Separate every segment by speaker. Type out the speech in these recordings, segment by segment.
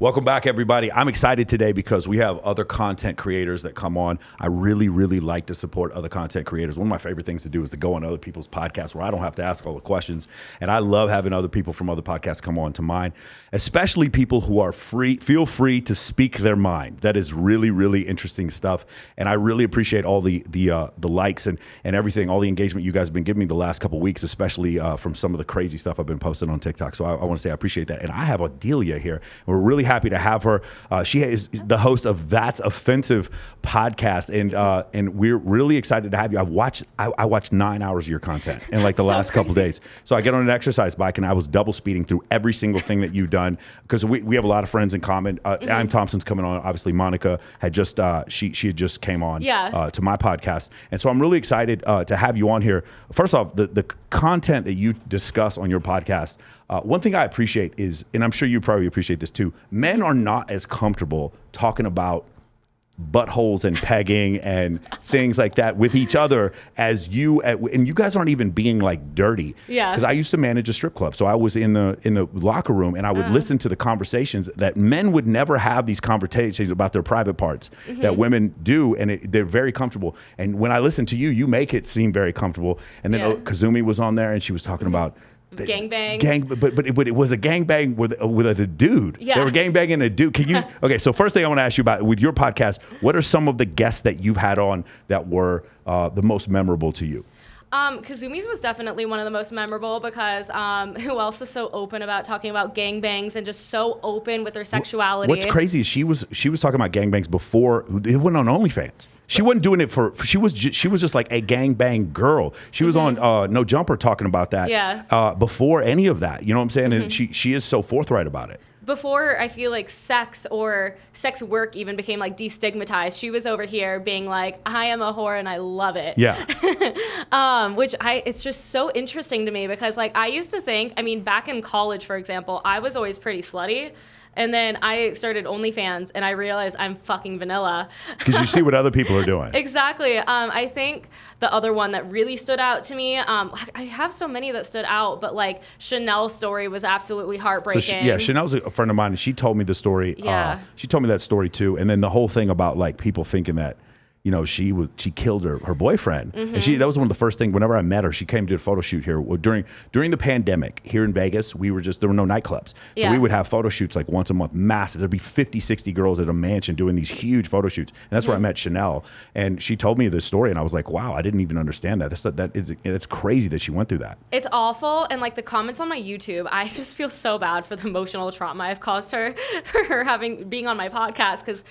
Speaker 1: Welcome back, everybody. I'm excited today because we have other content creators that come on. I really, really like to support other content creators. One of my favorite things to do is to go on other people's podcasts where I don't have to ask all the questions. And I love having other people from other podcasts come on to mine, especially people who are feel free to speak their mind. That is really, really interesting stuff. And I really appreciate all the likes and everything, all the engagement you guys have been giving me the last couple of weeks, especially from some of the crazy stuff I've been posting on TikTok. So I want to say I appreciate that. And I have Adelia here. We're really happy to have her. She is the host of That's Offensive podcast, and we're really excited to have you. I watched 9 hours of your content in like the last couple of days. So I get on an exercise bike and I was double speeding through every single thing that you've done because we have a lot of friends in common. IamThompsn's coming on. Obviously, Monica had just she had just came on to my podcast, and so I'm really excited to have you on here. First off, the content that you discuss on your podcast. One thing I appreciate is, and I'm sure you probably appreciate this too, men are not as comfortable talking about buttholes and pegging and things like that with each other as you, and you guys aren't even being like dirty. Yeah. Because I used to manage a strip club. So I was in the locker room and I would listen to the conversations that men would never have, these conversations about their private parts that women do. And they're very comfortable. And when I listen to you, you make it seem very comfortable. And then Kazumi was on there and she was talking about
Speaker 2: Gangbangs.
Speaker 1: But it was a gangbang with a dude. Yeah. They were gangbanging a dude. Can you? Okay, so first thing I want to ask you about with your podcast, what are some of the guests that you've had on that were the most memorable to you?
Speaker 2: Kazumi's was definitely one of the most memorable because who else is so open about talking about gangbangs and just so open with their sexuality?
Speaker 1: What's crazy is she was talking about gangbangs before it went on OnlyFans. She wasn't doing it she was just like a gangbang girl. She was on No Jumper talking about that before any of that. You know what I'm saying? And she is so forthright about it.
Speaker 2: Before I feel like sex or sex work even became like destigmatized, she was over here being like, I am a whore and I love it.
Speaker 1: Yeah.
Speaker 2: It's just so interesting to me because like I used to think, I mean, back in college, for example, I was always pretty slutty. And then I started OnlyFans and I realized I'm fucking vanilla.
Speaker 1: Because you see what other people are doing.
Speaker 2: Exactly. I think the other one that really stood out to me, I have so many that stood out, but like Chanel's story was absolutely heartbreaking.
Speaker 1: So Chanel's a friend of mine and she told me the story. Yeah. She told me that story too. And then the whole thing about like people thinking that, you know, she killed her boyfriend. And that was one of the first things, whenever I met her, she came to a photo shoot here. During the pandemic here in Vegas, there were no nightclubs. So we would have photo shoots like once a month, massive. There'd be 50, 60 girls at a mansion doing these huge photo shoots. And that's where I met Chanel. And she told me this story and I was like, wow, I didn't even understand that. It's crazy that she went through that.
Speaker 2: It's awful. And like the comments on my YouTube, I just feel so bad for the emotional trauma I've caused her for her being on my podcast because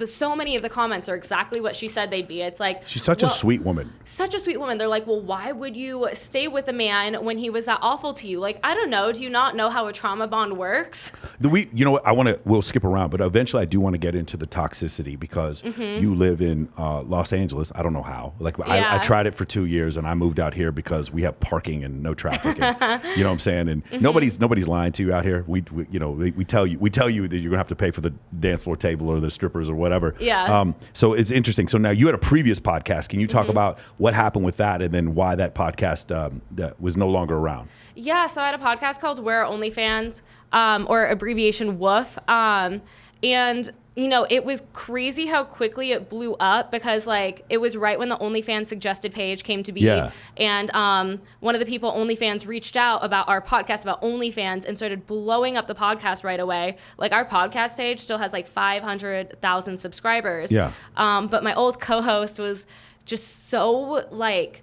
Speaker 2: so many of the comments are exactly what she said they'd be. It's like,
Speaker 1: she's such a sweet woman.
Speaker 2: Such a sweet woman. They're like, well, why would you stay with a man when he was that awful to you? Like, I don't know. Do you not know how a trauma bond works?
Speaker 1: You know what? We'll skip around, but eventually I do want to get into the toxicity because you live in Los Angeles. I don't know how. Like, I tried it for 2 years and I moved out here because we have parking and no traffic. And, you know what I'm saying? And nobody's lying to you out here. We tell you that you're gonna have to pay for the dance floor table or the strippers or whatever.
Speaker 2: Yeah.
Speaker 1: So it's interesting. So now you had a previous podcast. Can you talk about what happened with that and then why that podcast that was no longer around?
Speaker 2: Yeah. So I had a podcast called Where Are OnlyFans, or abbreviation WOOF. And you know, it was crazy how quickly it blew up because like it was right when the OnlyFans suggested page came to be. Yeah. And one of the people OnlyFans reached out about our podcast about OnlyFans and started blowing up the podcast right away. Like our podcast page still has like 500,000 subscribers. Yeah. But my old co-host was just so like,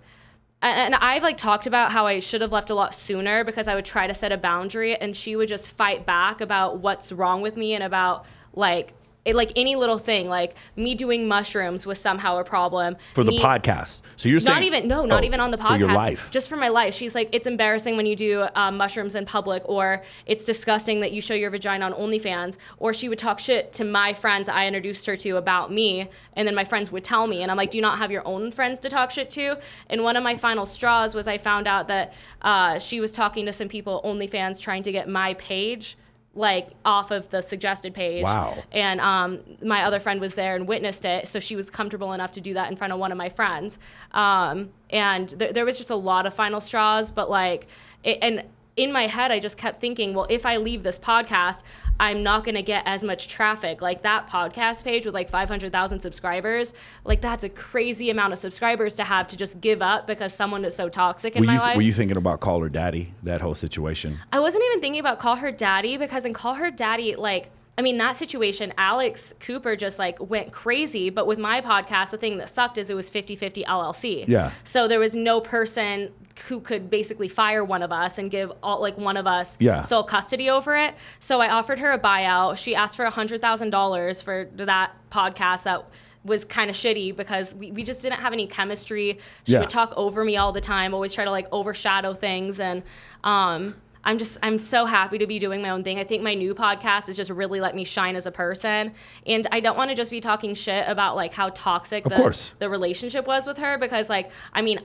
Speaker 2: and I've like talked about how I should have left a lot sooner because I would try to set a boundary and she would just fight back about what's wrong with me and about like any little thing, like me doing mushrooms was somehow a problem.
Speaker 1: For the podcast. So you're saying...
Speaker 2: Not even on the podcast.
Speaker 1: For your life.
Speaker 2: Just for my life. She's like, it's embarrassing when you do mushrooms in public, or it's disgusting that you show your vagina on OnlyFans. Or she would talk shit to my friends I introduced her to about me, and then my friends would tell me. And I'm like, do you not have your own friends to talk shit to? And one of my final straws was I found out that she was talking to some people OnlyFans trying to get my page like off of the suggested page.
Speaker 1: Wow.
Speaker 2: And my other friend was there and witnessed it, so she was comfortable enough to do that in front of one of my friends. And there was just a lot of final straws, but like, and in my head, I just kept thinking, well, if I leave this podcast, I'm not going to get as much traffic. Like that podcast page with like 500,000 subscribers, like that's a crazy amount of subscribers to have to just give up because someone is so toxic in my life.
Speaker 1: Were you thinking about Call Her Daddy, that whole situation?
Speaker 2: I wasn't even thinking about Call Her Daddy, because in Call Her Daddy, like, I mean, that situation, Alex Cooper just like went crazy. But with my podcast, the thing that sucked is it was 50-50 LLC.
Speaker 1: Yeah.
Speaker 2: So there was no person who could basically fire one of us and give one of us sole custody over it. So I offered her a buyout. She asked for $100,000 for that podcast that was kind of shitty because we just didn't have any chemistry. She would talk over me all the time, always try to like overshadow things. And I'm so happy to be doing my own thing. I think my new podcast has just really let me shine as a person. And I don't want to just be talking shit about like how toxic the relationship was with her, because like, I mean,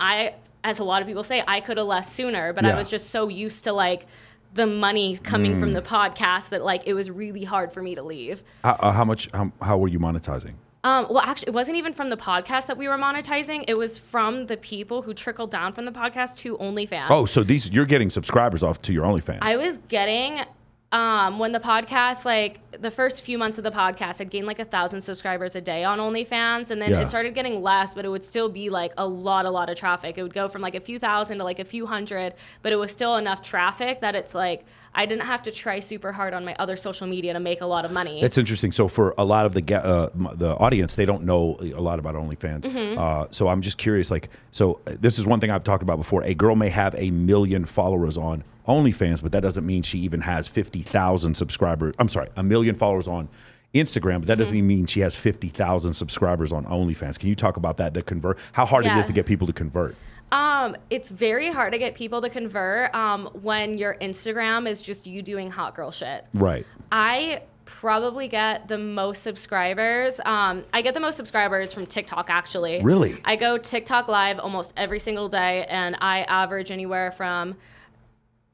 Speaker 2: as a lot of people say, I could have left sooner, but I was just so used to like the money coming from the podcast that like it was really hard for me to leave.
Speaker 1: How were you monetizing?
Speaker 2: Well, actually, it wasn't even from the podcast that we were monetizing. It was from the people who trickled down from the podcast to OnlyFans.
Speaker 1: Oh, so you're getting subscribers off to your OnlyFans.
Speaker 2: I was getting, when the podcast, like the first few months of the podcast, I'd gained like 1,000 subscribers a day on OnlyFans. And then it started getting less, but it would still be like a lot of traffic. It would go from like a few thousand to like a few hundred, but it was still enough traffic that it's like, I didn't have to try super hard on my other social media to make a lot of money.
Speaker 1: It's interesting. So for a lot of the audience, they don't know a lot about OnlyFans. So I'm just curious, like, so this is one thing I've talked about before. A girl may have 1 million followers on OnlyFans, but that doesn't mean she even has 50,000 subscribers. I'm sorry, 1 million followers on Instagram, but that doesn't even mean she has 50,000 subscribers on OnlyFans. Can you talk about that? How hard it is to get people to convert?
Speaker 2: It's very hard to get people to convert when your Instagram is just you doing hot girl shit.
Speaker 1: Right.
Speaker 2: I probably get the most subscribers. I get the most subscribers from TikTok, actually.
Speaker 1: Really?
Speaker 2: I go TikTok live almost every single day, and I average anywhere from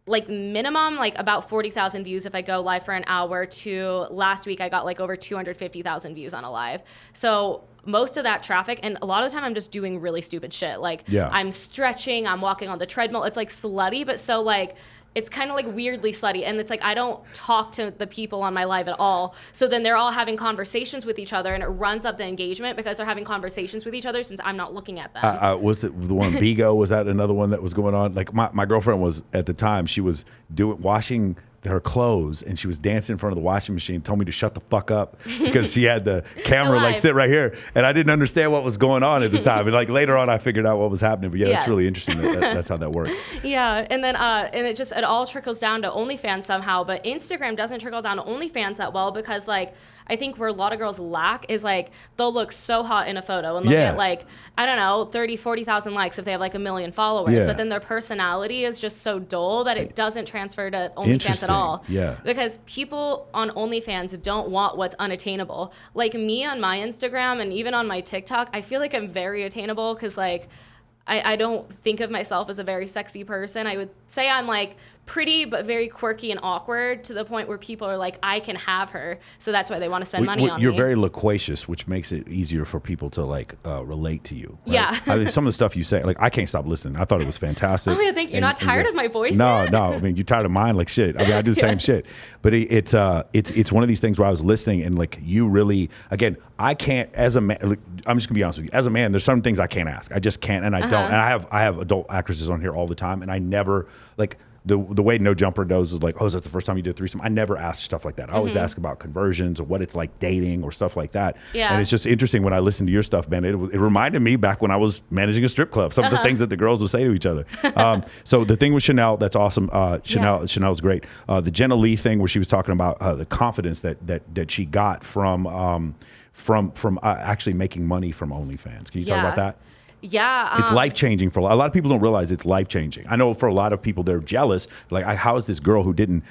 Speaker 2: like minimum like about 40,000 views if I go live for an hour, to last week I got like over 250,000 views on a live. So most of that traffic, and a lot of the time I'm just doing really stupid shit. Like I'm stretching, I'm walking on the treadmill. It's like slutty, but so like it's kind of like weirdly slutty. And it's like I don't talk to the people on my live at all. So then they're all having conversations with each other, and it runs up the engagement because they're having conversations with each other since I'm not looking at them.
Speaker 1: Was it the one Vigo? Was that another one that was going on? Like my girlfriend was, at the time, she was washing her clothes, and she was dancing in front of the washing machine, told me to shut the fuck up because she had the camera like sit right here, and I didn't understand what was going on at the time. And like later on I figured out what was happening. But that's really interesting that's how that works. Yeah.
Speaker 2: And then and it all trickles down to OnlyFans somehow, but Instagram doesn't trickle down to OnlyFans that well, because like I think where a lot of girls lack is like they'll look so hot in a photo and they'll get like, I don't know, 30, 40,000 likes if they have like 1 million followers. But then their personality is just so dull that it doesn't transfer to OnlyFans at all. Yeah. Because people on OnlyFans don't want what's unattainable. Like me on my Instagram and even on my TikTok, I feel like I'm very attainable because like I don't think of myself as a very sexy person. I would say I'm like pretty but very quirky and awkward, to the point where people are like, I can have her, so that's why they want to spend money on me.
Speaker 1: You're very loquacious, which makes it easier for people to like relate to you. Right? I mean, some of the stuff you say, like I can't stop listening. I thought it was fantastic.
Speaker 2: Oh, I think you're not tired of my voice?
Speaker 1: No. I mean, you're tired of mine like shit. I mean, I do the same shit. But it's one of these things where I was listening, and like you really, again, I can't, as a man, I'm just gonna be honest with you, as a man, there's some things I can't ask. I just can't, and I don't. And I have adult actresses on here all the time, and I never like. The way No Jumper knows is like, oh, is that the first time you did a threesome? I never ask stuff like that. I always ask about conversions or what it's like dating or stuff like that. Yeah. And it's just interesting when I listen to your stuff, man. It reminded me back when I was managing a strip club, some of the things that the girls would say to each other. So the thing with Chanel, that's awesome. Chanel's great. The Jenna Lee thing where she was talking about the confidence that she got from actually making money from OnlyFans. Can you talk about that?
Speaker 2: Yeah.
Speaker 1: It's life-changing for a lot of people. Don't realize it's life-changing. I know for a lot of people, they're jealous. Like, how is this girl who didn't,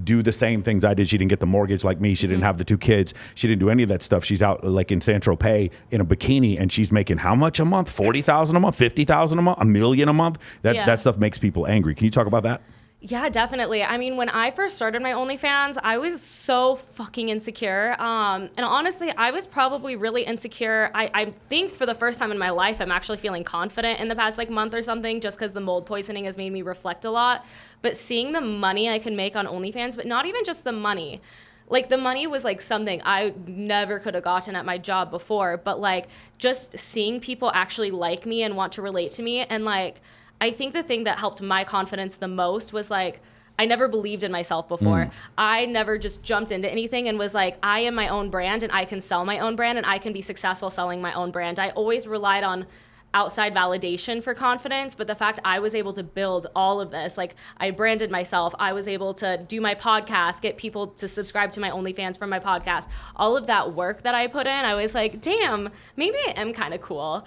Speaker 1: do the same things I did? She didn't get the mortgage like me. She didn't have the 2 kids. She didn't do any of that stuff. She's out like in Saint-Tropez in a bikini, and she's making how much a month? 40,000 a month, 50,000 a month, $1 million a month. That stuff makes people angry. Can you talk about that?
Speaker 2: Yeah, definitely. I mean, when I first started my OnlyFans, I was so fucking insecure. And honestly, I was probably really insecure. I think for the first time in my life, I'm actually feeling confident in the past like month or something, just because the mold poisoning has made me reflect a lot. But seeing the money I can make on OnlyFans, but not even just the money. Like the money was like something I never could have gotten at my job before, but like just seeing people actually like me and want to relate to me. And like, I think the thing that helped my confidence the most was like, I never believed in myself before. I never just jumped into anything and was like, I am my own brand and I can sell my own brand and I can be successful selling my own brand. I always relied on outside validation for confidence, but the fact I was able to build all of this, like I branded myself, I was able to do my podcast, get people to subscribe to my OnlyFans from my podcast, all of that work that I put in, I was like, damn, maybe I am kind of cool.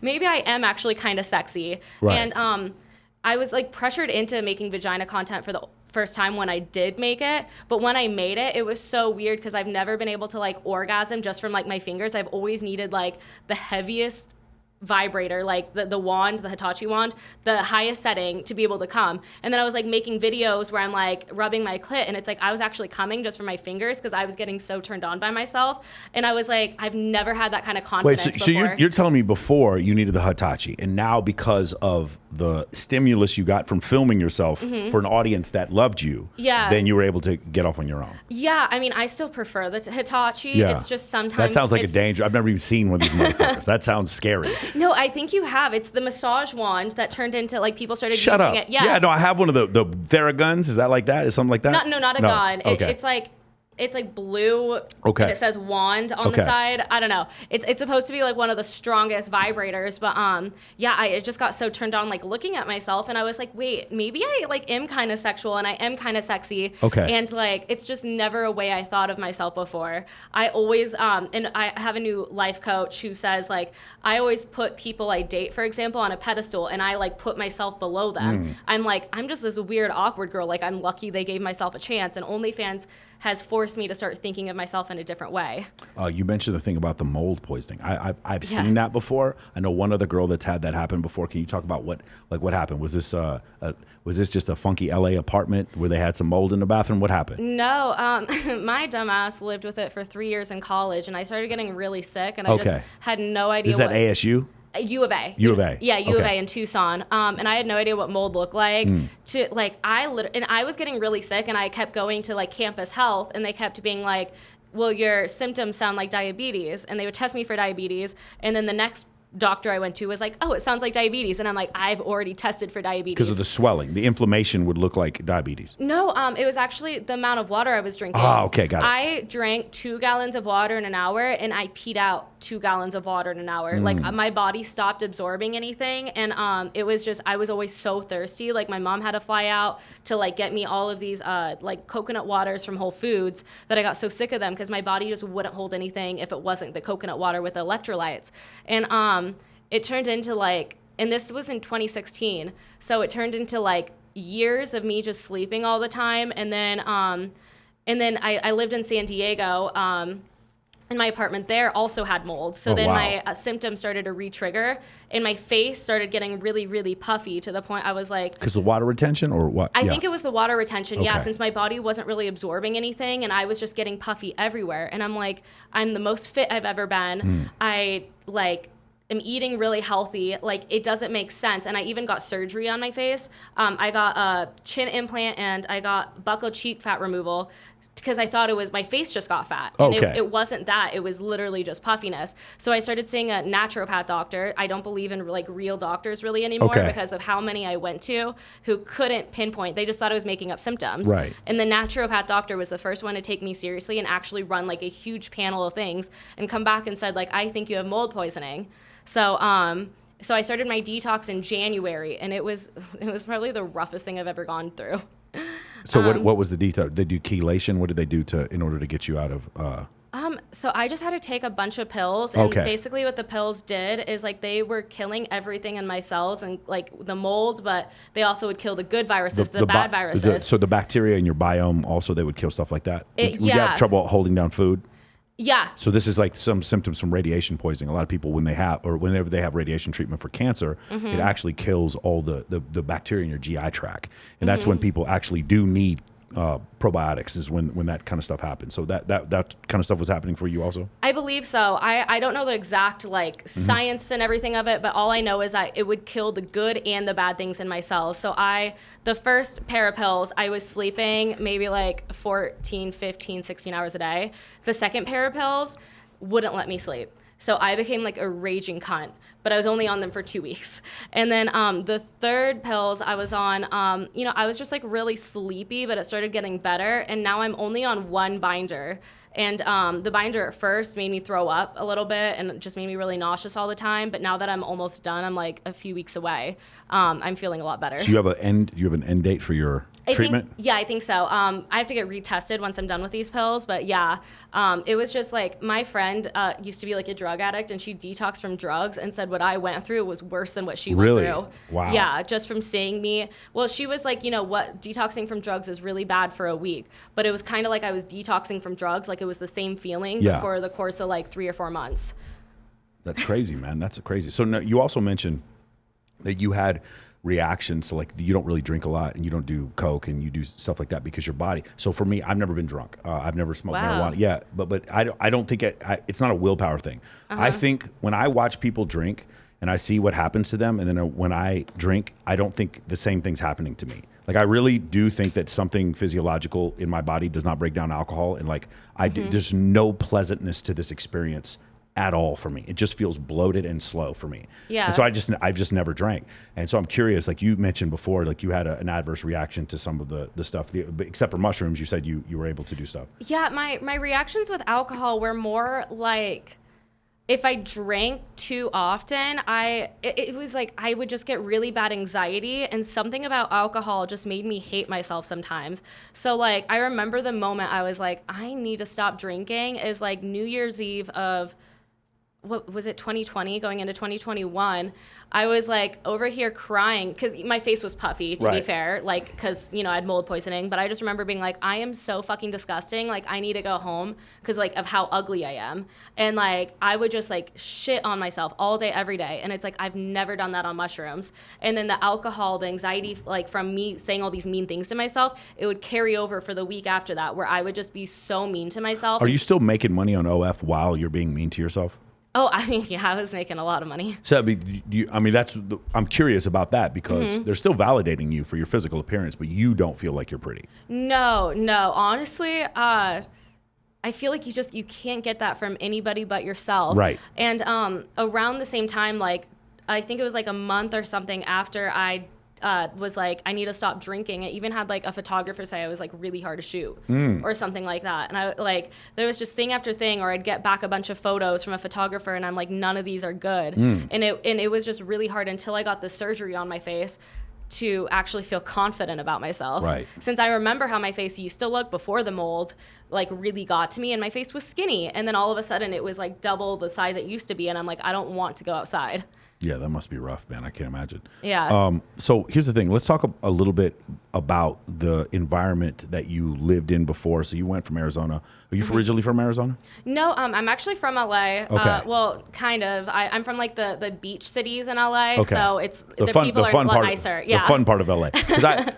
Speaker 2: maybe I am actually kind of sexy.
Speaker 1: Right.
Speaker 2: And I was like pressured into making vagina content for the first time when I did make it, but when I made it, it was so weird because I've never been able to like orgasm just from like my fingers. I've always needed like the heaviest vibrator, like the wand, the Hitachi wand, the highest setting to be able to come. And then I was like making videos where I'm like rubbing my clit and it's like I was actually coming just from my fingers because I was getting so turned on by myself. And I was like, I've never had that kind of confidence before.
Speaker 1: So you're telling me before you needed the Hitachi, and now because of the stimulus you got from filming yourself for an audience that loved you, then you were able to get off on your own.
Speaker 2: Yeah, I mean, I still prefer the Hitachi. Yeah. It's just sometimes
Speaker 1: that sounds like a danger. I've never even seen one of these motherfuckers. That sounds scary.
Speaker 2: No, I think you have. It's the massage wand that turned into like people started
Speaker 1: using
Speaker 2: it.
Speaker 1: Yeah, no, I have one of the Theraguns. Is that like that? Is something like that?
Speaker 2: Not a gun. Okay. It's like blue, and it says wand on the side. I don't know. It's supposed to be like one of the strongest vibrators, but I just got so turned on like looking at myself, and I was like, wait, maybe I like am kind of sexual and I am kind of sexy. Okay. And like it's just never a way I thought of myself before. I always and I have a new life coach who says like I always put people I date, for example, on a pedestal, and I like put myself below them. I'm like, I'm just this weird awkward girl. Like I'm lucky they gave myself a chance, and OnlyFans has forced me to start thinking of myself in a different way. You mentioned the thing about the mold poisoning. I've seen that before. I know one other girl that's had that happen before. Can you talk about what happened? Was this just a funky LA apartment where they had some mold in the bathroom? What happened? No, my dumbass lived with it for 3 years in college, and I started getting really sick, and I just had no idea.
Speaker 1: Is that ASU?
Speaker 2: U of A.
Speaker 1: U of A.
Speaker 2: Yeah, U of A in Tucson. And I had no idea what mold looked like. And I was getting really sick, and I kept going to like campus health, and they kept being like, well, your symptoms sound like diabetes. And they would test me for diabetes. And then the next doctor I went to was like, oh, it sounds like diabetes. And I'm like, I've already tested for diabetes.
Speaker 1: Because of the swelling. The inflammation would look like diabetes.
Speaker 2: No, it was actually the amount of water I was drinking.
Speaker 1: Oh, okay, got it.
Speaker 2: I drank 2 gallons of water in an hour, and I peed out 2 gallons of water in an hour. Like my body stopped absorbing anything. And it was just, I was always so thirsty. Like my mom had to fly out to like get me all of these like coconut waters from Whole Foods that I got so sick of them because my body just wouldn't hold anything if it wasn't the coconut water with the electrolytes. And it turned into like, and this was in 2016, so it turned into like years of me just sleeping all the time. And then I lived in San Diego, and my apartment there also had mold. So my symptoms started to re-trigger, and my face started getting really, really puffy to the point I was like...
Speaker 1: Because the water retention or what?
Speaker 2: I think it was the water retention, since my body wasn't really absorbing anything, and I was just getting puffy everywhere. And I'm like, I'm the most fit I've ever been. I am eating really healthy. Like, it doesn't make sense. And I even got surgery on my face. I got a chin implant, and I got buccal cheek fat removal because I thought it was my face just got fat. And it wasn't that. It was literally just puffiness. So I started seeing a naturopath doctor. I don't believe in like real doctors really anymore because of how many I went to who couldn't pinpoint. They just thought I was making up symptoms. Right. And the naturopath doctor was the first one to take me seriously and actually run like a huge panel of things and come back and said like, I think you have mold poisoning. So so I started my detox in January, and it was probably the roughest thing I've ever gone through.
Speaker 1: So what was the detox? They do chelation. What did they do in order to get you out of?
Speaker 2: So I just had to take a bunch of pills, and basically what the pills did is like they were killing everything in my cells and like the mold, but they also would kill the good viruses, the bad viruses.
Speaker 1: So the bacteria in your biome also, they would kill stuff like that. Would you have trouble holding down food?
Speaker 2: Yeah.
Speaker 1: So this is like some symptoms from radiation poisoning. A lot of people, whenever they have radiation treatment for cancer, it actually kills all the bacteria in your GI tract. And that's when people actually do need probiotics, is when that kind of stuff happens. So that kind of stuff was happening for you also?
Speaker 2: I believe so. I don't know the exact science and everything of it, but all I know is that it would kill the good and the bad things in my cells. So the first pair of pills, I was sleeping maybe 14, 15, 16 hours a day. The second pair of pills wouldn't let me sleep. So I became a raging cunt, but I was only on them for 2 weeks. And then the third pills I was on, I was just really sleepy, but it started getting better. And now I'm only on one binder. And the binder at first made me throw up a little bit and it just made me really nauseous all the time. But now that I'm almost done, I'm a few weeks away. I'm feeling a lot better.
Speaker 1: So you have an end date for your treatment?
Speaker 2: I think so. I have to get retested once I'm done with these pills, but yeah, it was just my friend used to be a drug addict, and she detoxed from drugs and said what I went through was worse than what she went through.
Speaker 1: Wow.
Speaker 2: Yeah, just from seeing me. Well, she was what, detoxing from drugs is really bad for a week, but it was kind of I was detoxing from drugs, it was the same feeling for the course of 3 or 4 months.
Speaker 1: That's crazy, man. That's crazy. So you also mentioned that you had reactions to you don't really drink a lot and you don't do coke and you do stuff like that because your body. So for me, I've never been drunk. I've never smoked marijuana. Yeah, but I don't think it's not a willpower thing. I think when I watch people drink and I see what happens to them, and then when I drink, I don't think the same thing's happening to me. I really do think that something physiological in my body does not break down alcohol, and there's no pleasantness to this experience at all for me. It just feels bloated and slow for me.
Speaker 2: Yeah.
Speaker 1: And so I've just never drank. And so I'm curious, you mentioned before, you had an adverse reaction to some of the stuff, except for mushrooms, you said you were able to do stuff.
Speaker 2: Yeah, my reactions with alcohol were more if I drank too often, it was I would just get really bad anxiety, and something about alcohol just made me hate myself sometimes. So I remember the moment I was I need to stop drinking is New Year's Eve of, what was it, 2020 going into 2021. I was over here crying because my face was puffy, to be fair, because I had mold poisoning. But I just remember being I am so fucking disgusting, I need to go home because of how ugly I am. And I would just shit on myself all day every day, and it's I've never done that on mushrooms. And then the alcohol, the anxiety from me saying all these mean things to myself, it would carry over for the week after that, where I would just be so mean to myself.
Speaker 1: Are you still making money on OF while you're being mean to yourself?
Speaker 2: Oh, I was making a lot of money.
Speaker 1: So, I'm curious about that because they're still validating you for your physical appearance, but you don't feel like you're pretty.
Speaker 2: No. Honestly, I feel you can't get that from anybody but yourself.
Speaker 1: Right.
Speaker 2: And around the same time, I think it was a month or something after I was I need to stop drinking. I even had a photographer say I was really hard to shoot or something like that. And I there was just thing after thing, or I'd get back a bunch of photos from a photographer and I'm none of these are good. And it was just really hard until I got the surgery on my face to actually feel confident about myself.
Speaker 1: Right.
Speaker 2: Since I remember how my face used to look before the mold really got to me, and my face was skinny, and then all of a sudden it was double the size it used to be, and I'm I don't want to go outside.
Speaker 1: Yeah, that must be rough, man. I can't imagine.
Speaker 2: Yeah.
Speaker 1: So here's the thing. Let's talk a little bit about the environment that you lived in before. So you went from Arizona. Are you originally from Arizona?
Speaker 2: No, I'm actually from LA.
Speaker 1: Okay.
Speaker 2: Well, kind of. I'm from the beach cities in LA.
Speaker 1: Okay.
Speaker 2: So it's the people are a lot nicer. Yeah.
Speaker 1: The fun part of LA.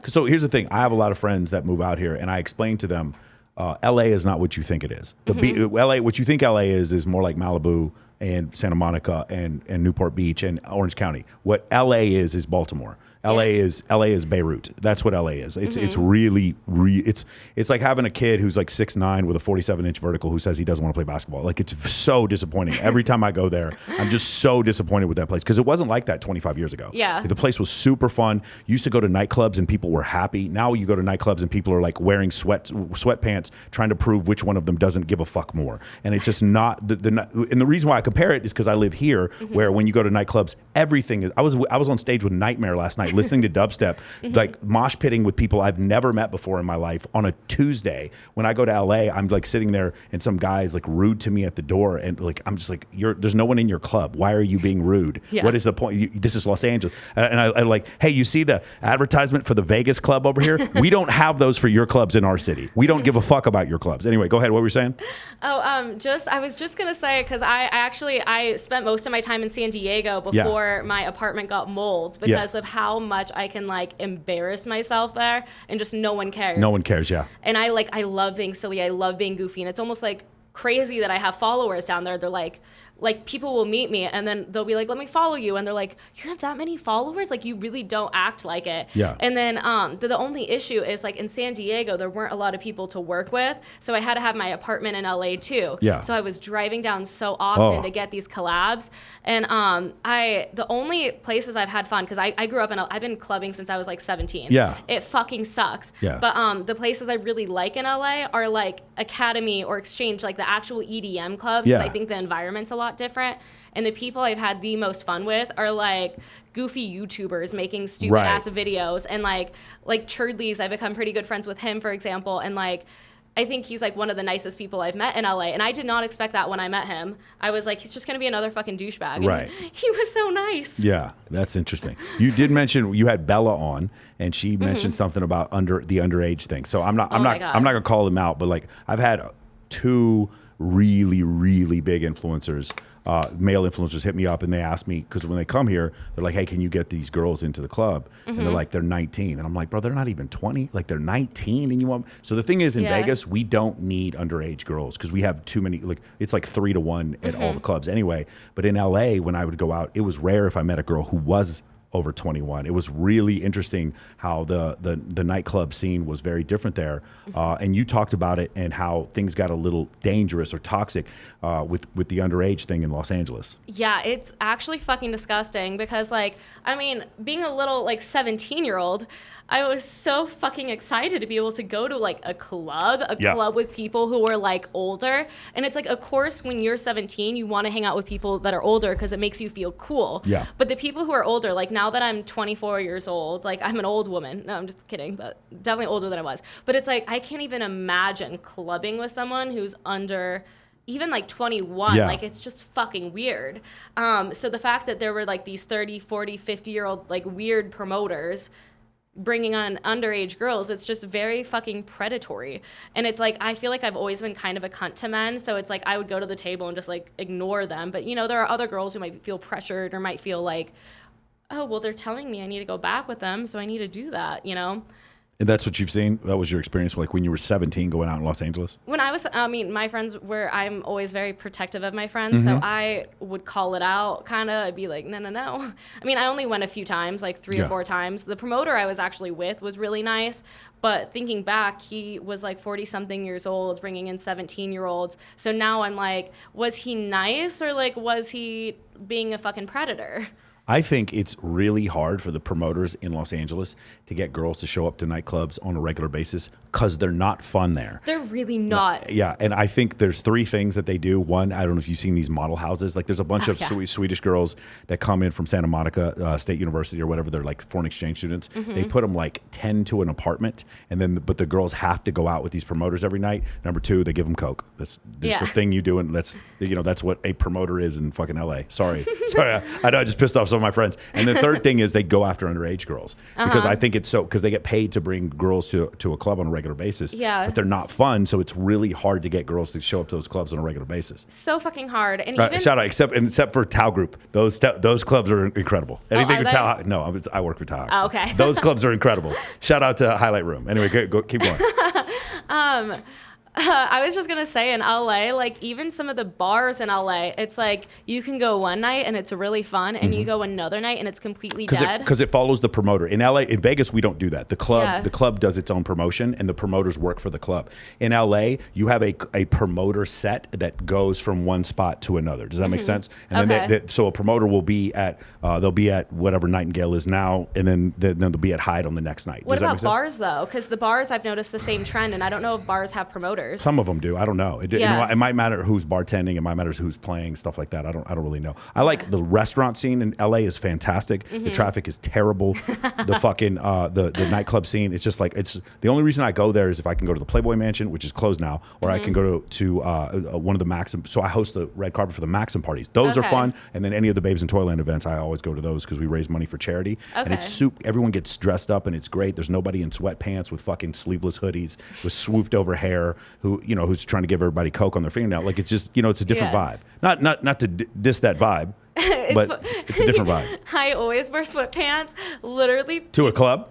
Speaker 1: So here's the thing. I have a lot of friends that move out here, and I explain to them, LA is not what you think it is. LA, what you think LA is more like Malibu and Santa Monica and Newport Beach and Orange County. What LA is Baltimore. LA is Beirut. That's what LA is. It's really it's like having a kid who's 6'9" with a 47-inch vertical who says he doesn't want to play basketball. It's so disappointing. Every time I go there, I'm just so disappointed with that place because it wasn't like that 25 years ago.
Speaker 2: Yeah.
Speaker 1: The place was super fun. Used to go to nightclubs and people were happy. Now you go to nightclubs and people are wearing sweatpants trying to prove which one of them doesn't give a fuck more. And it's just not and the reason why I compare it is because I live here where when you go to nightclubs, everything is. I was on stage with Nightmare last night night, listening to dubstep, like mosh pitting with people I've never met before in my life on a Tuesday. When I go to LA, I'm like sitting there and some guy's like rude to me at the door, and like I'm just like, there's no one in your club. Why are you being rude?
Speaker 2: Yeah.
Speaker 1: What is the point? This is Los Angeles. And I like, hey, you see the advertisement for the Vegas club over here? We don't have those for your clubs in our city. We don't give a fuck about your clubs. Anyway, go ahead. What were you saying?
Speaker 2: Oh, I was just gonna say, because I spent most of my time in San Diego before my apartment got mold because of how much I can like embarrass myself there, and just no one cares.
Speaker 1: No one cares, yeah.
Speaker 2: And I love being silly. I love being goofy, and it's almost like crazy that I have followers down there. They're like people will meet me and then they'll be like, let me follow you. And they're like, you have that many followers? Like, you really don't act like it.
Speaker 1: Yeah.
Speaker 2: And then the only issue is like in San Diego, there weren't a lot of people to work with. So I had to have my apartment in LA too.
Speaker 1: Yeah.
Speaker 2: So I was driving down so often to get these collabs. And the only places I've had fun, because I grew up I've been clubbing since I was like 17.
Speaker 1: Yeah.
Speaker 2: It fucking sucks.
Speaker 1: Yeah.
Speaker 2: But the places I really like in LA are like Academy or Exchange, like the actual EDM clubs.
Speaker 1: Yeah.
Speaker 2: I think the environment's a lot different, and the people I've had the most fun with are like goofy YouTubers making stupid ass videos, and like Churdley's, I've become pretty good friends with him, for example, and like I think he's like one of the nicest people I've met in LA, and I did not expect that when I met him. I was like, he's just gonna be another fucking douchebag.
Speaker 1: Right.
Speaker 2: And he was so nice.
Speaker 1: Yeah, that's interesting. You did mention you had Bella on, and she mentioned something about the underage thing. So I'm not gonna call them out, but like I've had 2 really, really big influencers, male influencers, hit me up, and they asked me, because when they come here, they're like, hey, can you get these girls into the club? And they're like, they're 19. And I'm like, bro, they're not even 20. Like, they're 19 and you want... So the thing is, in Vegas, we don't need underage girls because we have too many, like, it's like 3 to 1 at all the clubs anyway. But in LA, when I would go out, it was rare if I met a girl who was over 21. It was really interesting how the nightclub scene was very different there. And you talked about it and how things got a little dangerous or toxic with the underage thing in Los Angeles.
Speaker 2: Yeah, it's actually fucking disgusting because, like, I mean, being a little, like, 17-year-old, I was so fucking excited to be able to go to, like, a club with people who were, like, older. And it's like, of course, when you're 17, you want to hang out with people that are older because it makes you feel cool.
Speaker 1: Yeah.
Speaker 2: But the people who are older, like, now that I'm 24 years old, like, I'm an old woman. No, I'm just kidding, but definitely older than I was. But it's like, I can't even imagine clubbing with someone who's under... even like 21, like it's just fucking weird. So the fact that there were like these 30, 40, 50-year-old like weird promoters bringing on underage girls, it's just very fucking predatory. And it's like, I feel like I've always been kind of a cunt to men. So it's like, I would go to the table and just like ignore them. But you know, there are other girls who might feel pressured or might feel like, oh, well, they're telling me I need to go back with them, so I need to do that, you know?
Speaker 1: And that's what you've seen? That was your experience, like when you were 17 going out in Los Angeles?
Speaker 2: When I was, I mean, my friends were, I'm always very protective of my friends, so I would call it out, kind of. I'd be like, no. I mean, I only went a few times, like 3 or 4 times. The promoter I was actually with was really nice, but thinking back, he was like 40-something years old, bringing in 17-year-olds. So now I'm like, was he nice, or like, was he being a fucking predator?
Speaker 1: I think it's really hard for the promoters in Los Angeles to get girls to show up to nightclubs on a regular basis because they're not fun there.
Speaker 2: They're really not.
Speaker 1: Yeah, and I think there's 3 things that they do. One, I don't know if you've seen these model houses. Like there's a bunch of Swedish girls that come in from Santa Monica State University or whatever. They're like foreign exchange students. They put them like 10 to an apartment, and then but the girls have to go out with these promoters every night. Number 2, they give them coke. That's the thing you do, and that's what a promoter is in fucking LA. Sorry, I know I just pissed off some of my friends. And the third thing is they go after underage girls because I think it's so, because they get paid to bring girls to a club on a regular basis. Yeah. But they're not fun, so it's really hard to get girls to show up to those clubs on a regular basis.
Speaker 2: So fucking hard. And even,
Speaker 1: shout out, except for Tao Group. Those clubs are incredible. Anything with Tao? No, I work with Tao.
Speaker 2: Oh, okay.
Speaker 1: Those clubs are incredible. Shout out to Highlight Room. Anyway, go keep going.
Speaker 2: I was just going to say in LA, like even some of the bars in LA, it's like you can go one night and it's really fun, and you go another night and it's completely dead.
Speaker 1: Because it follows the promoter. In LA, in Vegas, we don't do that. The club does its own promotion, and the promoters work for the club. In LA, you have a promoter set that goes from one spot to another. Does that make sense? And then so a promoter will be at they'll be at whatever Nightingale is now, and then they'll be at Hyde on the next night.
Speaker 2: What about bars though? Because the bars, I've noticed the same trend, and I don't know if bars have promoters. promoters.
Speaker 1: Some of them do. I don't know. It, you know, it might matter who's bartending. It might matter who's playing, stuff like that. I don't really know. I like the restaurant scene in LA is fantastic. The traffic is terrible. The fucking the nightclub scene. It's just like, it's the only reason I go there is if I can go to the Playboy Mansion, which is closed now, or I can go to one of the Maxim. So I host the red carpet for the Maxim parties. Those are fun. And then any of the Babes in Toyland events, I always go to those because we raise money for charity. And it's everyone gets dressed up and it's great. There's nobody in sweatpants with fucking sleeveless hoodies with swooped over hair who's trying to give everybody coke on their fingernail. Like, it's just, it's a different vibe. Not to diss that vibe, but it's a different vibe.
Speaker 2: I always wear sweatpants, literally.
Speaker 1: To a club?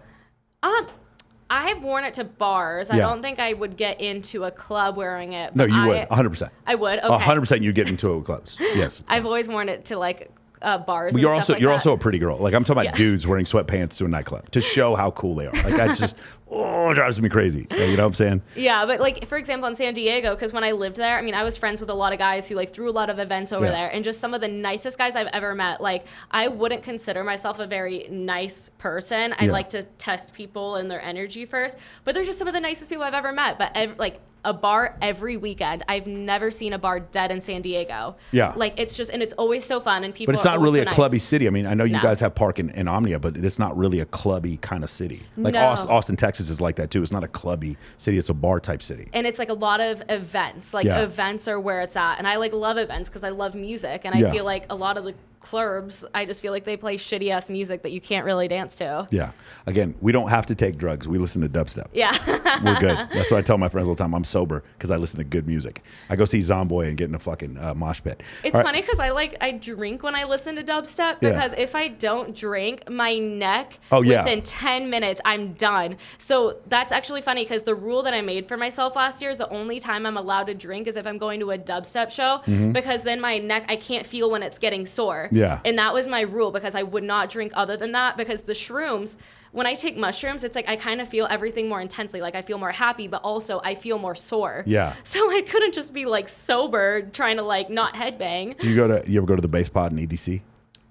Speaker 2: I've worn it to bars. I don't think I would get into a club wearing it.
Speaker 1: No, you would. 100%.
Speaker 2: I would. Okay.
Speaker 1: 100% you'd get into clubs. Yes.
Speaker 2: I've always worn it to like bars.
Speaker 1: Well, you're also a pretty girl. Like, I'm talking about dudes wearing sweatpants to a nightclub to show how cool they are. Like, that just it drives me crazy. You know what I'm saying?
Speaker 2: Yeah, but like, for example, in San Diego, because when I lived there, I mean, I was friends with a lot of guys who like threw a lot of events over there, and just some of the nicest guys I've ever met. Like, I wouldn't consider myself a very nice person. I like to test people and their energy first, but they're just some of the nicest people I've ever met. But a bar every weekend. I've never seen a bar dead in San Diego. Yeah. Like, it's just, and it's always so fun, and people.
Speaker 1: But it's not really a clubby city. I mean, I know you guys have Park in Omnia, but it's not really a clubby kind of city. Like, Austin, Texas is like that too. It's not a clubby city. It's a bar type city.
Speaker 2: And it's like a lot of events. Like, events are where it's at. And I like love events because I love music. And I feel like a lot of the clubs, I just feel like they play shitty ass music that you can't really dance to.
Speaker 1: Yeah. Again, we don't have to take drugs. We listen to dubstep.
Speaker 2: Yeah.
Speaker 1: We're good. That's what I tell my friends all the time. I'm sober because I listen to good music. I go see Zomboy and get in a fucking mosh pit.
Speaker 2: It's funny because I drink when I listen to dubstep because if I don't drink, my neck, within 10 minutes, I'm done. So that's actually funny because the rule that I made for myself last year is the only time I'm allowed to drink is if I'm going to a dubstep show because then my neck, I can't feel when it's getting sore.
Speaker 1: Yeah.
Speaker 2: And that was my rule because I would not drink other than that because the shrooms, when I take mushrooms, it's like I kind of feel everything more intensely. Like, I feel more happy, but also I feel more sore. Yeah. So I couldn't just be like sober trying to like not headbang.
Speaker 1: Do you ever go to the Basspod in EDC?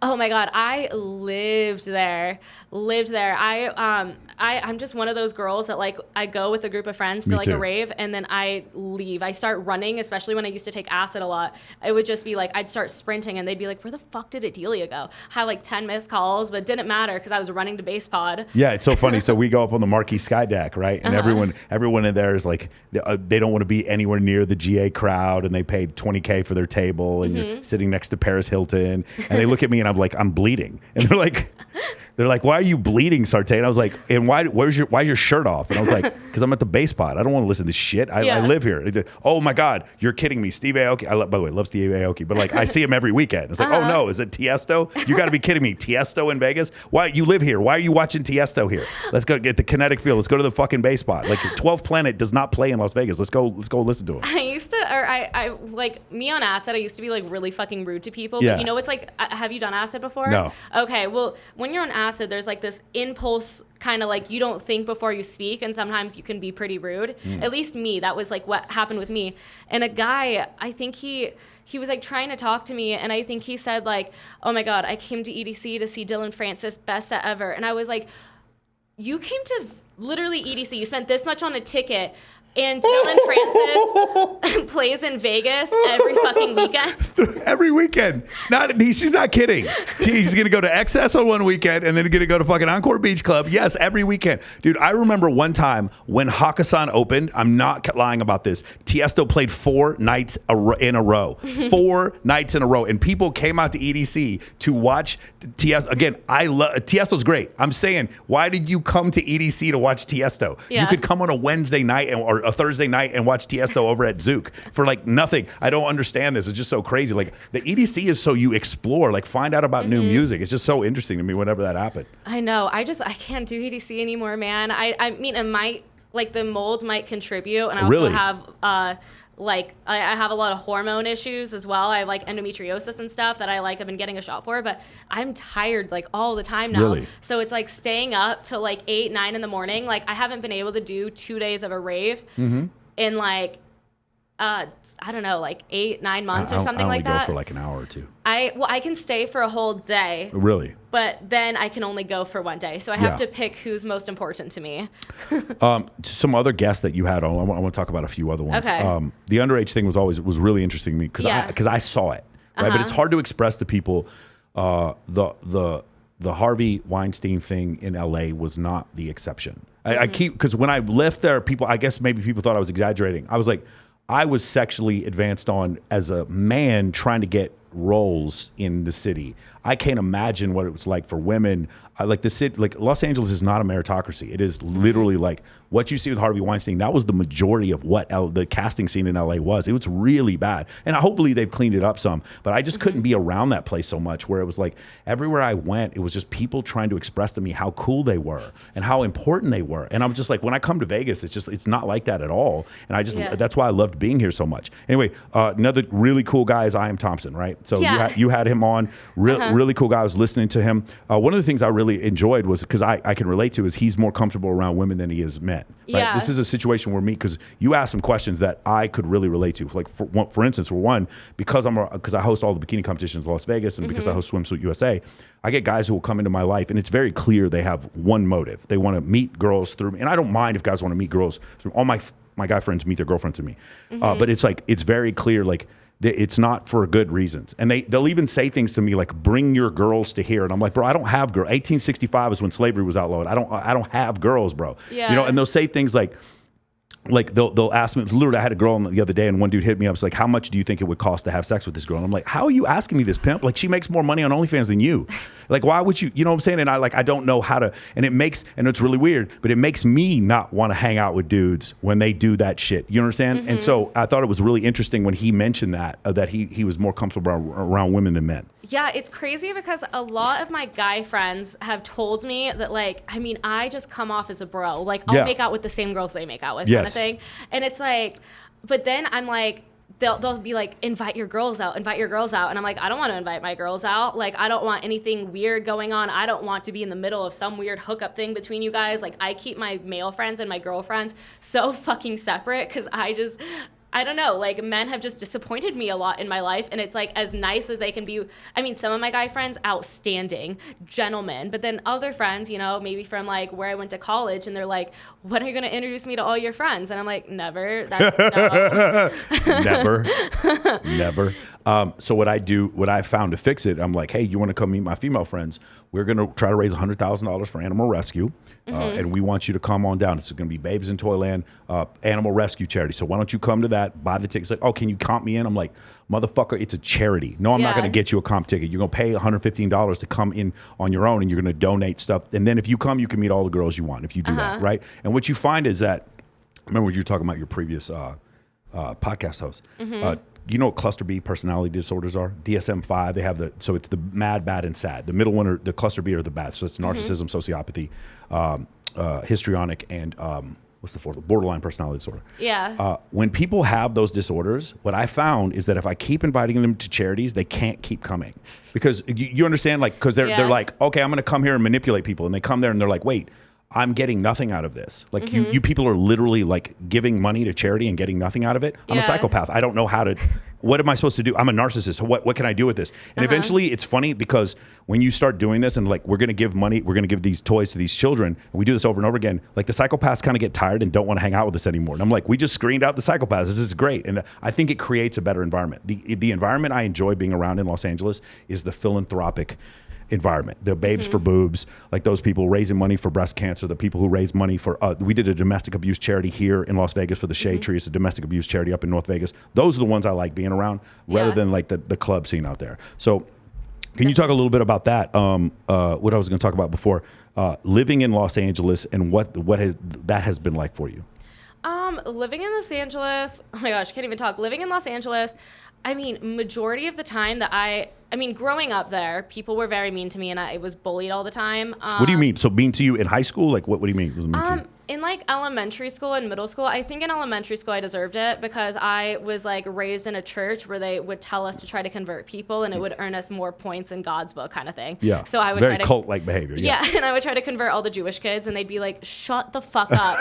Speaker 2: Oh my God, I lived there. I'm just one of those girls that like, I go with a group of friends to like a rave and then I leave. I start running, especially when I used to take acid a lot. It would just be like, I'd start sprinting and they'd be like, where the fuck did Adelia go? I had like 10 missed calls, but it didn't matter because I was running to Basspod.
Speaker 1: Yeah, it's so funny. So we go up on the Marquee Sky Deck, right? And everyone in there is like, they don't want to be anywhere near the GA crowd and they paid $20K for their table and you're sitting next to Paris Hilton and they look at me and I'm like, I'm bleeding. And they're like, why are you bleeding, Sartain? I was like, and why is your shirt off? And I was like, because I'm at the Basspod. I don't want to listen to this shit. I live here. Oh my God, you're kidding me. Steve Aoki. By the way, love Steve Aoki, but like I see him every weekend. It's like, oh no, is it Tiesto? You got to be kidding me. Tiesto in Vegas? Why you live here? Why are you watching Tiesto here? Let's go get the kinetic field. Let's go to the fucking Basspod. Like 12th Planet does not play in Las Vegas. Let's go listen to him.
Speaker 2: I like me on acid. I used to be like really fucking rude to people. But you know, it's like, have you done acid before?
Speaker 1: No.
Speaker 2: Okay. Well, when you're on acid, there's like this impulse kind of like you don't think before you speak, and sometimes you can be pretty rude. At least me, that was like what happened with me. And a guy, I think he was like trying to talk to me, and I think he said like, oh my God, I came to EDC to see Dylan Francis, best set ever. And I was like, you came to literally EDC, you spent this much on a ticket, and Dylan Francis plays in Vegas every fucking weekend.
Speaker 1: Every weekend. She's not kidding. She's going to go to XS on one weekend and then going to go to fucking Encore Beach Club. Yes, every weekend. Dude, I remember one time when Hakkasan opened, I'm not lying about this, Tiesto played 4 nights in a row. 4 nights in a row. And people came out to EDC to watch Tiesto. Again, Tiesto's great. I'm saying, why did you come to EDC to watch Tiesto? Yeah. You could come on a Wednesday night or a Thursday night and watch Tiesto over at Zook for like nothing. I don't understand this. It's just so crazy. Like, the EDC is so you explore, like find out about new music. It's just so interesting to me whenever that happened.
Speaker 2: I know. I can't do EDC anymore, man. I mean, it might, like the mold might contribute, and I also have like I have a lot of hormone issues as well. I have like endometriosis and stuff that I've been getting a shot for, but I'm tired like all the time now. Really? So it's like staying up till like 8, 9 in the morning. Like I haven't been able to do 2 days of a rave in like I don't know, like 8-9 months or something like
Speaker 1: that. I only
Speaker 2: that.
Speaker 1: go for like an hour or two.
Speaker 2: I can stay for a whole day.
Speaker 1: Really?
Speaker 2: But then I can only go for one day. So I have to pick who's most important to me.
Speaker 1: Some other guests that you had on, I want to talk about a few other ones.
Speaker 2: Okay.
Speaker 1: The underage thing was really interesting to me because I saw it, right? But it's hard to express to people the Harvey Weinstein thing in LA was not the exception. I keep, because when I left there, I guess maybe people thought I was exaggerating. I was like, I was sexually advanced on as a man trying to get roles in the city. I can't imagine what it was like for women. Like the city, like Los Angeles is not a meritocracy. It is literally like what you see with Harvey Weinstein. That was the majority of what the casting scene in LA was. It was really bad, and hopefully they've cleaned it up some. But I just couldn't be around that place so much. Where it was like everywhere I went, it was just people trying to express to me how cool they were and how important they were. And I'm just like, when I come to Vegas, it's not like that at all. And that's why I loved being here so much. Anyway, another really cool guy is IamThmpsn, right? So you had him on. Really cool guy. I was listening to him. One of the things I really enjoyed was, because I can relate to, is he's more comfortable around women than he is men. Right?
Speaker 2: Yeah.
Speaker 1: This is a situation where because you asked some questions that I could really relate to. Like for instance, because I host all the bikini competitions in Las Vegas, and because I host Swimsuit USA, I get guys who will come into my life, and it's very clear they have one motive. They want to meet girls through me, and I don't mind if guys want to meet girls through. All my guy friends meet their girlfriend through me, but it's very clear, like, it's not for good reasons. And they'll even say things to me like, bring your girls to here. And I'm like, bro, I don't have girls. 1865 is when slavery was outlawed. I don't have girls, bro.
Speaker 2: Yeah.
Speaker 1: And they'll say things like they'll ask me, literally, I had a girl the other day, and one dude hit me up. It's like, how much do you think it would cost to have sex with this girl? And I'm like, how are you asking me this, pimp? Like, she makes more money on OnlyFans than you. Like, why would you know what I'm saying? And I don't know how to, and it's really weird, but it makes me not want to hang out with dudes when they do that shit. You understand? And so I thought it was really interesting when he mentioned that he was more comfortable around women than men.
Speaker 2: Yeah, it's crazy because a lot of my guy friends have told me that, like, I mean, I just come off as a bro. Like, I'll make out with the same girls they make out with, kind of thing. And it's like, but then I'm like, they'll be like, invite your girls out. And I'm like, I don't want to invite my girls out. Like, I don't want anything weird going on. I don't want to be in the middle of some weird hookup thing between you guys. Like, I keep my male friends and my girlfriends so fucking separate because I don't know, like, men have just disappointed me a lot in my life, and it's like, as nice as they can be. I mean, some of my guy friends, outstanding gentlemen, but then other friends, maybe from like where I went to college, and they're like, when are you going to introduce me to all your friends? And I'm like, never. That's no.
Speaker 1: Never. So what I found to fix it, I'm like, hey, you want to come meet my female friends? We're going to try to raise $100,000 for animal rescue. And we want you to come on down. It's going to be Babes in Toyland, animal rescue charity. So why don't you come to that, buy the tickets? Like, oh, can you comp me in? I'm like, motherfucker, it's a charity. No, I'm not going to get you a comp ticket. You're going to pay $115 to come in on your own, and you're going to donate stuff. And then if you come, you can meet all the girls you want if you do that, right? And what you find is that, remember what you were talking about your previous podcast host. You know what cluster B personality disorders are? DSM-5. They have so it's the mad, bad, and sad. The middle one are the cluster B are the bad. So it's narcissism, sociopathy, histrionic, and what's the fourth? Borderline personality disorder.
Speaker 2: Yeah.
Speaker 1: When people have those disorders, what I found is that if I keep inviting them to charities, they can't keep coming because you understand, like, because they're like, okay, I'm going to come here and manipulate people, and they come there and they're like, wait, I'm getting nothing out of this. Like, you people are literally like giving money to charity and getting nothing out of it. I'm a psychopath. I don't know how to, what am I supposed to do? I'm a narcissist. What can I do with this? And eventually it's funny because when you start doing this and like, we're going to give money, we're going to give these toys to these children, and we do this over and over again, like the psychopaths kind of get tired and don't want to hang out with us anymore. And I'm like, we just screened out the psychopaths. This is great. And I think it creates a better environment. The environment I enjoy being around in Los Angeles is the philanthropic environment, the babes for boobs, like those people raising money for breast cancer, the people who raise money for, we did a domestic abuse charity here in Las Vegas for the Shade Tree. It's a domestic abuse charity up in North Vegas. Those are the ones I like being around rather than like the club scene out there. So can you talk a little bit about that? What I was going to talk about before, living in Los Angeles and what has been like for you?
Speaker 2: Living in Los Angeles, oh my gosh, I can't even talk. Living in Los Angeles, I mean, majority of the time that I mean, growing up there, people were very mean to me, and I was bullied all the time.
Speaker 1: What do you mean? So mean to you in high school? Like, what do you mean was mean to you?
Speaker 2: In like elementary school and middle school, I think in elementary school I deserved it because I was like raised in a church where they would tell us to try to convert people and it would earn us more points in God's book kind of thing.
Speaker 1: Yeah.
Speaker 2: So I would
Speaker 1: very
Speaker 2: try to
Speaker 1: cult-like behavior.
Speaker 2: Yeah, and I would try to convert all the Jewish kids and they'd be like, shut the fuck up.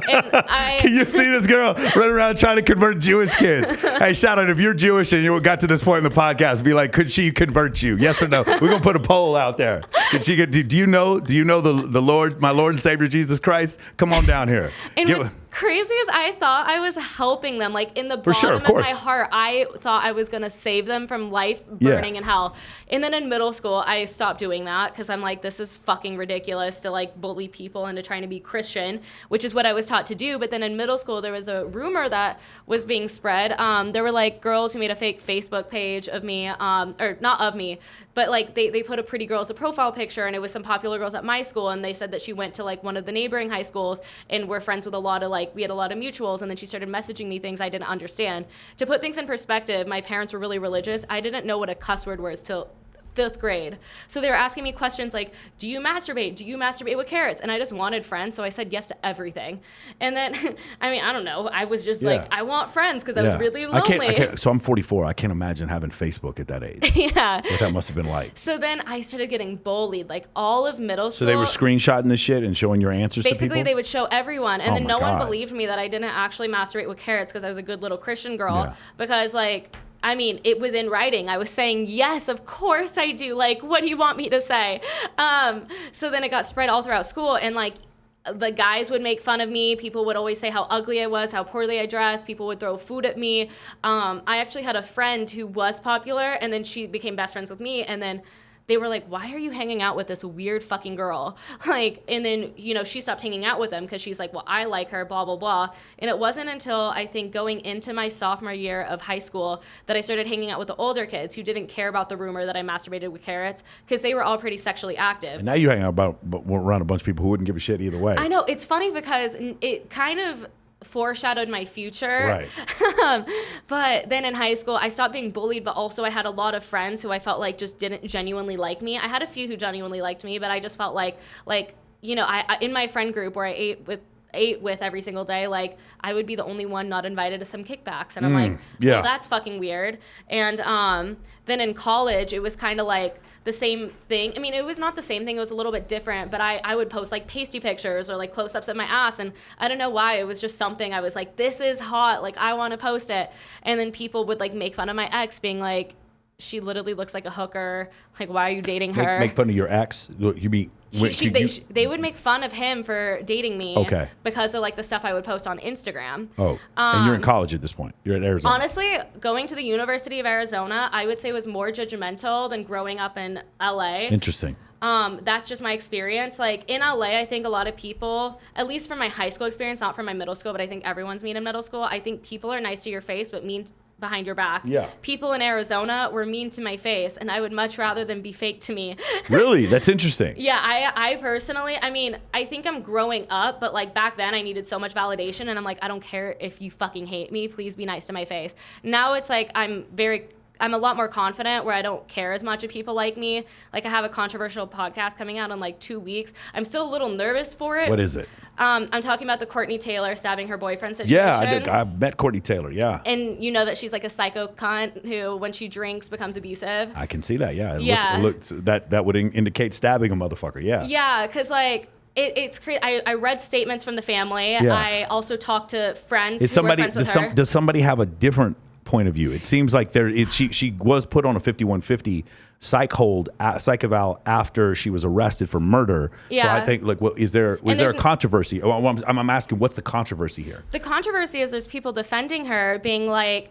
Speaker 1: Can you see this girl running around trying to convert Jewish kids? Hey, shout out if you're Jewish and you got to this point in the podcast, be like, could she convert you? Yes or no? We're gonna put a poll out there. Did she get? Do you know the Lord, my Lord and Savior Jesus Christ? Come on down here.
Speaker 2: And what's crazy is I thought I was helping them. Like in the bottom
Speaker 1: of
Speaker 2: of my
Speaker 1: course.
Speaker 2: heart, I thought I was gonna save them from life burning in hell. And then in middle school, I stopped doing that because I'm like, this is fucking ridiculous to like bully people into trying to be Christian, which is what I was taught to do. But then in middle school, there was a rumor that was being spread. There were like girls who made a fake Facebook page of me, or not of me, but like they put a pretty girl as a profile picture, and it was some popular girls at my school, and they said that she went to like one of the neighboring high schools and we're friends with a lot of like, we had a lot of mutuals, and then she started messaging me things I didn't understand. To put things in perspective, my parents were really religious. I didn't know what a cuss word was till 5th grade. So they were asking me questions like, do you masturbate? Do you masturbate with carrots? And I just wanted friends, so I said yes to everything. And then, I mean, I don't know. I was just like, I want friends because I was really lonely.
Speaker 1: So I'm 44. I can't imagine having Facebook at that age.
Speaker 2: Yeah.
Speaker 1: What that must have been like.
Speaker 2: So then I started getting bullied, like all of middle school.
Speaker 1: So they were screenshotting this shit and showing your answers to people?
Speaker 2: Basically, they would show everyone. And then no
Speaker 1: God.
Speaker 2: one believed me that I didn't actually masturbate with carrots because I was a good little Christian girl. Because like, I mean, it was in writing. I was saying, yes, of course I do. Like, what do you want me to say? So then it got spread all throughout school. And like, the guys would make fun of me. People would always say how ugly I was, how poorly I dressed. People would throw food at me. I actually had a friend who was popular, and then she became best friends with me. And then they were like, why are you hanging out with this weird fucking girl? Like, and then, you know, she stopped hanging out with them because she's like, well, I like her, blah, blah, blah. And it wasn't until I think going into my sophomore year of high school that I started hanging out with the older kids who didn't care about the rumor that I masturbated with carrots because they were all pretty sexually active.
Speaker 1: And now you hang out around a bunch of people who wouldn't give a shit either way.
Speaker 2: I know. It's funny because it kind of foreshadowed my future.
Speaker 1: Right.
Speaker 2: But then in high school, I stopped being bullied, but also I had a lot of friends who I felt like just didn't genuinely like me. I had a few who genuinely liked me, but I just felt like, you know, I in my friend group where I ate with every single day, like I would be the only one not invited to some kickbacks. And I'm like, well, that's fucking weird. And then in college, it was kind of like the same thing. I mean, it was not the same thing. It was a little bit different, but I would post like pasty pictures or like close-ups of my ass. And I don't know why. It was just something I was like, this is hot. Like, I want to post it. And then people would like make fun of my ex being like, she literally looks like a hooker. Like, why are you dating her?
Speaker 1: Make fun of your ex? You mean...
Speaker 2: They would make fun of him for dating me because of like the stuff I would post on Instagram.
Speaker 1: Oh, and you're in college at this point. You're at Arizona.
Speaker 2: Honestly, going to the University of Arizona, I would say was more judgmental than growing up in LA.
Speaker 1: Interesting.
Speaker 2: That's just my experience. Like in LA, I think a lot of people, at least from my high school experience, not from my middle school, but I think everyone's mean in middle school. I think people are nice to your face, but mean behind your back.
Speaker 1: Yeah.
Speaker 2: People in Arizona were mean to my face, and I would much rather them be fake to me.
Speaker 1: Really? That's interesting.
Speaker 2: Yeah, I personally, I mean, I think I'm growing up, but like back then I needed so much validation, and I'm like, I don't care if you fucking hate me, please be nice to my face. Now it's like I'm a lot more confident where I don't care as much if people like me. Like I have a controversial podcast coming out in like 2 weeks. I'm still a little nervous for it.
Speaker 1: What is it?
Speaker 2: I'm talking about the Courtney Taylor stabbing her boyfriend situation.
Speaker 1: Yeah, I did. I met Courtney Taylor, yeah.
Speaker 2: And you know that she's like a psycho cunt who, when she drinks, becomes abusive.
Speaker 1: I can see that, yeah.
Speaker 2: Yeah.
Speaker 1: That would indicate stabbing a motherfucker, yeah.
Speaker 2: Yeah, because like, it's crazy. I read statements from the family. Yeah. I also talked to friends who were friends with her.
Speaker 1: Does somebody have a different point of view? It seems like she was put on a 5150 psych eval after she was arrested for murder. Yeah. So I think, like, was there a controversy? I'm asking, what's the controversy here?
Speaker 2: The controversy is there's people defending her, being like,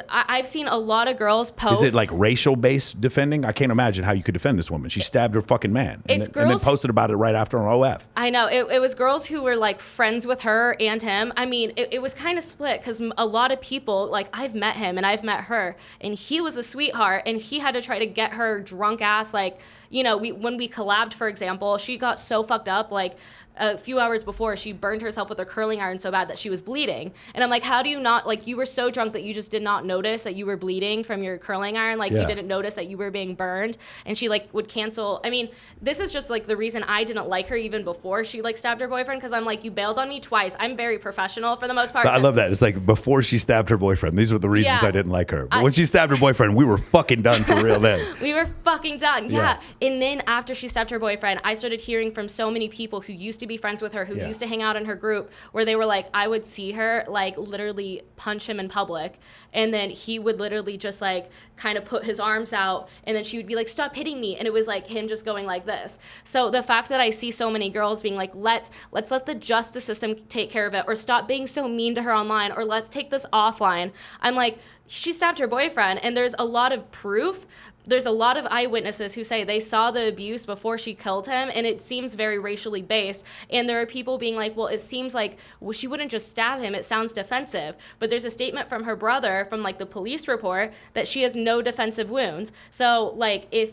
Speaker 2: I've seen a lot of girls post.
Speaker 1: Is it like racial based defending? I can't imagine how you could defend this woman. She stabbed her fucking man. And then posted about it right after on OF.
Speaker 2: I know. It was girls who were like friends with her and him. I mean, it was kind of split because a lot of people, like I've met him and I've met her, and he was a sweetheart, and he had to try to get her drunk ass, like, you know, when we collabed, for example, she got so fucked up, like, a few hours before, she burned herself with her curling iron so bad that she was bleeding. And I'm like, how do you not, like, you were so drunk that you just did not notice that you were bleeding from your curling iron? Like, you didn't notice that you were being burned. And she, like, would cancel. I mean, this is just, like, the reason I didn't like her even before she, like, stabbed her boyfriend, because I'm like, you bailed on me twice. I'm very professional for the most part.
Speaker 1: I love that. It's like before she stabbed her boyfriend, these were the reasons I didn't like her. But when she stabbed her boyfriend, we were fucking done for real then.
Speaker 2: We were fucking done. Yeah. And then after she stabbed her boyfriend, I started hearing from so many people who used to be friends with her, who used to hang out in her group, where they were like, I would see her, like, literally punch him in public, and then he would literally just, like, kind of put his arms out, and then she would be like, stop hitting me, and it was like him just going like this. So the fact that I see so many girls being like, let's let the justice system take care of it, or stop being so mean to her online, or let's take this offline. I'm like, she stabbed her boyfriend, and there's a lot of proof. There's a lot of eyewitnesses who say they saw the abuse before she killed him, and it seems very racially based. And there are people being like, well, it seems like, well, she wouldn't just stab him. It sounds defensive. But there's a statement from her brother, from, like, the police report, that she has no defensive wounds. So, like, if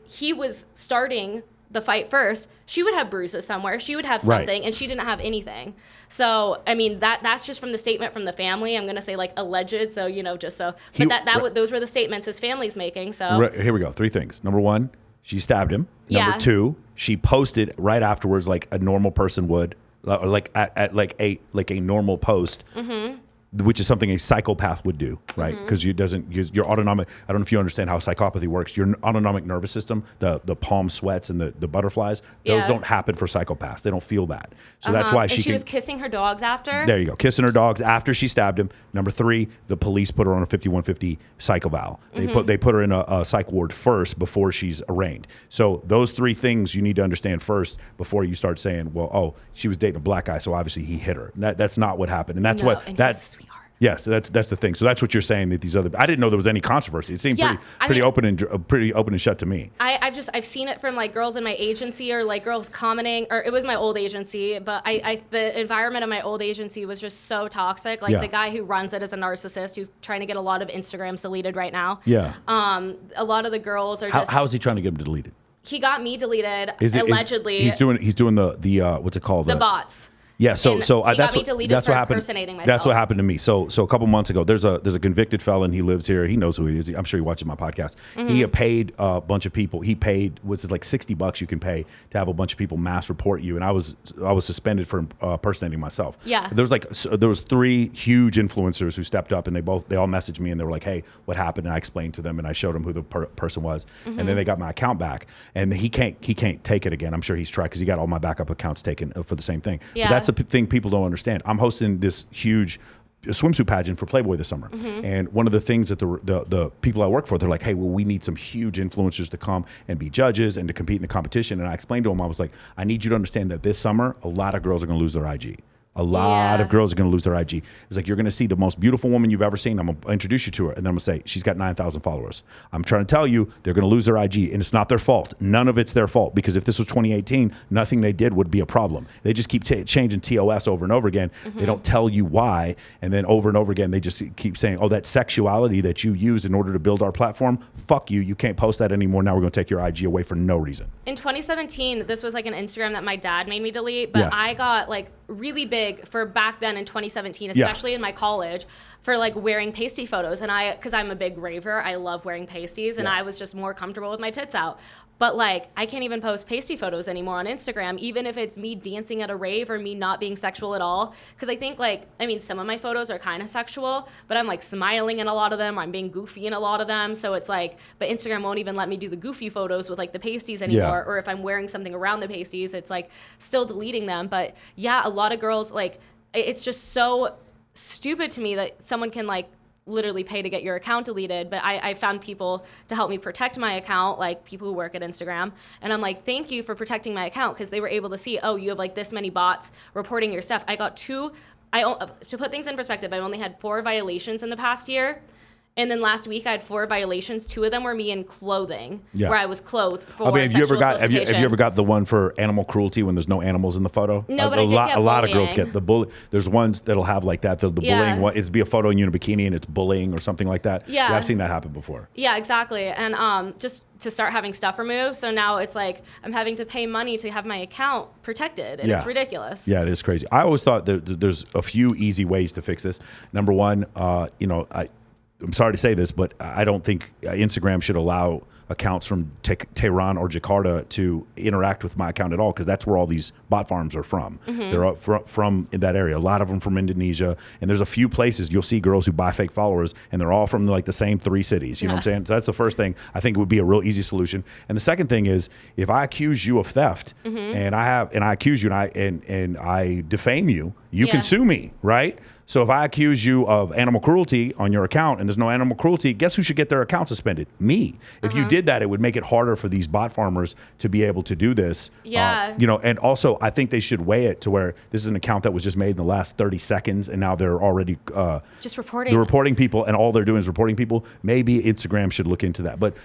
Speaker 2: he was starting the fight first, she would have bruises somewhere. She would have something, and she didn't have anything. So, I mean, that's just from the statement from the family. I'm going to say, like, alleged, so, you know, just so. But those were the statements his family's making, so.
Speaker 1: Here we go. 3 things. Number 1, she stabbed him. Number 2, she posted right afterwards like a normal person would, or like like a normal post. Mm-hmm. Which is something a psychopath would do, right? Because your autonomic, I don't know if you understand how psychopathy works. Your autonomic nervous system, the palm sweats and the butterflies, those don't happen for psychopaths. They don't feel that. So that's why
Speaker 2: she was kissing her dogs after?
Speaker 1: There you go. Kissing her dogs after she stabbed him. Number 3, the police put her on a 5150 psych eval. They put her in a psych ward first before she's arraigned. So those 3 things you need to understand first before you start saying, well, oh, she was dating a black guy, so obviously he hit her. That's not what happened. And that's yes, that's the thing. So that's what you're saying, that these other. I didn't know there was any controversy. It seemed pretty open and shut to me.
Speaker 2: I've seen it from, like, girls in my agency, or, like, girls commenting, or it was my old agency, but the environment of my old agency was just so toxic. Like, the guy who runs it is a narcissist who's trying to get a lot of Instagrams deleted right now.
Speaker 1: Yeah.
Speaker 2: A lot of the girls are just.
Speaker 1: How is he trying to get them deleted?
Speaker 2: He got me deleted allegedly.
Speaker 1: He's doing the what's it called?
Speaker 2: The bots.
Speaker 1: Yeah, so
Speaker 2: that's what happened. Impersonating myself.
Speaker 1: That's what happened to me. So a couple months ago, there's a convicted felon. He lives here. He knows who he is. I'm sure he watches my podcast. He paid a bunch of people. He paid, was it like $60 you can pay to have a bunch of people mass report you, and I was suspended for impersonating myself.
Speaker 2: Yeah.
Speaker 1: There was 3 huge influencers who stepped up, and they all messaged me, and they were like, "Hey, what happened?" And I explained to them, and I showed them who the person was, and then they got my account back, and he can't take it again. I'm sure he's tried, because he got all my backup accounts taken for the same thing.
Speaker 2: Yeah.
Speaker 1: But that's the thing people don't understand. I'm hosting this huge swimsuit pageant for Playboy this summer, and one of the things that the people I work for, they're like, hey, well, we need some huge influencers to come and be judges and to compete in the competition. And I explained to them, I was like, I need you to understand that this summer a lot of girls are going to lose their IG. A lot of girls are going to lose their IG. It's like, you're going to see the most beautiful woman you've ever seen. I'm going to introduce you to her, and then I'm going to say, she's got 9,000 followers. I'm trying to tell you, they're going to lose their IG, and it's not their fault. None of it's their fault, because if this was 2018, nothing they did would be a problem. They just keep changing TOS over and over again. They don't tell you why, and then over and over again, they just keep saying, oh, that sexuality that you use in order to build our platform, fuck you. You can't post that anymore. Now we're going to take your IG away for no reason.
Speaker 2: In 2017, this was like an Instagram that my dad made me delete, but I got, like, really big for back then in 2017, especially in my college, for, like, wearing pasty photos. And because I'm a big raver, I love wearing pasties, and I was just more comfortable with my tits out. But, like, I can't even post pasty photos anymore on Instagram, even if it's me dancing at a rave or me not being sexual at all. Because I think, like, I mean, some of my photos are kind of sexual, but I'm, like, smiling in a lot of them. I'm being goofy in a lot of them. So it's like, but Instagram won't even let me do the goofy photos with, like, the pasties anymore. Or if I'm wearing something around the pasties, it's, like, still deleting them. But yeah, a lot of girls, like, it's just so stupid to me that someone can, like, literally pay to get your account deleted. But I found people to help me protect my account, like people who work at Instagram, and I'm like, thank you for protecting my account, because they were able to see, oh, you have, like, this many bots reporting your stuff. I got to put things in perspective, I've only had 4 violations in the past year, And then last week I had 4 violations. 2 of them were me in clothing,
Speaker 1: Yeah.
Speaker 2: where I was clothed for
Speaker 1: I mean, have you
Speaker 2: solicitation.
Speaker 1: ever got the one for animal cruelty when there's no animals in the photo?
Speaker 2: No, but I did get
Speaker 1: a lot of girls
Speaker 2: bullying.
Speaker 1: get the bully. There's ones that'll have like that. The
Speaker 2: Yeah.
Speaker 1: bullying one, it's be a photo and you in a bikini and it's bullying or something like that.
Speaker 2: Yeah.
Speaker 1: I've seen that happen before.
Speaker 2: Yeah, exactly. And just to start having stuff removed. So now it's like I'm having to pay money to have my account protected, and
Speaker 1: Yeah.
Speaker 2: it's ridiculous.
Speaker 1: Yeah, it is crazy. I always thought there's a few easy ways to fix this. Number one, I'm sorry to say this, but I don't think Instagram should allow accounts from Tehran or Jakarta to interact with my account at all, because that's where all these bot farms are from. They're up from in that area. A lot of them from Indonesia, and there's a few places you'll see girls who buy fake followers, and they're all from like the same 3 cities. You know what I'm saying? So that's the first thing. I think it would be a real easy solution. And the second thing is, if I accuse you of theft, and I accuse you and I defame you, you can sue me, right? So if I accuse you of animal cruelty on your account and there's no animal cruelty, guess who should get their account suspended? Me. If you did that, it would make it harder for these bot farmers to be able to do this.
Speaker 2: Yeah.
Speaker 1: And also I think they should weigh it to where this is an account that was just made in the last 30 seconds and now they're already
Speaker 2: just reporting.
Speaker 1: They're reporting people, and all they're doing is reporting people. Maybe Instagram should look into that. But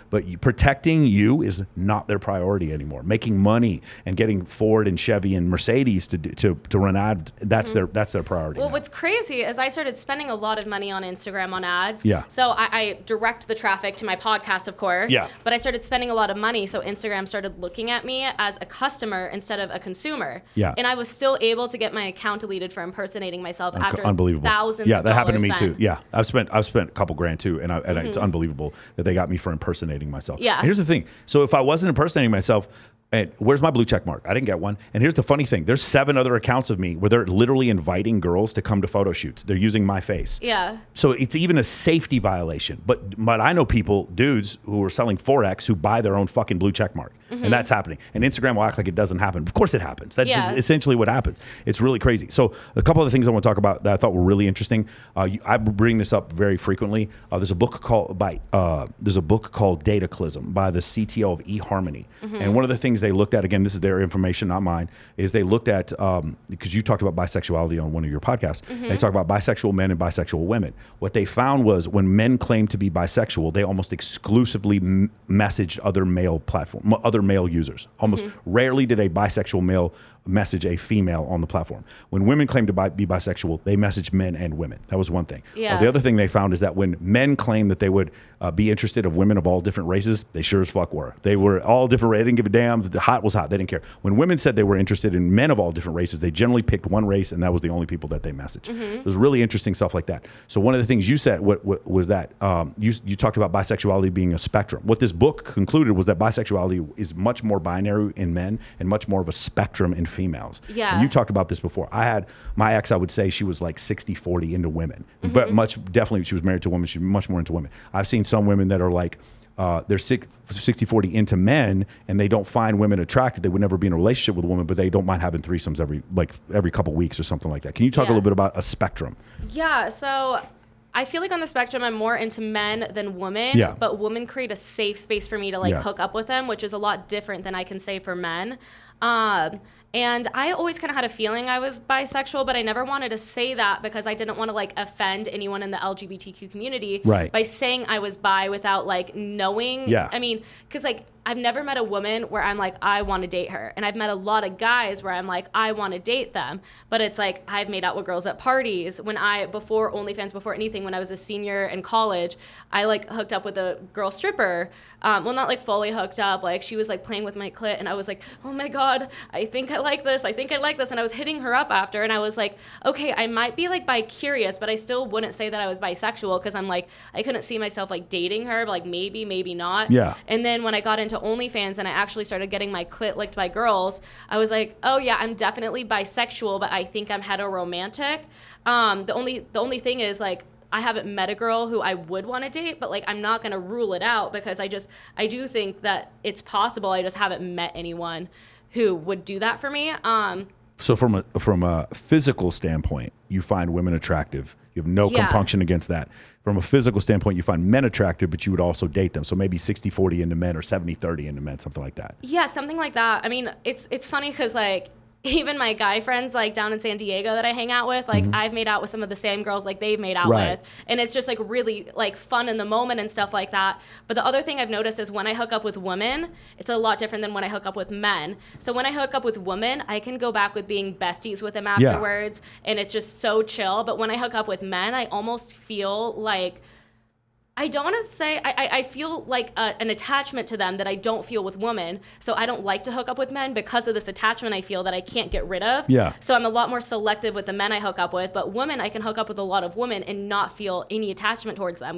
Speaker 1: protecting you is not their priority anymore. Making money and getting Ford and Chevy and Mercedes to run ads, that's their priority.
Speaker 2: Well,
Speaker 1: now.
Speaker 2: what's crazy is I started spending a lot of money on Instagram on ads.
Speaker 1: Yeah.
Speaker 2: So I direct the traffic to my podcast, of course.
Speaker 1: Yeah.
Speaker 2: But I started spending a lot of money, so Instagram started looking at me as a customer instead of a consumer.
Speaker 1: Yeah.
Speaker 2: And I was still able to get my account deleted for impersonating myself after
Speaker 1: Unbelievable.
Speaker 2: thousands
Speaker 1: Yeah,
Speaker 2: of
Speaker 1: that happened to
Speaker 2: dollars
Speaker 1: me
Speaker 2: spent.
Speaker 1: too. Yeah, I've spent a couple grand too, and it's unbelievable that they got me for impersonating myself.
Speaker 2: Yeah.
Speaker 1: And here's the thing. So if I wasn't impersonating myself, and where's my blue check mark? I didn't get one. And here's the funny thing. There's 7 other accounts of me where they're literally inviting girls to come to photo shoots. They're using my face.
Speaker 2: Yeah.
Speaker 1: So it's even a safety violation. But I know people, dudes who are selling Forex, who buy their own fucking blue check mark. And that's happening. And Instagram will act like it doesn't happen. Of course it happens. That's essentially what happens. It's really crazy. So a couple of the things I want to talk about that I thought were really interesting. I bring this up very frequently. There's a book called Dataclism by the CTO of eHarmony. And one of the things they looked at, again, this is their information, not mine, is they looked at, because you talked about bisexuality on one of your podcasts, they talk about bisexual men and bisexual women. What they found was when men claim to be bisexual, they almost exclusively messaged other male users. Almost rarely did a bisexual male message a female on the platform. When women claim to be bisexual, they message men and women. That was one thing.
Speaker 2: Yeah.
Speaker 1: The other thing they found is that when men claim that they would be interested of women of all different races, they sure as fuck were. They were all different. They didn't give a damn. The hot was hot. They didn't care. When women said they were interested in men of all different races, they generally picked one race, and that was the only people that they messaged. It was really interesting stuff like that. So one of the things you said was that you talked about bisexuality being a spectrum. What this book concluded was that bisexuality is much more binary in men and much more of a spectrum in females.
Speaker 2: Yeah.
Speaker 1: And you talked about this before. I had my ex, I would say she was like 60-40 into women, but definitely she was married to a woman. She was much more into women. I've seen some women that are like, they're 60-40 into men, and they don't find women attractive. They would never be in a relationship with a woman, but they don't mind having threesomes every couple weeks or something like that. Can you talk a little bit about a spectrum?
Speaker 2: Yeah, so I feel like on the spectrum, I'm more into men than women, but women create a safe space for me to hook up with them, which is a lot different than I can say for men. And I always kind of had a feeling I was bisexual, but I never wanted to say that because I didn't want to offend anyone in the LGBTQ community by saying I was bi without knowing.
Speaker 1: Yeah.
Speaker 2: I mean, because I've never met a woman where I'm like, I want to date her. And I've met a lot of guys where I'm like, I want to date them. But it's like, I've made out with girls at parties. Before OnlyFans, before anything, when I was a senior in college, I hooked up with a girl stripper. Well, not fully hooked up. She was playing with my clit, and I was like, oh my God, I think I like this. I think I like this. And I was hitting her up after, and I was like, okay, I might be bi-curious, but I still wouldn't say that I was bisexual because I'm I couldn't see myself dating her, but maybe, maybe not.
Speaker 1: Yeah.
Speaker 2: And then when I got into OnlyFans and I actually started getting my clit licked by girls, I was like, oh yeah, I'm definitely bisexual, but I think I'm heteromantic. The only thing is I haven't met a girl who I would want to date, but I'm not going to rule it out because I do think that it's possible. I just haven't met anyone who would do that for me.
Speaker 1: So from a physical standpoint, you find women attractive. You have no compunction against that. From a physical standpoint, you find men attractive, but you would also date them. So maybe 60-40 into men or 70-30 into men, something like that.
Speaker 2: Yeah, something like that. I mean, it's funny because even my guy friends like down in San Diego that I hang out with, like I've made out with some of the same girls like they've made out with, and it's just like really like fun in the moment and stuff like that. But the other thing I've noticed is when I hook up with women, it's a lot different than when I hook up with men. So when I hook up with women, I can go back with being besties with them afterwards, and it's just so chill. But when I hook up with men, I almost feel like, I don't want to say, I feel like an attachment to them that I don't feel with women. So I don't like to hook up with men because of this attachment I feel that I can't get rid of. Yeah. So I'm a lot more selective with the men I hook up with. But women, I can hook up with a lot of women and not feel any attachment towards them.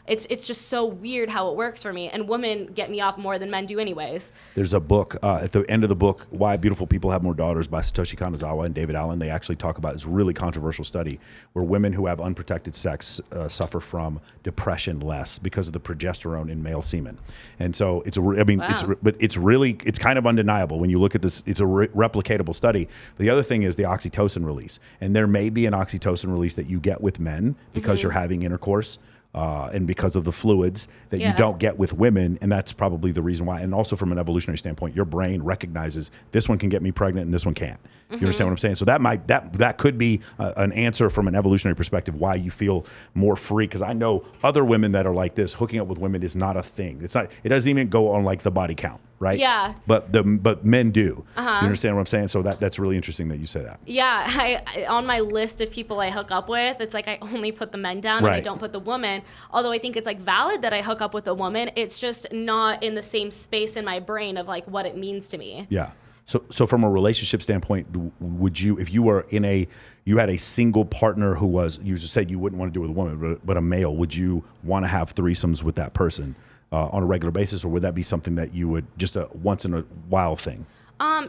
Speaker 2: It's just so weird how it works for me. And women get me off more than men do anyways.
Speaker 1: There's a book, at the end of the book, Why Beautiful People Have More Daughters by Satoshi Kanazawa and David Allen. They actually talk about this really controversial study where women who have unprotected sex suffer from depression less because of the progesterone in male semen. And so it's it's kind of undeniable when you look at this. It's a replicatable study. The other thing is the oxytocin release. And there may be an oxytocin release that you get with men because you're having intercourse. And because of the fluids that you don't get with women, and that's probably the reason why. And also from an evolutionary standpoint, your brain recognizes this one can get me pregnant and this one can't. You understand what I'm saying? So that could be an answer from an evolutionary perspective why you feel more free. Because I know other women that are like this, hooking up with women is not a thing. It's not. It doesn't even go on like the body count, right? Yeah. But men do. You understand what I'm saying? So that's really interesting that you say that.
Speaker 2: Yeah. I on my list of people I hook up with, it's like I only put the men down and I don't put the woman. Although I think it's like valid that I hook up with a woman, it's just not in the same space in my brain of like what it means to me.
Speaker 1: Yeah. So from a relationship standpoint, would you, if you were you had a single partner who was, you said you wouldn't want to do it with a woman, but a male, would you want to have threesomes with that person on a regular basis, or would that be something that you would just a once in a while thing?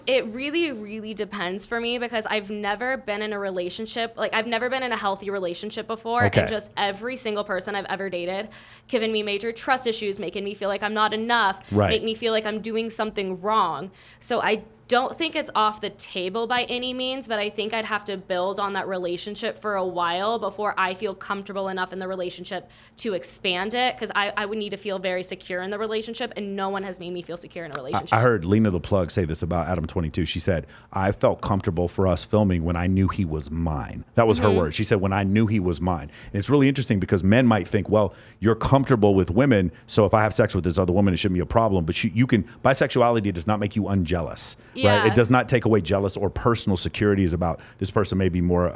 Speaker 2: It really, really depends for me because I've never been in a relationship, like I've never been in a healthy relationship before. And just every single person I've ever dated given me major trust issues, making me feel like I'm not enough, make me feel like I'm doing something wrong. So I don't think it's off the table by any means, but I think I'd have to build on that relationship for a while before I feel comfortable enough in the relationship to expand it, because I would need to feel very secure in the relationship, and no one has made me feel secure in a relationship. I
Speaker 1: heard Lena the Plug say this about Adam 22. She said, I felt comfortable for us filming when I knew he was mine. That was her word. She said, when I knew he was mine. And it's really interesting because men might think, well, you're comfortable with women, so if I have sex with this other woman, it shouldn't be a problem. But you can, bisexuality does not make you unjealous. Right? It does not take away jealous or personal security is about this person may be more,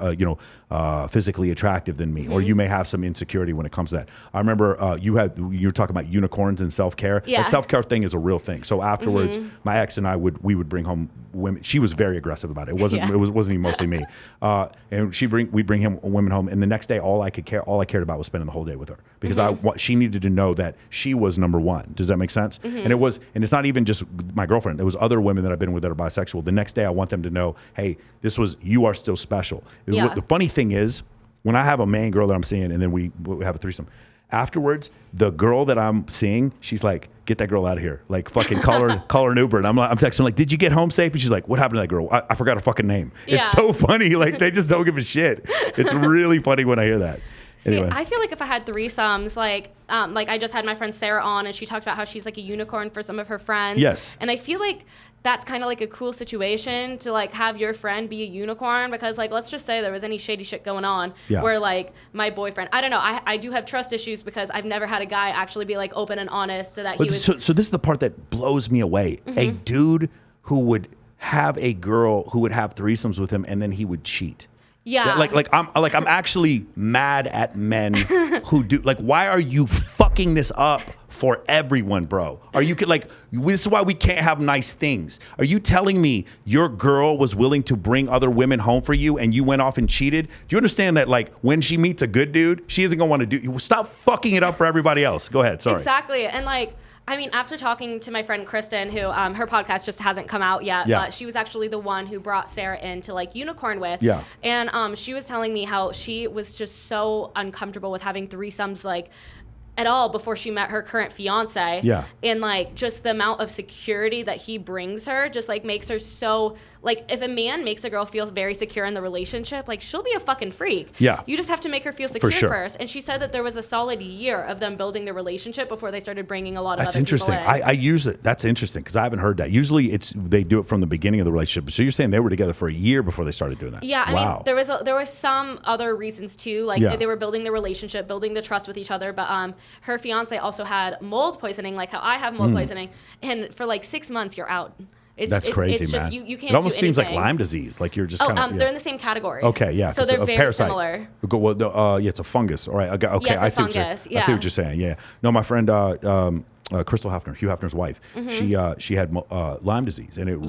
Speaker 1: physically attractive than me, or you may have some insecurity when it comes to that. I remember you were talking about unicorns and self-care.
Speaker 2: Yeah.
Speaker 1: That self-care thing is a real thing. So afterwards, my ex and I we would bring home women. She was very aggressive about it. It wasn't even mostly me. And we'd bring him women home, and the next day all I cared about was spending the whole day with her because she needed to know that she was number one. Does that make sense? And it's not even just my girlfriend. It was other women that I've been with that are bisexual. The next day I want them to know, hey, you are still special. Yeah. The funny thing is when I have a man girl that I'm seeing and then we have a threesome, afterwards the girl that I'm seeing, she's like, get that girl out of here. Like fucking call her an Uber. And I'm texting her like, did you get home safe? And she's like, what happened to that girl? I forgot her fucking name. Yeah. It's so funny. Like they just don't give a shit. It's really funny when I hear that.
Speaker 2: See,
Speaker 1: anyway.
Speaker 2: I feel like if I had threesomes, like I just had my friend Sarah on and she talked about how she's like a unicorn for some of her friends.
Speaker 1: Yes.
Speaker 2: And I feel like that's kind of like a cool situation to like have your friend be a unicorn because like let's just say there was any shady shit going on where like my boyfriend, I don't know, I do have trust issues because I've never had a guy actually be like open and honest so that he was.
Speaker 1: So this is the part that blows me away. A dude who would have a girl who would have threesomes with him and then he would cheat.
Speaker 2: Yeah.
Speaker 1: I'm actually mad at men who do like, why are you fucking this up for everyone, bro? Are you like, this is why we can't have nice things. Are you telling me your girl was willing to bring other women home for you and you went off and cheated? Do you understand that like when she meets a good dude, she isn't gonna want to do, stop fucking it up for everybody else. Go ahead, sorry.
Speaker 2: Exactly. And like, I mean, after talking to my friend Kristen, who her podcast just hasn't come out yet, but she was actually the one who brought Sarah in to like unicorn with. Yeah. And she was telling me how she was just so uncomfortable with having threesomes like at all before she met her current fiance. Yeah. And like just the amount of security that he brings her just like makes her so like if a man makes a girl feel very secure in the relationship, like she'll be a fucking freak.
Speaker 1: Yeah.
Speaker 2: You just have to make her feel secure
Speaker 1: sure.
Speaker 2: first. And she said that there was a solid year of them building the relationship before they started bringing a lot of
Speaker 1: That's
Speaker 2: other
Speaker 1: interesting.
Speaker 2: people in.
Speaker 1: I use it. That's interesting because I haven't heard that. Usually they do it from the beginning of the relationship. So you're saying they were together for a year before they started doing that?
Speaker 2: Yeah, I
Speaker 1: wow.
Speaker 2: mean, there was some other reasons too. Like they were building the relationship, building the trust with each other. But her fiance also had mold poisoning, like how I have mold poisoning, and for like 6 months you're out.
Speaker 1: That's crazy,
Speaker 2: it's
Speaker 1: man.
Speaker 2: Just, you can't
Speaker 1: it almost
Speaker 2: do
Speaker 1: seems like
Speaker 2: anything.
Speaker 1: Lyme disease. Like you're just kind of.
Speaker 2: They're in the same category.
Speaker 1: Okay, yeah.
Speaker 2: So they're
Speaker 1: a
Speaker 2: very
Speaker 1: parasite.
Speaker 2: similar.
Speaker 1: Well, yeah, it's a fungus. All right. Okay,
Speaker 2: Yeah,
Speaker 1: I
Speaker 2: it's
Speaker 1: see
Speaker 2: a
Speaker 1: what you're.
Speaker 2: fungus.
Speaker 1: I see what you're saying. Yeah. No, my friend Crystal Hefner, Hugh Hefner's wife.
Speaker 2: Mm-hmm.
Speaker 1: She had Lyme disease, and it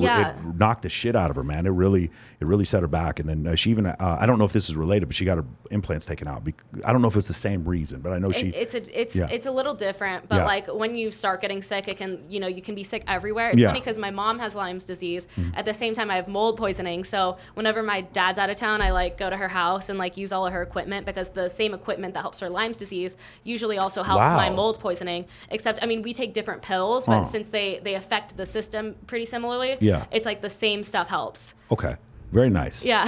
Speaker 1: knocked the shit out of her, man. It really set her back. And then she even I don't know if this is related, but she got her implants taken out. I don't know if it's the same reason, but I know
Speaker 2: it's a little different. But like when you start getting sick, it can you can be sick everywhere. It's funny because my mom has Lyme's disease. At the same time, I have mold poisoning. So whenever my dad's out of town, I like go to her house and like use all of her equipment because the same equipment that helps her Lyme's disease usually also helps my mold poisoning. Except, I mean, we take different pills, but since they affect the system pretty similarly, it's like the same stuff helps.
Speaker 1: Okay. Very nice.
Speaker 2: Yeah.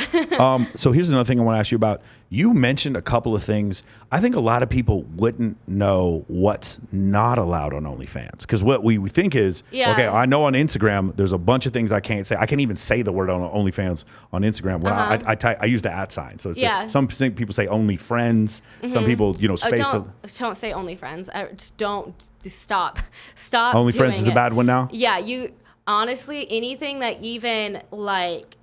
Speaker 1: So here's another thing I want to ask you about. You mentioned a couple of things. I think a lot of people wouldn't know what's not allowed on OnlyFans. Because what we think is, okay, I know on Instagram, there's a bunch of things I can't say. I can't even say the word on OnlyFans on Instagram. When I use the @ sign. So it's some people say only friends. Some people, space.
Speaker 2: Don't say only friends. Just don't. Stop. Stop.
Speaker 1: OnlyFans is a bad one now?
Speaker 2: Yeah. You honestly, anything that even like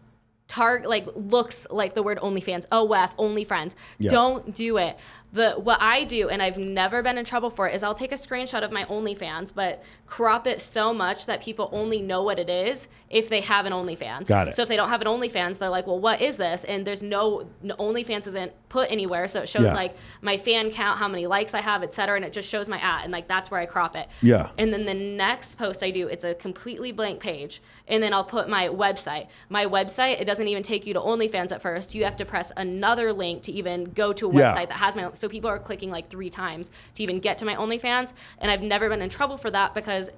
Speaker 2: looks like the word OnlyFans, OF, OnlyFriends. Don't do it. What I do, and I've never been in trouble for it, is I'll take a screenshot of my OnlyFans, but crop it so much that people only know what it is if they have an OnlyFans.
Speaker 1: Got it.
Speaker 2: So if they don't have an OnlyFans, they're like, well, what is this? And there's no OnlyFans isn't put anywhere, so it shows like my fan count, how many likes I have, etc., and it just shows my @ and like that's where I crop it.
Speaker 1: Yeah.
Speaker 2: And then the next post I do, it's a completely blank page, and then I'll put my website. My website, it doesn't even take you to OnlyFans at first. You have to press another link to even go to a website that has my. So people are clicking like 3 times to even get to my OnlyFans, and I've never been in trouble for that because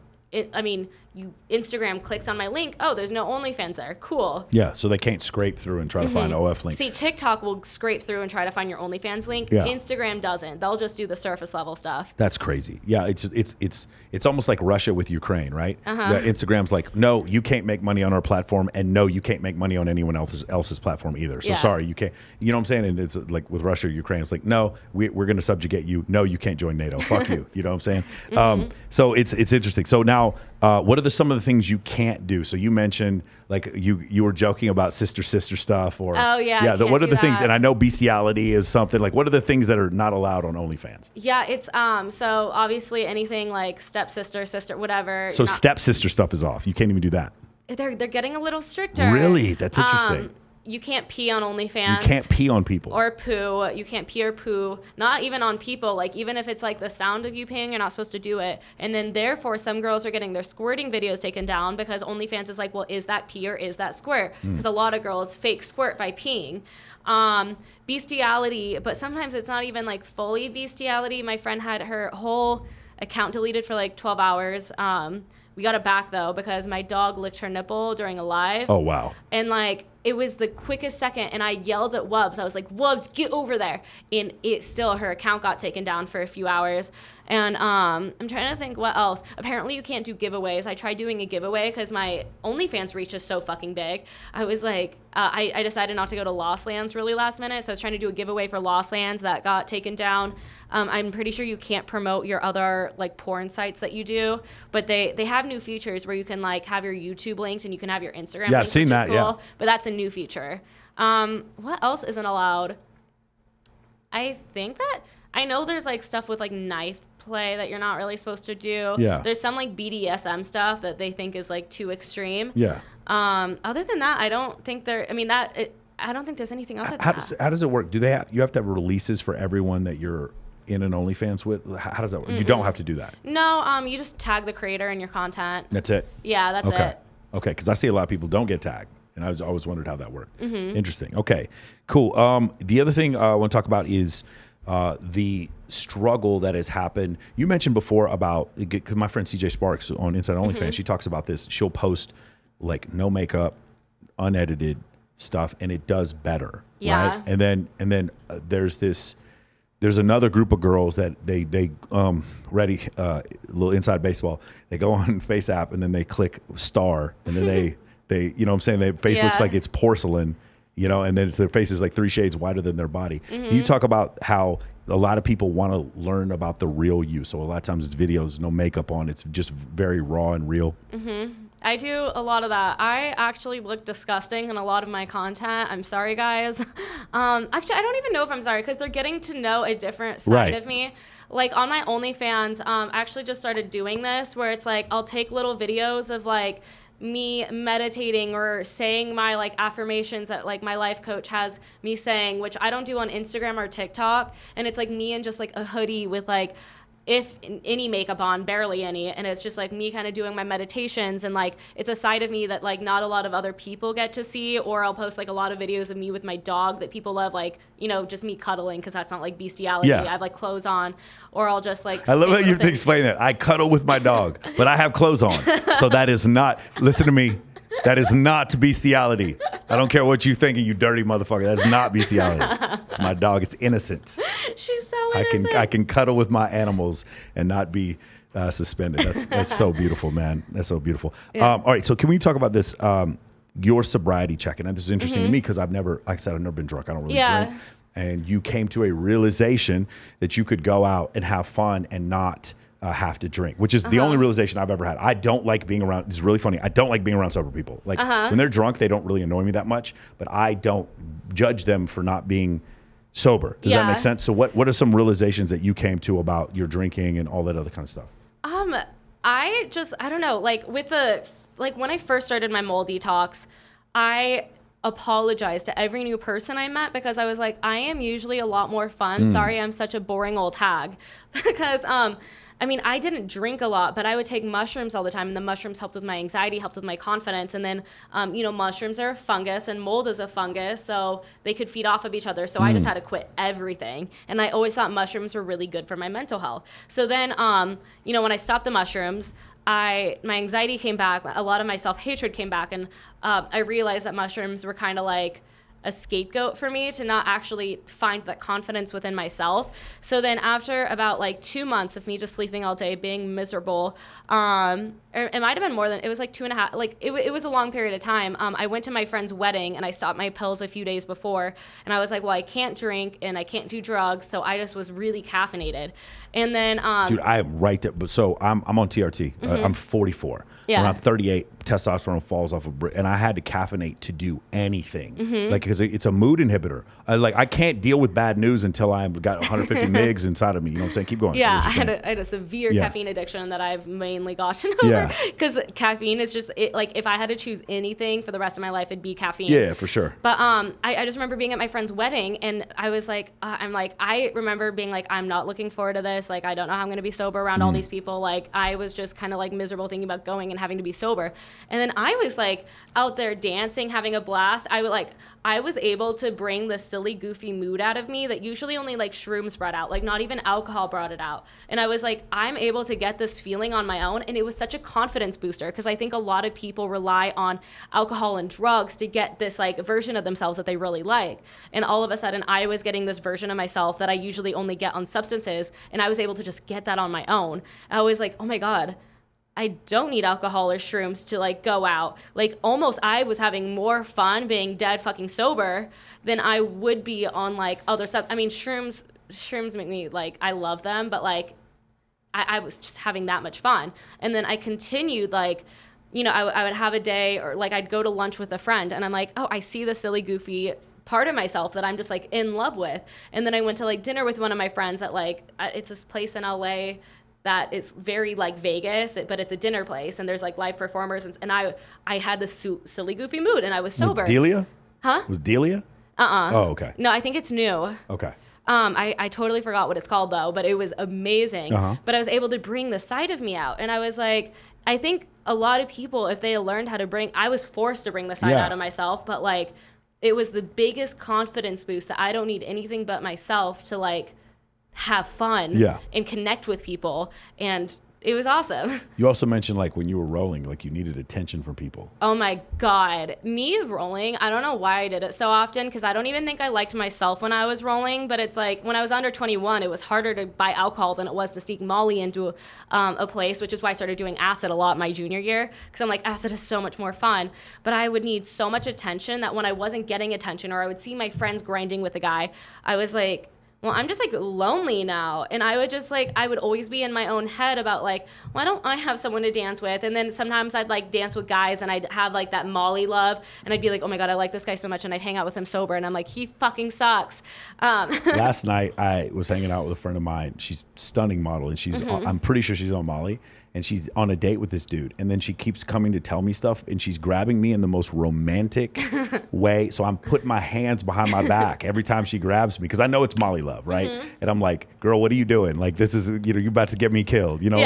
Speaker 2: Instagram clicks on my link. Oh, there's no OnlyFans there. Cool.
Speaker 1: Yeah, so they can't scrape through and try to find OF link.
Speaker 2: See, TikTok will scrape through and try to find your OnlyFans link.
Speaker 1: Yeah.
Speaker 2: Instagram doesn't. They'll just do the surface level stuff.
Speaker 1: That's crazy. Yeah, it's almost like Russia with Ukraine, right? Instagram's like, no, you can't make money on our platform, and no, you can't make money on anyone else's platform either. So sorry, you can't. You know what I'm saying? And it's like with Russia, Ukraine, it's like, no, we're going to subjugate you. No, you can't join NATO. Fuck you. You know what I'm saying? So it's interesting. So now, what are some of the things you can't do? So you mentioned like you were joking about sister stuff, or what are the things? And I know bestiality is something like. What are the things that are not allowed on OnlyFans?
Speaker 2: Yeah, it's so obviously anything like stepsister, sister, whatever.
Speaker 1: So stepsister stuff is off. You can't even do that.
Speaker 2: They're getting a little stricter.
Speaker 1: Really? That's interesting.
Speaker 2: You can't pee on OnlyFans.
Speaker 1: You can't pee on people.
Speaker 2: Or poo. You can't pee or poo. Not even on people. Like, even if it's like the sound of you peeing, you're not supposed to do it. And then, therefore, some girls are getting their squirting videos taken down because OnlyFans is like, well, is that pee or is that squirt? Because a lot of girls fake squirt by peeing. Bestiality, but sometimes it's not even like fully bestiality. My friend had her whole account deleted for like 12 hours. We got it back, though, because my dog licked her nipple during a live.
Speaker 1: Oh, wow.
Speaker 2: And, like, it was the quickest second, and I yelled at Wubbs. I was like, Wubbs, get over there. And her account got taken down for a few hours. And I'm trying to think what else. Apparently, you can't do giveaways. I tried doing a giveaway because my OnlyFans reach is so fucking big. I was like, I decided not to go to Lost Lands really last minute, so I was trying to do a giveaway for Lost Lands that got taken down. I'm pretty sure you can't promote your other like porn sites that you do, but they have new features where you can like have your YouTube linked and you can have your Instagram linked,
Speaker 1: I've seen that,
Speaker 2: cool,
Speaker 1: yeah.
Speaker 2: But that's a new feature. What else isn't allowed? I think that I know there's like stuff with like knife play that you're not really supposed to do.
Speaker 1: Yeah.
Speaker 2: There's some like BDSM stuff that they think is like too extreme.
Speaker 1: Yeah.
Speaker 2: Other than that, I don't think I don't think there's anything other than that.
Speaker 1: How does it work? You have to have releases for everyone that you're in an OnlyFans with? How does that work? You don't have to do that.
Speaker 2: No, you just tag the creator in your content.
Speaker 1: That's it?
Speaker 2: Yeah, that's it.
Speaker 1: Okay, because I see a lot of people don't get tagged, and I always wondered how that worked. Interesting. Okay, cool. The other thing I want to talk about is the struggle that has happened. You mentioned before about, because my friend CJ Sparks on Inside OnlyFans, she talks about this. She'll post like no makeup, unedited stuff, and it does better.
Speaker 2: Yeah.
Speaker 1: Right? And then there's another group of girls that they ready a little inside baseball. They go on Face app and then they click star, and then they you know what I'm saying, their face looks like it's porcelain, you know, and then their face is like 3 shades whiter than their body. Can you talk about how a lot of people want to learn about the real you? So a lot of times it's videos, no makeup on, it's just very raw and real.
Speaker 2: I do a lot of that. I actually look disgusting in a lot of my content. I'm sorry, guys. Actually, I don't even know if I'm sorry, because they're getting to know a different side of me. Like on my OnlyFans, I actually just started doing this where it's like I'll take little videos of like me meditating or saying my like affirmations that like my life coach has me saying, which I don't do on Instagram or TikTok. And it's like me in just like a hoodie with like, if any makeup on, barely any, and it's just like me kind of doing my meditations, and like it's a side of me that like not a lot of other people get to see. Or I'll post like a lot of videos of me with my dog that people love, like, you know, just me cuddling, because that's not like bestiality. I have like clothes on, or I'll just like
Speaker 1: I love how you explain that. I cuddle with my dog, but I have clothes on, so that is not, listen to me, that is not bestiality. I don't care what you thinking, you dirty motherfucker. That's not bestiality. It's my dog. It's innocent.
Speaker 2: She's so innocent.
Speaker 1: I can cuddle with my animals and not be suspended. That's so beautiful, man. That's so beautiful.
Speaker 2: Yeah.
Speaker 1: All right, so can we talk about this? Your sobriety check, and this is interesting to me because I've never been drunk. I don't really drink. And you came to a realization that you could go out and have fun and not have to drink, which is the only realization I've ever had. I don't like being around, it's really funny, I don't like being around sober people. Like when they're drunk, they don't really annoy me that much, but I don't judge them for not being sober. Does that make sense? So what are some realizations that you came to about your drinking and all that other kind of stuff?
Speaker 2: I don't know, like when I first started my mole detox, I apologized to every new person I met, because I was like, I am usually a lot more fun. Sorry, I'm such a boring old hag. Because I mean, I didn't drink a lot, but I would take mushrooms all the time, and the mushrooms helped with my anxiety, helped with my confidence. And then, you know, mushrooms are a fungus, and mold is a fungus, so they could feed off of each other. So I just had to quit everything. And I always thought mushrooms were really good for my mental health. So then, you know, when I stopped the mushrooms, my anxiety came back, a lot of my self-hatred came back, and I realized that mushrooms were kind of like a scapegoat for me to not actually find that confidence within myself. So then after about like 2 months of me just sleeping all day, being miserable, it might have been more than, it was like 2.5, like it was a long period of time. I went to my friend's wedding and I stopped my pills a few days before, and I was like, well, I can't drink and I can't do drugs, so I just was really caffeinated. And then dude, I am right there. So I'm on TRT. I'm 44. When I'm 38, testosterone falls off a brick, and I had to caffeinate to do anything, like, because it's a mood inhibitor. I can't deal with bad news until I've got 150 mgs inside of me. You know what I'm saying? Keep going. Yeah, I had a severe caffeine addiction that I've mainly gotten over, because caffeine is just like, if I had to choose anything for the rest of my life, it'd be caffeine. Yeah,
Speaker 1: for sure.
Speaker 2: But I just remember being at my friend's wedding, and I was like, I remember being like, I'm not looking forward to this. Like, I don't know how I'm gonna be sober around all these people. Like, I was just kind of like miserable thinking about going and having to be sober. And then I was like out there dancing, having a blast. I was able to bring the silly, goofy mood out of me that usually only like shrooms brought out, like not even alcohol brought it out. And I was like, I'm able to get this feeling on my own. And it was such a confidence booster, because I think a lot of people rely on alcohol and drugs to get this like version of themselves that they really like. And all of a sudden I was getting this version of myself that I usually only get on substances. And I was able to just get that on my own. I was like, oh my God, I don't need alcohol or shrooms to like go out. Like, almost I was having more fun being dead fucking sober than I would be on like other stuff. I mean, shrooms make me like, I love them, but like I was just having that much fun. And then I continued, like, you know, I would have a day, or like I'd go to lunch with a friend and I'm like, oh, I see the silly, goofy part of myself that I'm just like in love with. And then I went to like dinner with one of my friends at like, it's this place in LA that is very like Vegas, but it's a dinner place, and there's like live performers, and I had this silly, goofy mood, and I was sober.
Speaker 1: Was Delia?
Speaker 2: Huh?
Speaker 1: Was Delia?
Speaker 2: Oh,
Speaker 1: okay.
Speaker 2: No, I think it's new.
Speaker 1: Okay.
Speaker 2: I totally forgot what it's called though, but it was amazing. But I was able to bring the side of me out, and I was like, I think a lot of people, if they learned how to bring, I was forced to bring the side out of myself, but like, it was the biggest confidence boost that I don't need anything but myself to like have fun and connect with people. And it was awesome.
Speaker 1: You also mentioned like when you were rolling, like you needed attention from people.
Speaker 2: Oh my God. Me rolling, I don't know why I did it so often because I don't even think I liked myself when I was rolling, but it's like when I was under 21, it was harder to buy alcohol than it was to sneak Molly into a place, which is why I started doing acid a lot my junior year because I'm like, acid is so much more fun. But I would need so much attention that when I wasn't getting attention or I would see my friends grinding with a guy, I was like, well, I'm just like lonely now. And I would just like, I would always be in my own head about like, why don't I have someone to dance with? And then sometimes I'd like dance with guys and I'd have like that Molly love. And I'd be like, oh my God, I like this guy so much. And I'd hang out with him sober. And I'm like, he fucking sucks.
Speaker 1: Last night I was hanging out with a friend of mine. She's a stunning model and she's, I'm pretty sure she's on Molly. And she's on a date with this dude. And then she keeps coming to tell me stuff. And she's grabbing me in the most romantic way. So I'm putting my hands behind my back every time she grabs me. Because I know it's Molly love, right? And I'm like, girl, what are you doing? Like, this is, you know, you're about to get me killed. You know,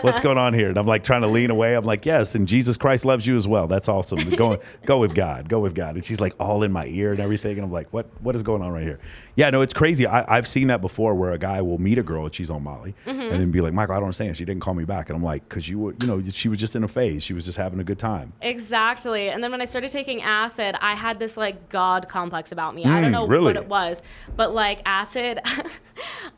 Speaker 1: what's going on here? And I'm like trying to lean away. I'm like, yes, and Jesus Christ loves you as well. That's awesome. Go with God. Go with God. And she's like all in my ear and everything. And I'm like, what is going on right here? Yeah, no, it's crazy. I've seen that before where a guy will meet a girl and she's on Molly. And then be like, Michael, I don't understand. She didn't call me back. And I'm like, because you were, you know, she was just in a phase. She was just having a good time.
Speaker 2: Exactly. And then when I started taking acid, I had this like God complex about me. I don't know
Speaker 1: really?
Speaker 2: what it was, but like acid,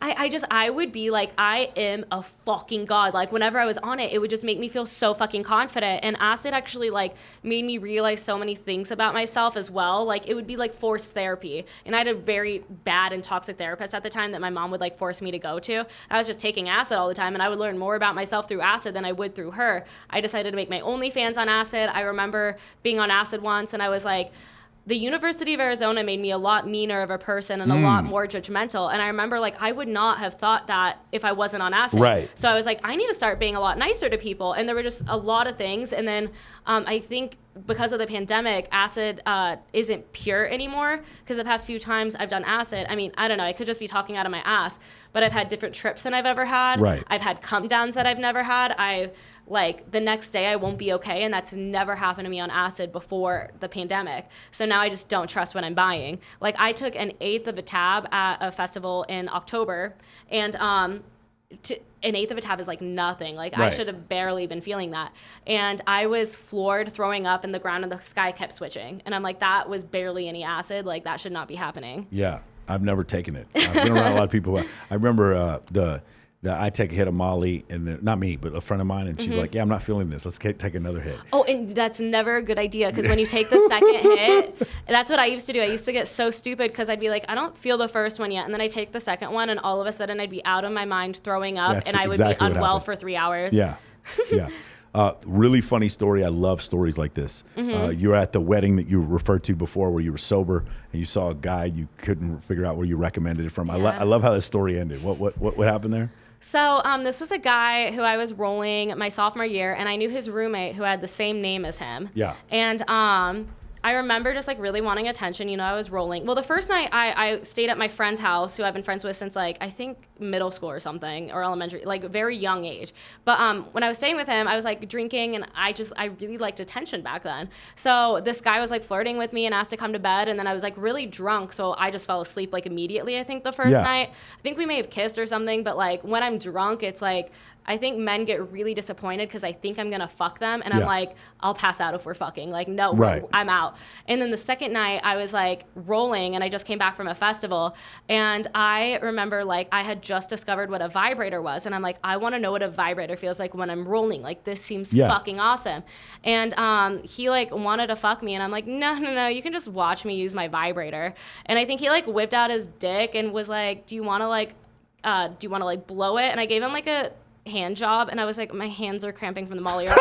Speaker 2: I would be like, I am a fucking God. Like whenever I was on it, it would just make me feel so fucking confident. And acid actually like made me realize so many things about myself as well. Like it would be like forced therapy. And I had a very bad and toxic therapist at the time that my mom would like force me to go to. I was just taking acid all the time and I would learn more about myself through acid than I would through her. I decided to make my OnlyFans on acid. I remember being on acid once and I was like, the University of Arizona made me a lot meaner of a person and a lot more judgmental. And I remember like I would not have thought that if I wasn't on acid.
Speaker 1: Right.
Speaker 2: So I was like, I need to start being a lot nicer to people. And there were just a lot of things. And then I think because of the pandemic, acid isn't pure anymore because the past few times I've done acid, I mean, I don't know, I could just be talking out of my ass, but I've had different trips than I've ever had.
Speaker 1: Right.
Speaker 2: I've had come downs that I've never had. Like the next day I won't be okay, and that's never happened to me on acid before the pandemic. So now I just don't trust what I'm buying. Like I took an eighth of a tab at a festival in October, and an eighth of a tab is like nothing. Like I should have barely been feeling that. And I was floored, throwing up, and the ground and the sky kept switching. And I'm like, that was barely any acid. Like that should not be happening.
Speaker 1: Yeah, I've never taken it. I've been around a lot of people. I remember I take a hit of Molly, and not me, but a friend of mine, and she'd be like, yeah, I'm not feeling this. Let's take another hit.
Speaker 2: Oh, and that's never a good idea, because when you take the second hit, that's what I used to do. I used to get so stupid because I'd be like, I don't feel the first one yet, and then I take the second one, and all of a sudden I'd be out of my mind throwing up, and I would be unwell for 3 hours.
Speaker 1: Yeah, yeah. Really funny story. I love stories like this. You were at the wedding that you referred to before where you were sober and you saw a guy you couldn't figure out where you recommended it from. Yeah. I love how this story ended. What happened there?
Speaker 2: So this was a guy who I was rolling my sophomore year, and I knew his roommate who had the same name as him.
Speaker 1: Yeah.
Speaker 2: And I remember just like really wanting attention. You know, I was rolling. Well, the first night I stayed at my friend's house, who I've been friends with since like I think middle school or something, or elementary, like very young age. But when I was staying with him, I was like drinking, and I really liked attention back then. So this guy was like flirting with me and asked to come to bed, and then I was like really drunk, so I just fell asleep like immediately. I think the first night, I think we may have kissed or something, but like when I'm drunk, it's like I think men get really disappointed because I think I'm gonna fuck them, and I'm like, I'll pass out if we're fucking. Like, no, I'm out. And then the second night, I was like rolling, and I just came back from a festival, and I remember like I had just discovered what a vibrator was, and I'm like, I want to know what a vibrator feels like when I'm rolling. Like, this seems fucking awesome. And he like wanted to fuck me, and I'm like, no, you can just watch me use my vibrator. And I think he like whipped out his dick and was like, do you want to like blow it? And I gave him like a hand job, and I was like, my hands are cramping from the Molly, or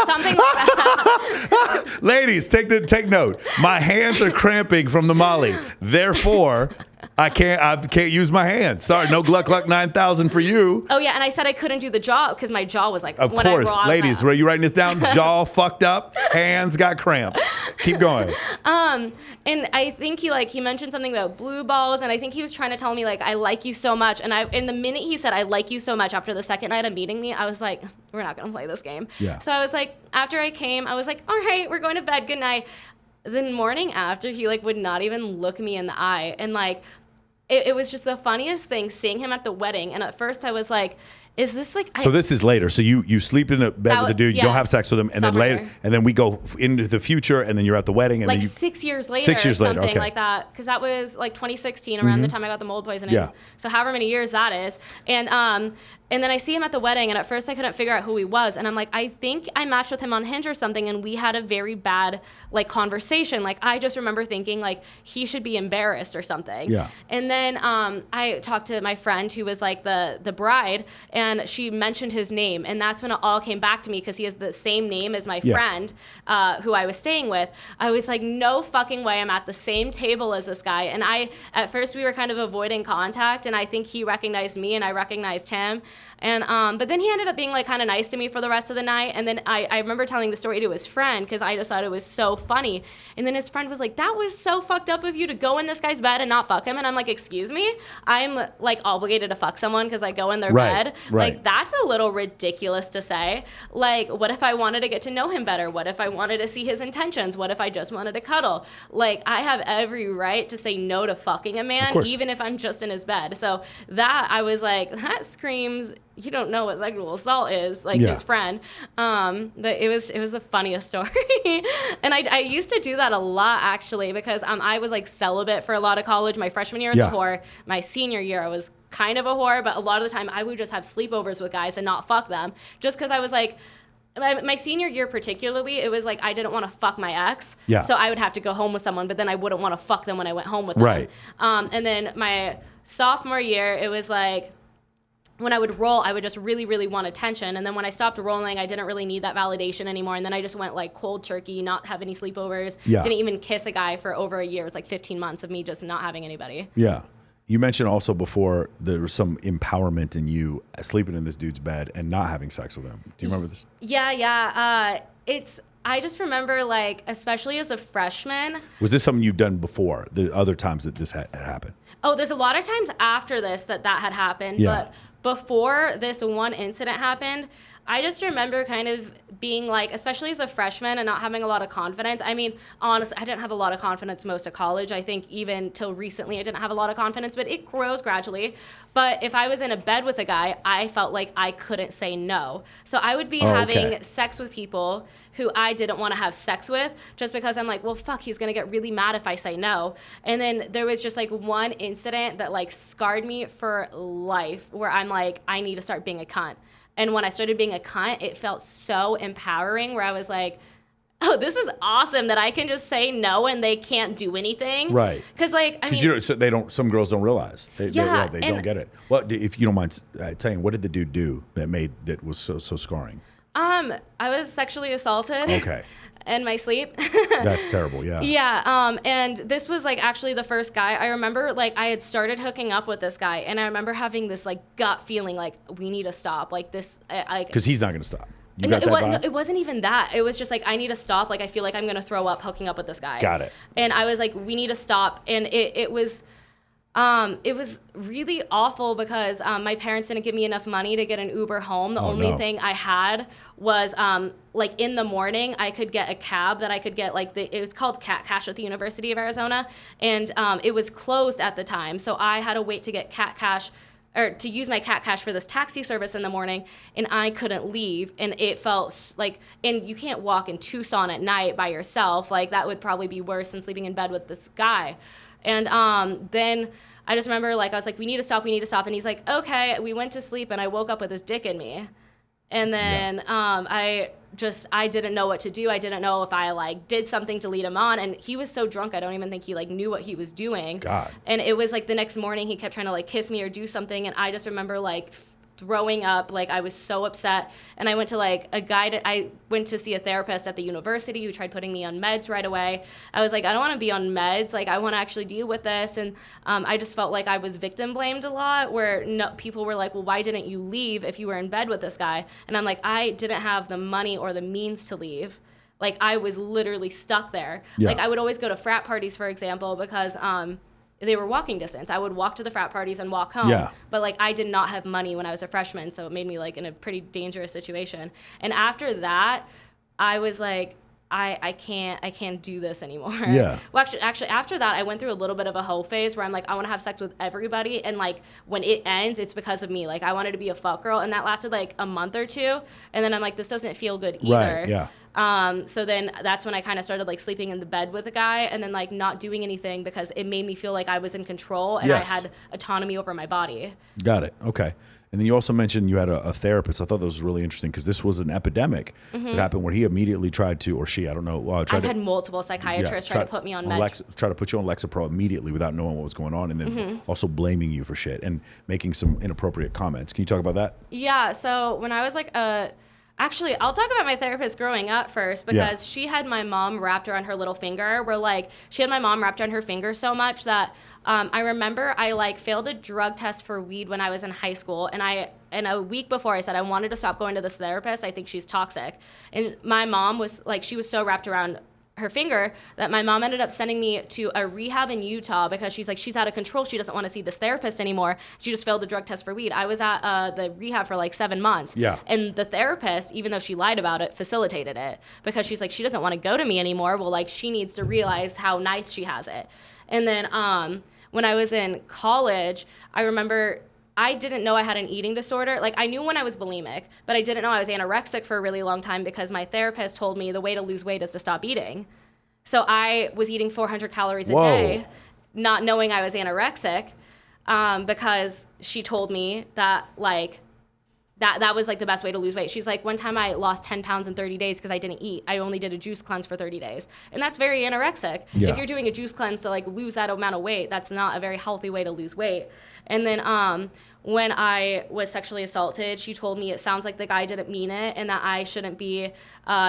Speaker 2: something like that.
Speaker 1: Ladies, take note. My hands are cramping from the Molly. Therefore, I can't use my hands. Sorry, no Gluck 9000 for you.
Speaker 2: Oh yeah, and I said I couldn't do the jaw because my jaw was like.
Speaker 1: Of course, ladies, were you writing this down? Jaw fucked up, hands got cramps. Keep going.
Speaker 2: And I think he mentioned something about blue balls, and I think he was trying to tell me like I like you so much. And in the minute he said I like you so much after the second night of meeting me, I was like, we're not gonna play this game.
Speaker 1: Yeah.
Speaker 2: So I was like, after I came, I was like, all right, we're going to bed. Good night. The morning after, he like would not even look me in the eye, and like it was just the funniest thing seeing him at the wedding. And at first I was like, is this like?
Speaker 1: So this is later. So you sleep in a bed with a dude. You don't have sex with him, and then later, and then we go into the future, and then you're at the wedding, and
Speaker 2: like
Speaker 1: then
Speaker 2: 6 years later,
Speaker 1: 6 years later,
Speaker 2: something
Speaker 1: okay.
Speaker 2: like that, because that was like 2016, around the time I got the mold poisoning.
Speaker 1: Yeah.
Speaker 2: So however many years that is, and then I see him at the wedding, and at first I couldn't figure out who he was, and I'm like, I think I matched with him on Hinge or something, and we had a very bad like conversation. Like I just remember thinking like he should be embarrassed or something.
Speaker 1: Yeah.
Speaker 2: And then I talked to my friend who was like the bride, and she mentioned his name, and that's when it all came back to me, because he has the same name as my friend who I was staying with. I was like, no fucking way, I'm at the same table as this guy. And at first we were kind of avoiding contact, and I think he recognized me and I recognized him. And but then he ended up being like kind of nice to me for the rest of the night. And then I remember telling the story to his friend, because I just thought it was so funny. And then his friend was like, that was so fucked up of you to go in this guy's bed and not fuck him. And I'm like, excuse me? I'm like obligated to fuck someone because I go in their bed?
Speaker 1: Right.
Speaker 2: Like that's a little ridiculous to say. Like, what if I wanted to get to know him better? What if I wanted to see his intentions? What if I just wanted to cuddle? Like, I have every right to say no to fucking a man, even if I'm just in his bed. So that, I was like, that screams, you don't know what sexual assault is, like his friend. But it was the funniest story. And I used to do that a lot, actually, because I was like celibate for a lot of college. My freshman year as a whore. My senior year I was kind of a whore, but a lot of the time I would just have sleepovers with guys and not fuck them, just because I was like, my senior year particularly, it was like I didn't want to fuck my ex, so I would have to go home with someone, but then I wouldn't want to fuck them when I went home with them. And then my sophomore year, it was like, when I would roll, I would just really, really want attention. And then when I stopped rolling, I didn't really need that validation anymore. And then I just went like cold turkey, not have any sleepovers. Didn't even kiss a guy for over a year. It was like 15 months of me just not having anybody. Yeah.
Speaker 1: You mentioned also before there was some empowerment in you sleeping in this dude's bed and not having sex with him. Do you remember this?
Speaker 2: Yeah. I just remember, like, especially as a freshman.
Speaker 1: Was this something you've done before, the other times that this had happened?
Speaker 2: Oh, there's a lot of times after this that had happened. But before this one incident happened, I just remember kind of being like, especially as a freshman and not having a lot of confidence. I mean, honestly, I didn't have a lot of confidence most of college. I think even till recently, I didn't have a lot of confidence, but it grows gradually. But if I was in a bed with a guy, I felt like I couldn't say no. So I would be having sex with people who I didn't want to have sex with, just because I'm like, well, fuck, he's going to get really mad if I say no. And then there was just like one incident that like scarred me for life, where I'm like, I need to start being a cunt. And when I started being a cunt, it felt so empowering, where I was like, oh, this is awesome that I can just say no and they can't do anything. Right. Because like, I mean,
Speaker 1: some girls don't realize. They don't get it. Well, if you don't mind saying, what did the dude do that was so scarring?
Speaker 2: I was sexually assaulted.
Speaker 1: Okay.
Speaker 2: In my sleep.
Speaker 1: That's terrible, yeah.
Speaker 2: Yeah, and this was like actually the first guy. I remember like I had started hooking up with this guy, and I remember having this like gut feeling like we need to stop. Like this, like
Speaker 1: because he's not gonna stop.
Speaker 2: It wasn't even that. It was just like I need to stop. Like I feel like I'm gonna throw up hooking up with this guy.
Speaker 1: Got it.
Speaker 2: And I was like, we need to stop. And it was really awful because my parents didn't give me enough money to get an Uber home. The only thing I had was like in the morning I could get a cab that I could get like it was called Cat Cash at the University of Arizona, and it was closed at the time, so I had to wait to get Cat Cash or to use my Cat Cash for this taxi service in the morning, and I couldn't leave, and it felt like, and you can't walk in Tucson at night by yourself. Like that would probably be worse than sleeping in bed with this guy. And then I just remember like I was like, we need to stop, and he's like, okay. We went to sleep, and I woke up with his dick in me. And then I didn't know what to do. I didn't know if I like did something to lead him on, and he was so drunk I don't even think he like knew what he was doing. God. And it was like the next morning he kept trying to like kiss me or do something, and I just remember like throwing up. Like I was so upset, and I went to like I went to see a therapist at the university who tried putting me on meds right away. I was like, I don't want to be on meds. Like I want to actually deal with this. And I just felt like I was victim blamed a lot, where people were like, well, why didn't you leave if you were in bed with this guy? And I'm like, I didn't have the money or the means to leave. Like I was literally stuck there. Like I would always go to frat parties, for example, because they were walking distance. I would walk to the frat parties and walk home. Yeah. But like I did not have money when I was a freshman, so it made me like in a pretty dangerous situation. And after that, I was like, I can't do this anymore.
Speaker 1: Yeah.
Speaker 2: Well, actually, after that, I went through a little bit of a hoe phase where I'm like, I want to have sex with everybody, and like when it ends, it's because of me. Like I wanted to be a fuck girl, and that lasted like a month or two, and then I'm like, this doesn't feel good either.
Speaker 1: Right. Yeah.
Speaker 2: So then that's when I kind of started like sleeping in the bed with a guy, and then like not doing anything because it made me feel like I was in control and
Speaker 1: Yes.
Speaker 2: I had autonomy over my body.
Speaker 1: Got it. Okay. And then you also mentioned you had a therapist. I thought that was really interesting because this was an epidemic that happened where he immediately tried to, or she, I don't know.
Speaker 2: I've had multiple psychiatrists try to put me on meds.
Speaker 1: Try to put you on Lexapro immediately without knowing what was going on, and then also blaming you for shit and making some inappropriate comments. Can you talk about that?
Speaker 2: Yeah. So when I was like actually, I'll talk about my therapist growing up first because she had my mom wrapped around her little finger. Where like she had my mom wrapped around her finger so much that I remember I like failed a drug test for weed when I was in high school, and a week before I said I wanted to stop going to this therapist. I think she's toxic, and my mom was like, she was so wrapped around her finger that my mom ended up sending me to a rehab in Utah because she's like, she's out of control. She doesn't want to see this therapist anymore. She just failed the drug test for weed. I was at the rehab for like 7 months.
Speaker 1: Yeah.
Speaker 2: And the therapist, even though she lied about it, facilitated it because she's like, she doesn't want to go to me anymore. Well, like she needs to realize how nice she has it. And then when I was in college, I remember I didn't know I had an eating disorder. Like I knew when I was bulimic, but I didn't know I was anorexic for a really long time because my therapist told me the way to lose weight is to stop eating. So I was eating 400 calories a day, not knowing I was anorexic, because she told me that like that was like the best way to lose weight. She's like, one time I lost 10 pounds in 30 days because I didn't eat. I only did a juice cleanse for 30 days. And that's very anorexic.
Speaker 1: Yeah.
Speaker 2: If you're doing a juice cleanse to like lose that amount of weight, that's not a very healthy way to lose weight. And then when I was sexually assaulted, she told me it sounds like the guy didn't mean it and that I shouldn't be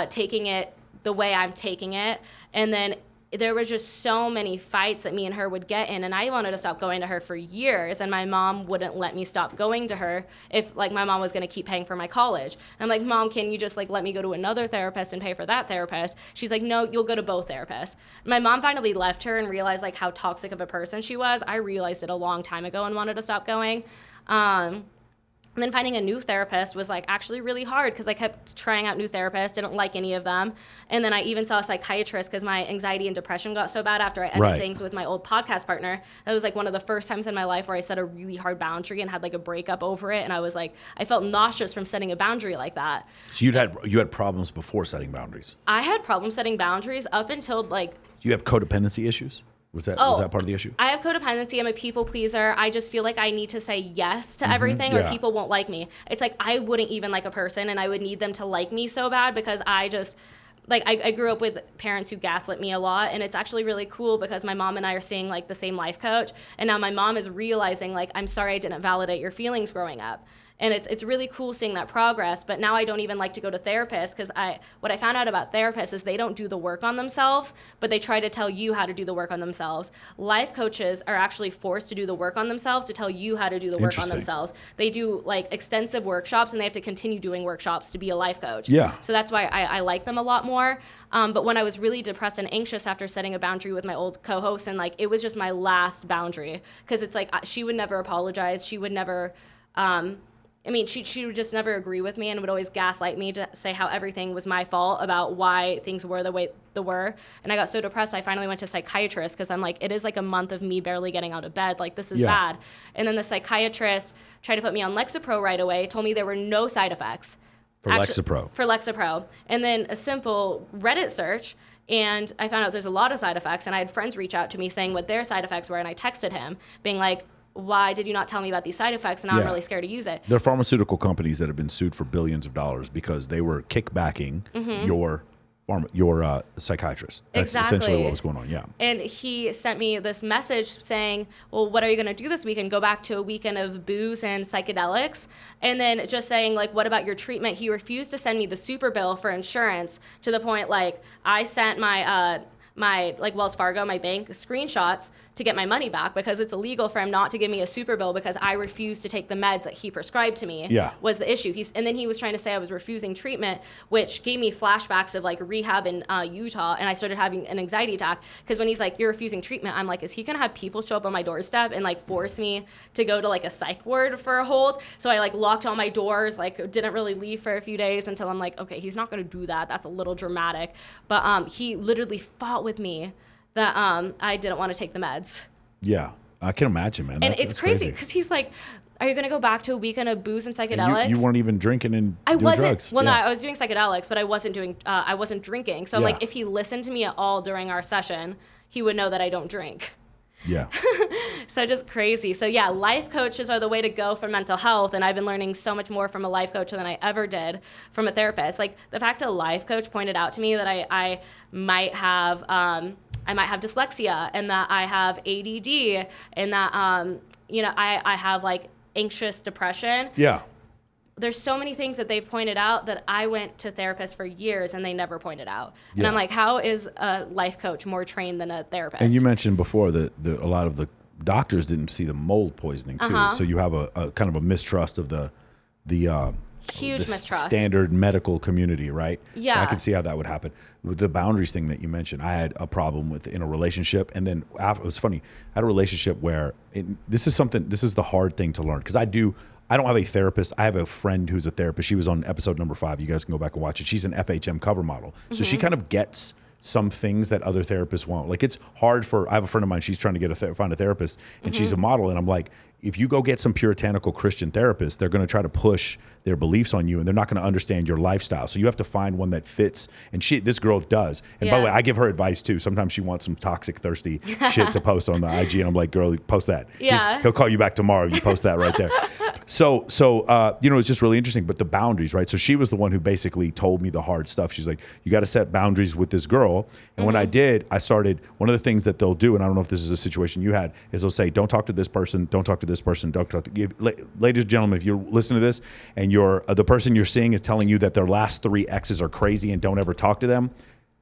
Speaker 2: taking it the way I'm taking it. And then there was just so many fights that me and her would get in, and I wanted to stop going to her for years, and my mom wouldn't let me stop going to her if like my mom was going to keep paying for my college. And I'm like, Mom, can you just like let me go to another therapist and pay for that therapist? She's like, no, you'll go to both therapists. My mom finally left her and realized like how toxic of a person she was. I realized it a long time ago and wanted to stop going. And then finding a new therapist was like actually really hard because I kept trying out new therapists, didn't like any of them. And then I even saw a psychiatrist because my anxiety and depression got so bad after I ended things with my old podcast partner. That was like one of the first times in my life where I set a really hard boundary and had like a breakup over it. And I was like, I felt nauseous from setting a boundary like that.
Speaker 1: So you had problems before setting boundaries.
Speaker 2: I had problems setting boundaries up until like.
Speaker 1: Do you have codependency issues? Was that part of the issue?
Speaker 2: I have codependency. I'm a people pleaser. I just feel like I need to say yes to everything or people won't like me. It's like I wouldn't even like a person and I would need them to like me so bad because I just, like I grew up with parents who gaslit me a lot, and it's actually really cool because my mom and I are seeing like the same life coach, and now my mom is realizing like, I'm sorry I didn't validate your feelings growing up. And it's really cool seeing that progress. But now I don't even like to go to therapists because what I found out about therapists is they don't do the work on themselves, but they try to tell you how to do the work on themselves. Life coaches are actually forced to do the work on themselves to tell you how to do the work on themselves. They do like extensive workshops, and they have to continue doing workshops to be a life coach.
Speaker 1: Yeah.
Speaker 2: So that's why I like them a lot more. But when I was really depressed and anxious after setting a boundary with my old co-host, and like it was just my last boundary because it's like she would never apologize. She would never. She would just never agree with me and would always gaslight me to say how everything was my fault about why things were the way they were. And I got so depressed, I finally went to a psychiatrist because I'm like, it is like a month of me barely getting out of bed. Like, this is bad. And then the psychiatrist tried to put me on Lexapro right away, told me there were no side effects.
Speaker 1: For Lexapro. And then a simple Reddit search, and I found out there's a lot of side effects. And I had friends reach out to me saying what their side effects were, and I texted him being like, why did you not tell me about these side effects? And now I'm really scared to use it. There are pharmaceutical companies that have been sued for billions of dollars because they were kickbacking your psychiatrist. That's essentially what was going on, yeah.
Speaker 2: And he sent me this message saying, well, what are you going to do this weekend? Go back to a weekend of booze and psychedelics? And then just saying, like, what about your treatment? He refused to send me the super bill for insurance to the point, like, I sent my like Wells Fargo, my bank screenshots to get my money back, because it's illegal for him not to give me a super bill because I refused to take the meds that he prescribed to me. Was the issue. And then he was trying to say I was refusing treatment, which gave me flashbacks of like rehab in Utah, and I started having an anxiety attack, because when he's like, you're refusing treatment, I'm like, is he gonna have people show up on my doorstep and like force me to go to like a psych ward for a hold? So I like locked all my doors, like didn't really leave for a few days until I'm like, okay, he's not gonna do that. That's a little dramatic. But he literally fought with me that I didn't want to take the meds.
Speaker 1: Yeah, I can imagine, man.
Speaker 2: And it's crazy because he's like, are you going to go back to a weekend of booze and psychedelics?
Speaker 1: And you weren't even drinking and
Speaker 2: doing
Speaker 1: drugs.
Speaker 2: Well, no, I was doing psychedelics, but I wasn't drinking. So like, if he listened to me at all during our session, he would know that I don't drink.
Speaker 1: Yeah.
Speaker 2: So just crazy. So yeah, life coaches are the way to go for mental health. And I've been learning so much more from a life coach than I ever did from a therapist. Like the fact a life coach pointed out to me that I might have dyslexia, and that I have ADD, and that, I have like anxious depression.
Speaker 1: Yeah.
Speaker 2: There's so many things that they've pointed out that I went to therapists for years and they never pointed out. And I'm like, how is a life coach more trained than a therapist?
Speaker 1: And you mentioned before that a lot of the doctors didn't see the mold poisoning too. So you have a kind of a mistrust of the
Speaker 2: huge mistrust.
Speaker 1: Standard medical community, right?
Speaker 2: Yeah.
Speaker 1: And I can see how that would happen. With the boundaries thing that you mentioned, I had a problem with in a relationship, and then it was funny. I had a relationship where this is the hard thing to learn, because I don't have a therapist. I have a friend who's a therapist. She was on episode number 5. You guys can go back and watch it. She's an FHM cover model. So she kind of gets some things that other therapists won't. Like, it's hard I have a friend of mine, she's trying to find a therapist, and she's a model, and I'm like, if you go get some puritanical Christian therapist, they're going to try to push their beliefs on you, and they're not going to understand your lifestyle. So you have to find one that fits. And this girl does. And by the way, I give her advice too. Sometimes she wants some toxic, thirsty shit to post on the IG, and I'm like, girl, post that.
Speaker 2: Yeah.
Speaker 1: He'll call you back tomorrow. You post that right there. So it's just really interesting. But the boundaries, right? So she was the one who basically told me the hard stuff. She's like, you got to set boundaries with this girl. And when I did, I started, one of the things that they'll do, and I don't know if this is a situation you had, is they'll say, don't talk to this person, don't talk to this person, don't talk to, ladies and gentlemen, if you're listening to this and the person you're seeing is telling you that their last 3 exes are crazy and don't ever talk to them,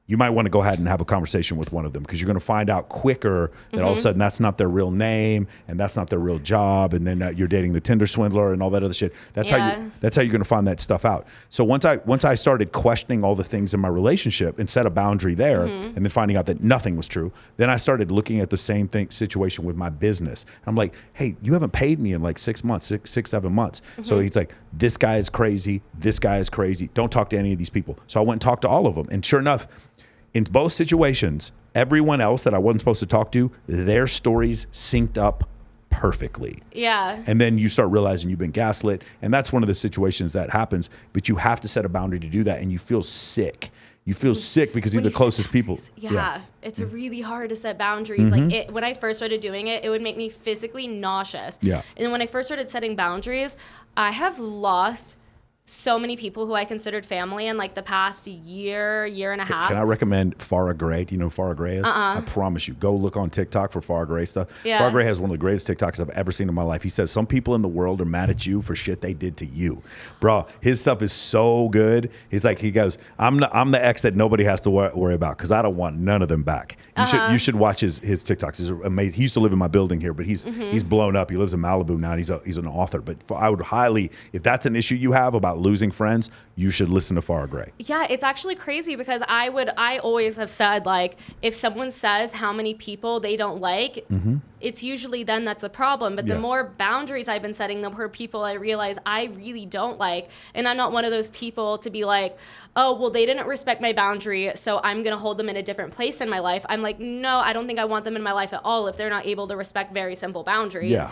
Speaker 1: you might want to go ahead and have a conversation with one of them, because you're going to find out quicker that all of a sudden that's not their real name and that's not their real job, and then you're dating the Tinder swindler and all that other shit. That's how you're going to find that stuff out. So once I started questioning all the things in my relationship and set a boundary there, and then finding out that nothing was true, then I started looking at the same situation with my business. I'm like, hey, you haven't paid me in like 6 months, 7 months. So he's like, this guy is crazy. This guy is crazy. Don't talk to any of these people. So I went and talked to all of them. And sure enough, in both situations, everyone else that I wasn't supposed to talk to, their stories synced up perfectly.
Speaker 2: Yeah.
Speaker 1: And then you start realizing you've been gaslit. And that's one of the situations that happens. But you have to set a boundary to do that. And you feel sick. You feel sick because you're the closest people.
Speaker 2: Yeah. It's really hard to set boundaries. Like when I first started doing it, it would make me physically nauseous.
Speaker 1: Yeah.
Speaker 2: And then when I first started setting boundaries, I have lost so many people who I considered family in like the past year and a half.
Speaker 1: Can I recommend Farah Grey? Do you know who Farah Grey is? I promise you, go look on TikTok for Farah Grey stuff.
Speaker 2: Yeah.
Speaker 1: Farah Grey has one of the greatest TikToks I've ever seen in my life. He says some people in the world are mad at you for shit they did to you. Bro, his stuff is so good. He's like, he goes, I'm the ex that nobody has to worry about, because I don't want none of them back. You should watch his TikToks. He's amazing. He used to live in my building here, but he's blown up. He lives in Malibu now, and he's an author. But I would highly, if that's an issue you have about losing friends, you should listen to Farah Grey.
Speaker 2: Yeah, it's actually crazy, because I always have said, like, if someone says how many people they don't like, it's usually then that's the problem. But the more boundaries I've been setting, the more people I realize I really don't like. And I'm not one of those people to be like, oh, well, they didn't respect my boundary, so I'm going to hold them in a different place in my life. I'm like, no, I don't think I want them in my life at all if they're not able to respect very simple boundaries.
Speaker 1: Yeah.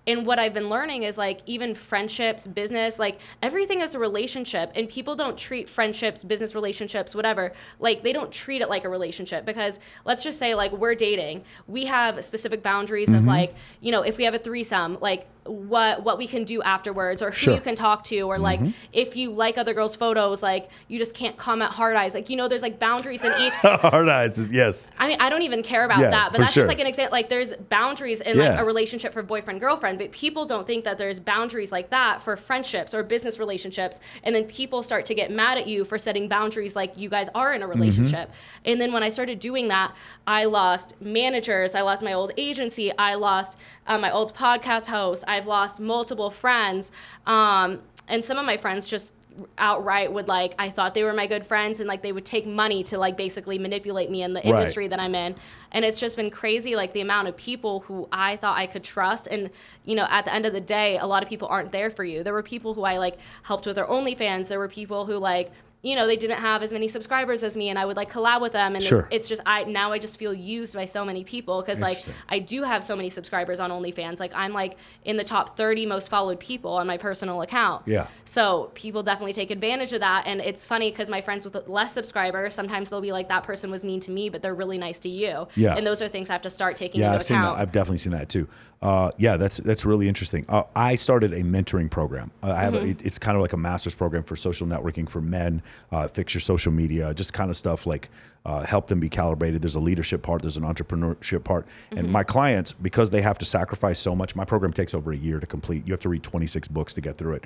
Speaker 2: And what I've been learning is, like, even friendships, business, like, everything is a relationship, and people don't treat friendships, business relationships, whatever, like, they don't treat it like a relationship, because let's just say, like, we're dating. We have specific boundaries of, like, if we have a threesome, like, what we can do afterwards, or who
Speaker 1: Sure.
Speaker 2: you can talk to, or like if you like other girls' photos, like you just can't comment hard eyes. Like, you know, there's like boundaries in each.
Speaker 1: Hard eyes, yes.
Speaker 2: I mean, I don't even care about
Speaker 1: Yeah,
Speaker 2: that, but
Speaker 1: for
Speaker 2: that's
Speaker 1: sure.
Speaker 2: just like an example. Like, there's boundaries in like a relationship for boyfriend girlfriend, but people don't think that there's boundaries like that for friendships or business relationships. And then people start to get mad at you for setting boundaries, like you guys are in a relationship. And then when I started doing that, I lost managers, I lost my old agency, I lost my old podcast host, I've lost multiple friends, and some of my friends just outright would like, I thought they were my good friends, and like they would take money to like basically manipulate me in the industry that I'm in. And it's just been crazy, like the amount of people who I thought I could trust. And, you know, at the end of the day, a lot of people aren't there for you. There were people who I like helped with their OnlyFans. There were people who like, you know, they didn't have as many subscribers as me, and I would like collab with them. And it's just, now I just feel used by so many people, because like I do have so many subscribers on OnlyFans. Like I'm like in the top 30 most followed people on my personal account. Yeah. So people definitely take advantage of that. And it's funny because my friends with less subscribers, sometimes they'll be like, that person was mean to me, but they're really nice to you. Yeah. And those are things I have to start taking into account.
Speaker 1: Seen that. I've definitely seen that too. That's really interesting. I started a mentoring program. I have it's kind of like a master's program for social networking for men. Fix your social media, just kind of stuff like help them be calibrated. There's a leadership part, there's an entrepreneurship part. And my clients, because they have to sacrifice so much, my program takes over a year to complete. You have to read 26 books to get through it.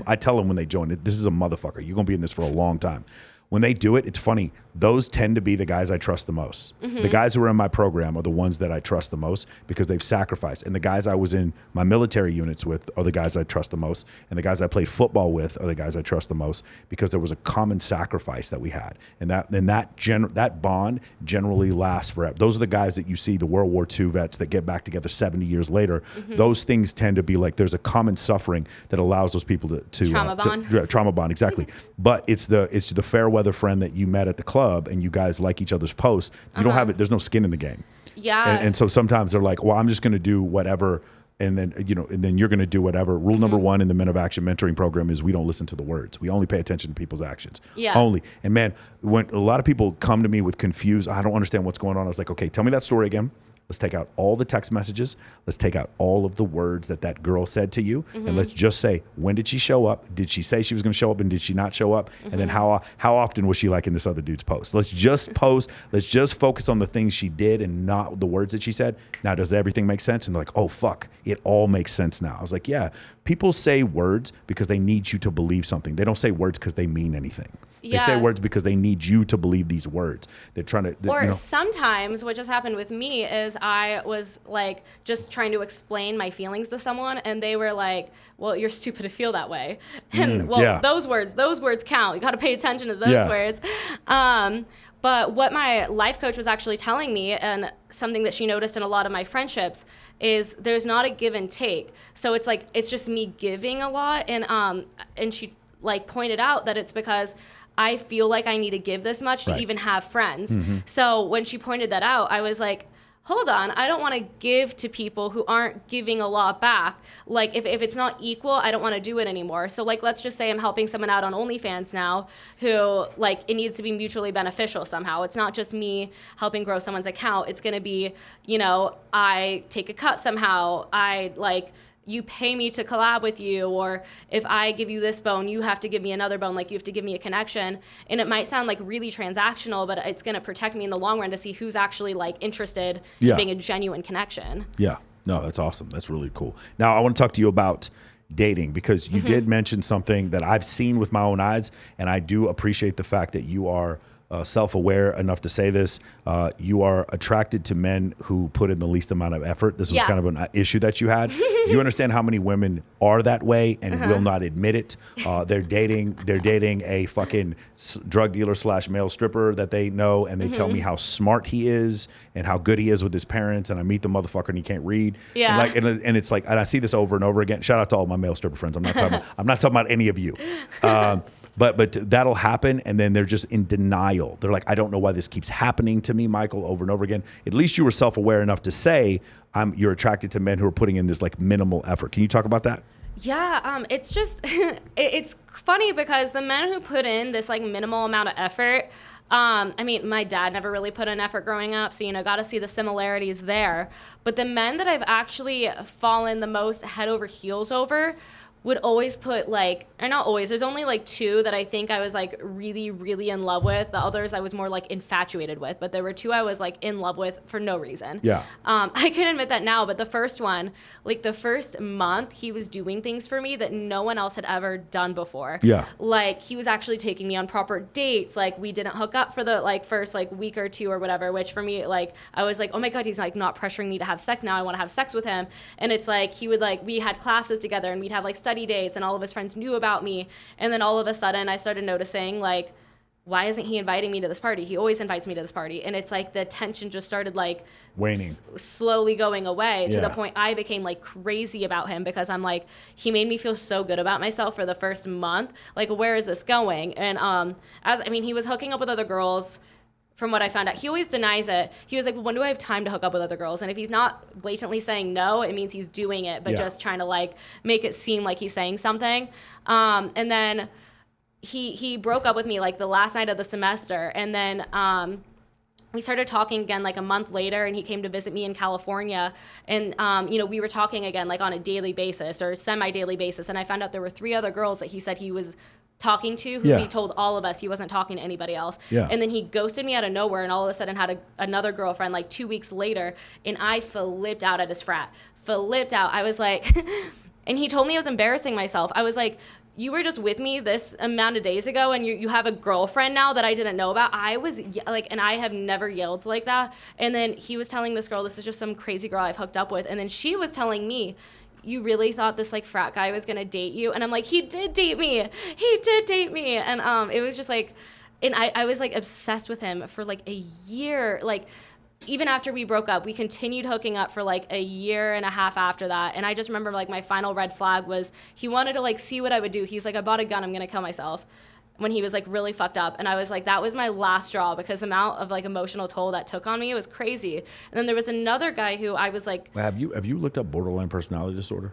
Speaker 1: I tell them when they join, this is a motherfucker. You're going to be in this for a long time. When they do it, it's funny. Those tend to be the guys I trust the most. The guys who are in my program are the ones that I trust the most because they've sacrificed. And the guys I was in my military units with are the guys I trust the most. And the guys I played football with are the guys I trust the most because there was a common sacrifice that we had. And that bond generally lasts forever. Those are the guys that you see, the World War II vets that get back together 70 years later. Those things tend to be like there's a common suffering that allows those people to
Speaker 2: trauma bond.
Speaker 1: Trauma bond, exactly. But it's the fair weather friend that you met at the club and you guys like each other's posts. You don't have it. There's no skin in the game.
Speaker 2: Yeah.
Speaker 1: And so sometimes they're like, well, I'm just going to do whatever. And then you're going to do whatever. Rule number one in the Men of Action mentoring program is we don't listen to the words. We only pay attention to people's actions. Yeah. Only. And man, when a lot of people come to me with confused, I don't understand what's going on. I was like, okay, tell me that story again. Let's take out all the text messages. Let's take out all of the words that girl said to you. And let's just say, when did she show up? Did she say she was going to show up and did she not show up? And then how often was she liking this other dude's post? Let's just post. Let's just focus on the things she did and not the words that she said. Now, does everything make sense? And they're like, oh, fuck, it all makes sense now. I was like, yeah, people say words because they need you to believe something. They don't say words because they mean anything. They say words because they need you to believe these words. They're trying to...
Speaker 2: sometimes what just happened with me is I was like just trying to explain my feelings to someone and they were like, well, you're stupid to feel that way. And those words count. You got to pay attention to those words. But what my life coach was actually telling me, and something that she noticed in a lot of my friendships, is there's not a give and take. So it's like, it's just me giving a lot. And she like pointed out that it's because I feel like I need to give this much to even have friends. So when she pointed that out, I was like, hold on, I don't want to give to people who aren't giving a lot back. Like if it's not equal, I don't want to do it anymore. So like, let's just say I'm helping someone out on OnlyFans now who like, it needs to be mutually beneficial somehow. It's not just me helping grow someone's account. It's going to be, I take a cut somehow. You pay me to collab with you, or if I give you this bone, you have to give me another bone, like you have to give me a connection. And it might sound like really transactional, but it's going to protect me in the long run to see who's actually like interested in being a genuine connection. Yeah,
Speaker 1: no, that's awesome. That's really cool. Now I want to talk to you about dating, because you did mention something that I've seen with my own eyes, and I do appreciate the fact that you are self-aware enough to say this. You are attracted to men who put in the least amount of effort. This was kind of an issue that you had. Do you understand how many women are that way and will not admit it? They're dating a fucking drug dealer / male stripper that they know, and they tell me how smart he is and how good he is with his parents, and I meet the motherfucker and he can't read. Yeah. And it's like, and I see this over and over again. Shout out to all my male stripper friends. I'm not talking about any of you. But that'll happen, and then they're just in denial. They're like, I don't know why this keeps happening to me, Michael, over and over again. At least you were self-aware enough to say you're attracted to men who are putting in this like minimal effort. Can you talk about that?
Speaker 2: Yeah, it's just it's funny because the men who put in this like minimal amount of effort, I mean, my dad never really put in effort growing up, so got to see the similarities there. But the men that I've actually fallen the most head over heels over would always put like, or not always, there's only like 2 that I think I was like really, really in love with. The others I was more like infatuated with, but there were 2 I was like in love with for no reason.
Speaker 1: Yeah.
Speaker 2: I can admit that now, but the first one, like the first month, he was doing things for me that no one else had ever done before.
Speaker 1: Yeah.
Speaker 2: Like he was actually taking me on proper dates. Like we didn't hook up for the like first like week or 2 or whatever, which for me, like I was like, oh my God, he's like not pressuring me to have sex now. I want to have sex with him. And it's like, he would like, we had classes together and we'd have like study dates and all of his friends knew about me. And then all of a sudden I started noticing like, why isn't he inviting me to this party? He always invites me to this party. And it's like the tension just started like
Speaker 1: waning,
Speaker 2: slowly going away to the point I became like crazy about him because I'm like, he made me feel so good about myself for the first month. Like, where is this going? And he was hooking up with other girls. From what I found out, he always denies it. He was like, well, when do I have time to hook up with other girls? And if he's not blatantly saying no, it means he's doing it, but just trying to like make it seem like he's saying something. And then he broke up with me like the last night of the semester. And then we started talking again like a month later, and he came to visit me in California. And, we were talking again like on a daily basis or semi-daily basis. And I found out there were 3 other girls that he said he was talking to who he told all of us he wasn't talking to anybody else. And then he ghosted me out of nowhere and all of a sudden had another girlfriend like 2 weeks later, and I flipped out at his frat. Flipped out. I was like, and he told me I was embarrassing myself. I was like, you were just with me this amount of days ago and you have a girlfriend now that I didn't know about. I was like, and I have never yelled like that. And then he was telling this girl, this is just some crazy girl I've hooked up with. And then she was telling me, you really thought this like frat guy was gonna date you? And I'm like, he did date me. And it was just like, and I was like obsessed with him for like a year. Like even after we broke up, we continued hooking up for like a year and a half after that. And I just remember like my final red flag was he wanted to like see what I would do. He's like, I bought a gun, I'm gonna kill myself. When he was like really fucked up. And I was like, that was my last straw because the amount of like emotional toll that took on me, it was crazy. And then there was another guy who I was like,
Speaker 1: have you looked up borderline personality disorder?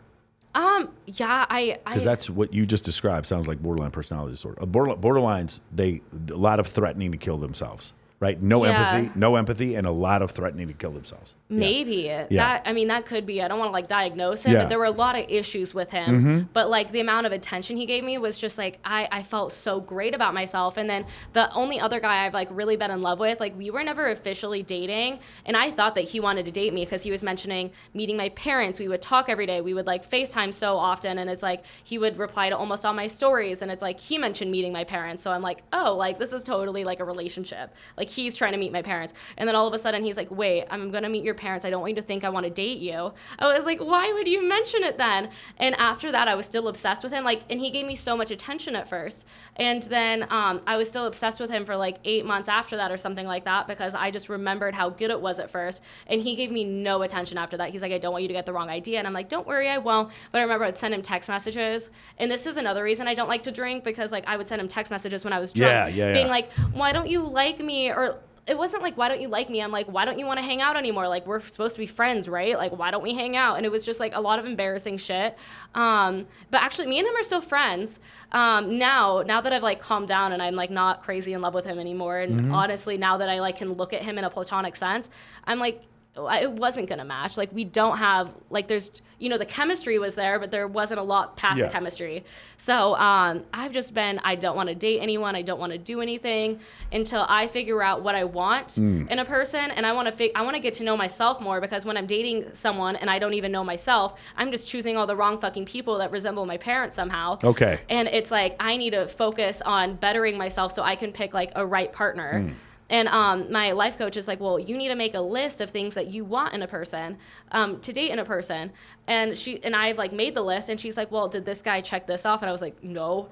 Speaker 2: Yeah,
Speaker 1: because that's what you just described sounds like borderline personality disorder. Borderlines, a lot of threatening to kill themselves. Right? No empathy, and a lot of threatening to kill themselves.
Speaker 2: Maybe. That could be. I don't want to like diagnose him, but there were a lot of issues with him. But like the amount of attention he gave me was just like, I felt so great about myself. And then the only other guy I've like really been in love with, like we were never officially dating. And I thought that he wanted to date me because he was mentioning meeting my parents. We would talk every day. We would like FaceTime so often. And it's like, he would reply to almost all my stories. And it's like, he mentioned meeting my parents. So I'm like, oh, like this is totally like a relationship. Like he's trying to meet my parents. And then all of a sudden he's like, wait, I'm going to meet your parents. I don't want you to think I want to date you. I was like, why would you mention it then? And after that, I was still obsessed with him. Like, and he gave me so much attention at first. And then I was still obsessed with him for like 8 months after that or something like that because I just remembered how good it was at first. And he gave me no attention after that. He's like, I don't want you to get the wrong idea. And I'm like, don't worry, I won't. But I remember I'd send him text messages. And this is another reason I don't like to drink because like I would send him text messages when I was drunk. Being like, why don't you like me? Or it wasn't like, why don't you like me? I'm like, why don't you want to hang out anymore? Like, we're supposed to be friends, right? Like, why don't we hang out? And it was just like a lot of embarrassing shit. But actually, me and him are still friends. Now that I've like calmed down and I'm like not crazy in love with him anymore. And honestly, now that I like can look at him in a platonic sense, I'm like, it wasn't going to match. Like, we don't have, like, there's, the chemistry was there, but there wasn't a lot past the chemistry. So I've just been, I don't want to date anyone. I don't want to do anything until I figure out what I want in a person. And I want to get to know myself more because when I'm dating someone and I don't even know myself, I'm just choosing all the wrong fucking people that resemble my parents somehow.
Speaker 1: Okay.
Speaker 2: And it's like, I need to focus on bettering myself so I can pick like a right partner. And my life coach is like, well, you need to make a list of things that you want in a person, to date in a person. And I've like made the list and she's like, well, did this guy check this off? And I was like, no.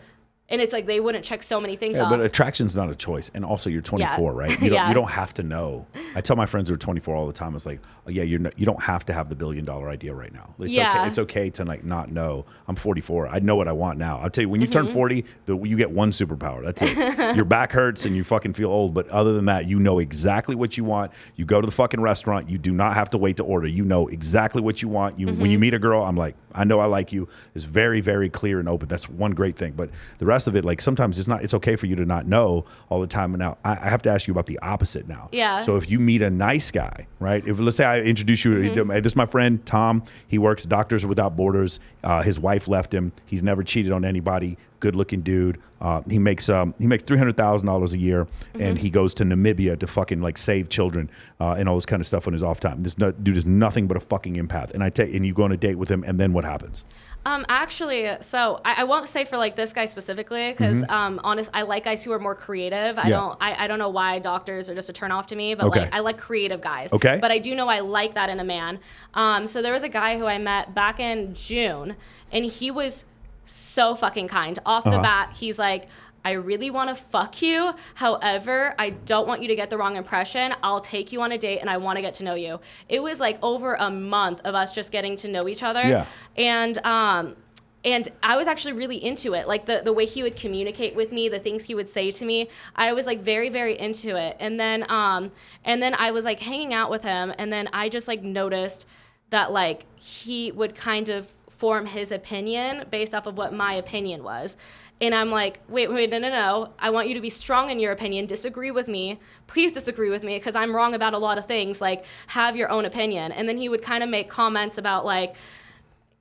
Speaker 2: And it's like they wouldn't check so many things off.
Speaker 1: But attraction's not a choice. And also you're 24, right? You don't have to know. I tell my friends who are 24 all the time, it's like, oh, yeah, you don't have to have the $1 billion idea right now. It's okay to like not know. I'm 44. I know what I want now. I'll tell you, when you turn 40, you get one superpower. That's it. Your back hurts and you fucking feel old. But other than that, you know exactly what you want. You go to the fucking restaurant. You do not have to wait to order. You know exactly what you want. When you meet a girl, I'm like, I know I like you. It's very, very clear and open. That's one great thing. But the rest of it, like sometimes it's okay for you to not know all the time. And now I have to ask you about the opposite now.
Speaker 2: Yeah.
Speaker 1: So if you meet a nice guy, right? If let's say I introduce you, this is my friend Tom. He works Doctors Without Borders. His wife left him. He's never cheated on anybody. Good looking dude. He makes $300,000 a year, and he goes to Namibia to fucking like save children and all this kind of stuff on his off time. This dude is nothing but a fucking empath. And you go on a date with him, and then what happens?
Speaker 2: Actually, so I won't say for like this guy specifically, because honest, I like guys who are more creative. I don't know why doctors are just a turn off to me, but like I like creative guys.
Speaker 1: Okay.
Speaker 2: But I do know I like that in a man. So there was a guy who I met back in June, and he was so fucking kind. Off the bat, he's like, I really want to fuck you. However, I don't want you to get the wrong impression. I'll take you on a date and I want to get to know you. It was like over a month of us just getting to know each other. Yeah. And I was actually really into it. Like the way he would communicate with me, the things he would say to me, I was like very, very into it. And then I was like hanging out with him, and then I just like noticed that like he would kind of form his opinion based off of what my opinion was. And I'm like, wait, no. I want you to be strong in your opinion. Disagree with me. Please disagree with me, because I'm wrong about a lot of things. Like, have your own opinion. And then he would kind of make comments about like,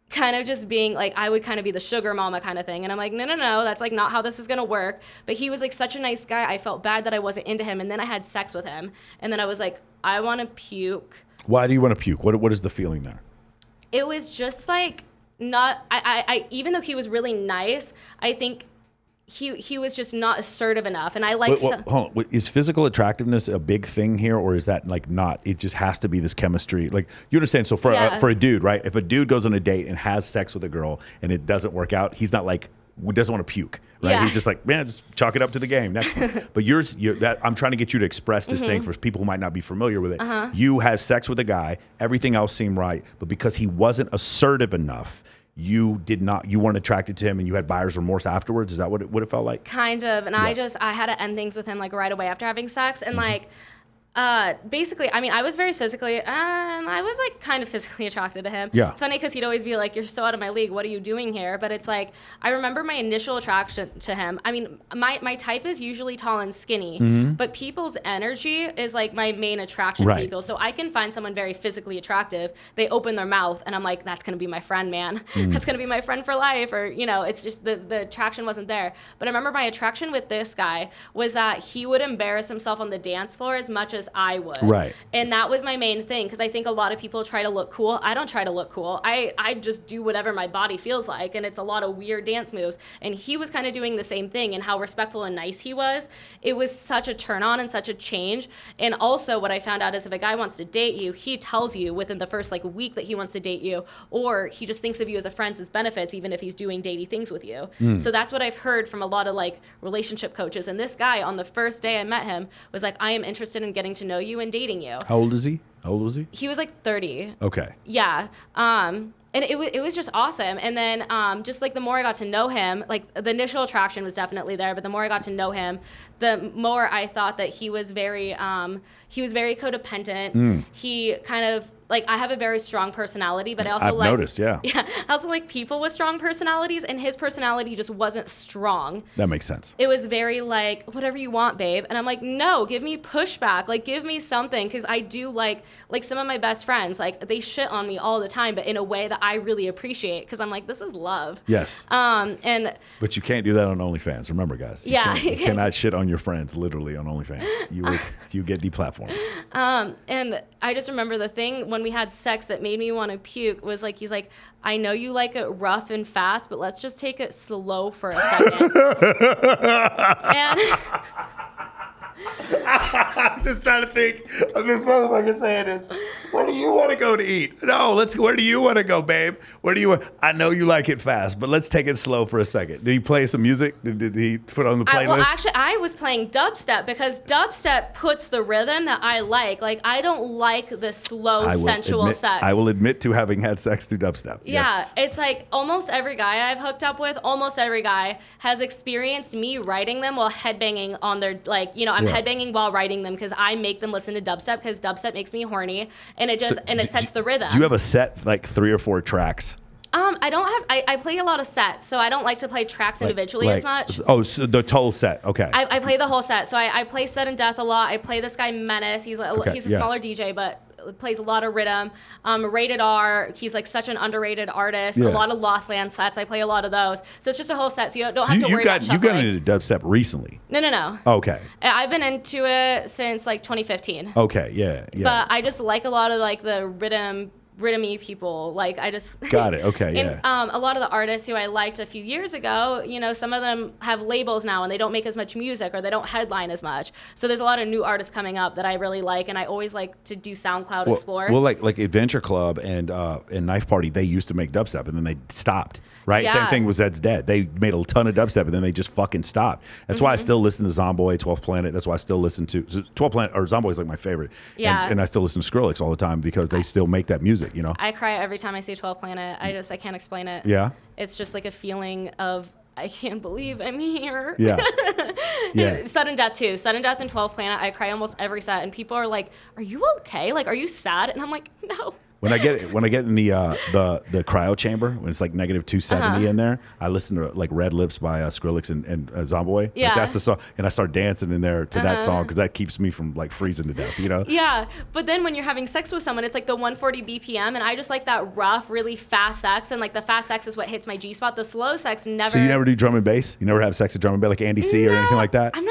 Speaker 2: kind of just being like, I would kind of be the sugar mama kind of thing. And I'm like, no, that's like not how this is going to work. But he was like such a nice guy. I felt bad that I wasn't into him. And then I had sex with him. And then I was like, I want to puke.
Speaker 1: Why do you want to puke? What is the feeling there?
Speaker 2: It was just like, not, I even though he was really nice, I think he was just not assertive enough. And I like,
Speaker 1: hold on. Is physical attractiveness a big thing here, or is that like not? It just has to be this chemistry. Like, you understand? So for a dude, right? If a dude goes on a date and has sex with a girl and it doesn't work out, he's not like, doesn't want to puke, right? Yeah. He's just like, man, just chalk it up to the game. Next one. But I'm trying to get you to express this thing for people who might not be familiar with it. You had sex with a guy, everything else seemed right, but because he wasn't assertive enough, you weren't attracted to him, and you had buyer's remorse afterwards. Is that what it felt like?
Speaker 2: Kind of. And I had to end things with him like right away after having sex. And like, basically, I mean, I was very physically, and I was like kind of physically attracted to him. Yeah. It's funny because he'd always be like, you're so out of my league. What are you doing here? But it's like, I remember my initial attraction to him. I mean, my type is usually tall and skinny, but people's energy is like my main attraction to people. So I can find someone very physically attractive. They open their mouth and I'm like, that's going to be my friend, man. That's going to be my friend for life. Or, it's just the attraction wasn't there. But I remember my attraction with this guy was that he would embarrass himself on the dance floor as much as I would. Right. And that was my main thing, because I think a lot of people try to look cool. I don't try to look cool. I just do whatever my body feels like, and it's a lot of weird dance moves. And he was kind of doing the same thing, and how respectful and nice he was. It was such a turn on and such a change. And also what I found out is if a guy wants to date you, he tells you within the first like week that he wants to date you, or he just thinks of you as a friend as benefits, even if he's doing datey things with you. So that's what I've heard from a lot of like relationship coaches. And this guy, on the first day I met him, was like, I am interested in getting to know you and dating you.
Speaker 1: How old is he? How old was he?
Speaker 2: He was like 30.
Speaker 1: Okay.
Speaker 2: Yeah. And it was just awesome. And then just like the more I got to know him, like the initial attraction was definitely there, but the more I got to know him, the more I thought that he was very codependent. He kind of, like, I have a very strong personality, but I also I've
Speaker 1: noticed, yeah.
Speaker 2: Yeah. I also like people with strong personalities, and his personality just wasn't strong.
Speaker 1: That makes sense.
Speaker 2: It was very like, whatever you want, babe. And I'm like, no, give me pushback. Like, give me something. Because I do like some of my best friends, like, they shit on me all the time, but in a way that I really appreciate, because I'm like, this is love.
Speaker 1: Yes. But you can't do that on OnlyFans. Remember, guys. You cannot shit on your friends, literally, on OnlyFans. You get deplatformed.
Speaker 2: And I just remember the thing when we had sex that made me want to puke was like, he's like, I know you like it rough and fast, but let's just take it slow for a second. And
Speaker 1: I'm just trying to think of this motherfucker saying this. Where do you want to go to eat? No, where do you want to go, babe? Where do you want? I know you like it fast, but let's take it slow for a second. Did he play some music? Did he put on the playlist?
Speaker 2: Well, actually, I was playing dubstep because dubstep puts the rhythm that I like. Like, I don't like the slow, sensual sex.
Speaker 1: I will admit to having had sex through dubstep.
Speaker 2: Yeah,
Speaker 1: Yes.
Speaker 2: it's like almost every guy I've hooked up with, almost every guy has experienced me writing them while headbanging on their, like, you know, I'm headbanging while writing them because I make them listen to dubstep because dubstep makes me horny and it just, it sets the rhythm.
Speaker 1: Do you have a set, like 3 or 4 tracks?
Speaker 2: I don't have, I play a lot of sets, so I don't like to play tracks individually as much.
Speaker 1: Oh, so the total set, okay.
Speaker 2: I play the whole set, so I play Sudden Death a lot. I play this guy Menace, he's a smaller DJ, but plays a lot of rhythm. Rated R, he's like such an underrated artist. A lot of Lost Land sets, I play a lot of those. So it's just a whole set, so you don't have to worry about shuffling.
Speaker 1: You got into dubstep recently?
Speaker 2: No.
Speaker 1: Okay.
Speaker 2: I've been into it since like 2015.
Speaker 1: Okay, yeah.
Speaker 2: But I just like a lot of like the rhythmy people. Like I just
Speaker 1: got it. Okay,
Speaker 2: and, a lot of the artists who I liked a few years ago, you know, some of them have labels now and they don't make as much music or they don't headline as much. So there's a lot of new artists coming up that I really like, and I always like to do SoundCloud Explore.
Speaker 1: Well, like Adventure Club and Knife Party, they used to make dubstep and then they stopped. Right?
Speaker 2: Yeah.
Speaker 1: Same thing with Zed's Dead. They made a ton of dubstep and then they just fucking stopped. That's why I still listen to Zomboy, 12th Planet. That's why I still listen to 12th Planet, or Zomboy is like my favorite.
Speaker 2: Yeah.
Speaker 1: And I still listen to Skrillex all the time because they still make that music, you know?
Speaker 2: I cry every time I see 12th Planet. I can't explain it.
Speaker 1: Yeah.
Speaker 2: It's just like a feeling of I can't believe I'm here.
Speaker 1: Yeah. Yeah.
Speaker 2: Sudden Death too. Sudden Death and 12th Planet. I cry almost every set, and people are like, "Are you okay? Like, are you sad?" And I'm like, "No."
Speaker 1: When I get in the cryo chamber when it's like negative 270 in there, I listen to like Red Lips by Skrillex and Zomboy.
Speaker 2: Yeah,
Speaker 1: like, that's the song, and I start dancing in there to that song because that keeps me from like freezing to death. You know?
Speaker 2: Yeah, but then when you're having sex with someone, it's like the 140 BPM, and I just like that rough, really fast sex, and like the fast sex is what hits my G spot. The slow sex never.
Speaker 1: So you never do drum and bass? You never have sex with drum and bass like Andy C or anything like that?
Speaker 2: I'm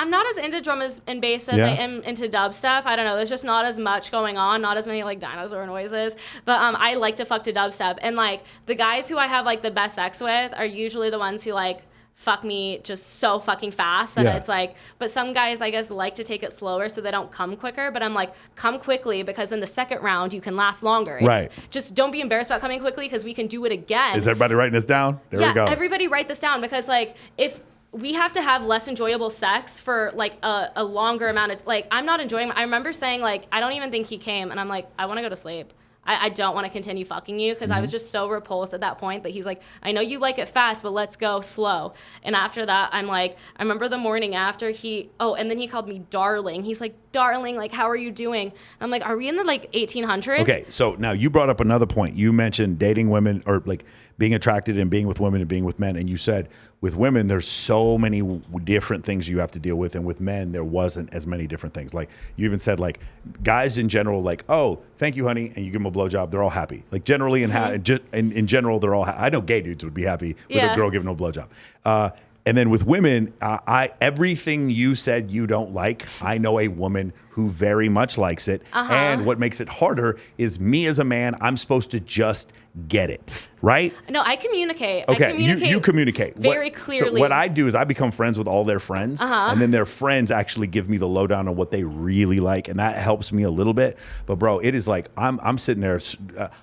Speaker 2: not as into drum and bass as I am into dubstep. I don't know. There's just not as much going on. Not as many like dinosaur noises. But I like to fuck to dubstep, and like the guys who I have like the best sex with are usually the ones who like fuck me just so fucking fast that it's like, but some guys I guess like to take it slower so they don't come quicker, but I'm like, come quickly because in the second round you can last longer.
Speaker 1: Right.
Speaker 2: Just don't be embarrassed about coming quickly because we can do it again.
Speaker 1: Is everybody writing this down? There we go.
Speaker 2: Everybody write this down because like if we have to have less enjoyable sex for like a longer amount of like I'm not enjoying. I remember saying like I don't even think he came, and I'm like I want to go to sleep. I don't want to continue fucking you because I was just so repulsed at that point that he's like, I know you like it fast, but let's go slow. And after that, I'm like, I remember the morning after and then he called me darling. He's like, darling, like, how are you doing? And I'm like, are we in the like 1800s?
Speaker 1: Okay, so now you brought up another point. You mentioned dating women or like being attracted and being with women and being with men. And you said with women, there's so many different things you have to deal with. And with men, there wasn't as many different things. Like you even said like guys in general, like, oh, thank you, honey. And you give them a blowjob. They're all happy. Like generally in general, they're all I know gay dudes would be happy with a girl giving them a blowjob. And then with women, everything you said you don't like, I know a woman who very much likes it. And what makes it harder is me as a man, I'm supposed to just get it, right?
Speaker 2: No, I communicate.
Speaker 1: Okay,
Speaker 2: I communicate
Speaker 1: you communicate.
Speaker 2: very clearly.
Speaker 1: So what I do is I become friends with all their friends, and then their friends actually give me the lowdown on what they really like, and that helps me a little bit. But bro, it is like I'm sitting there.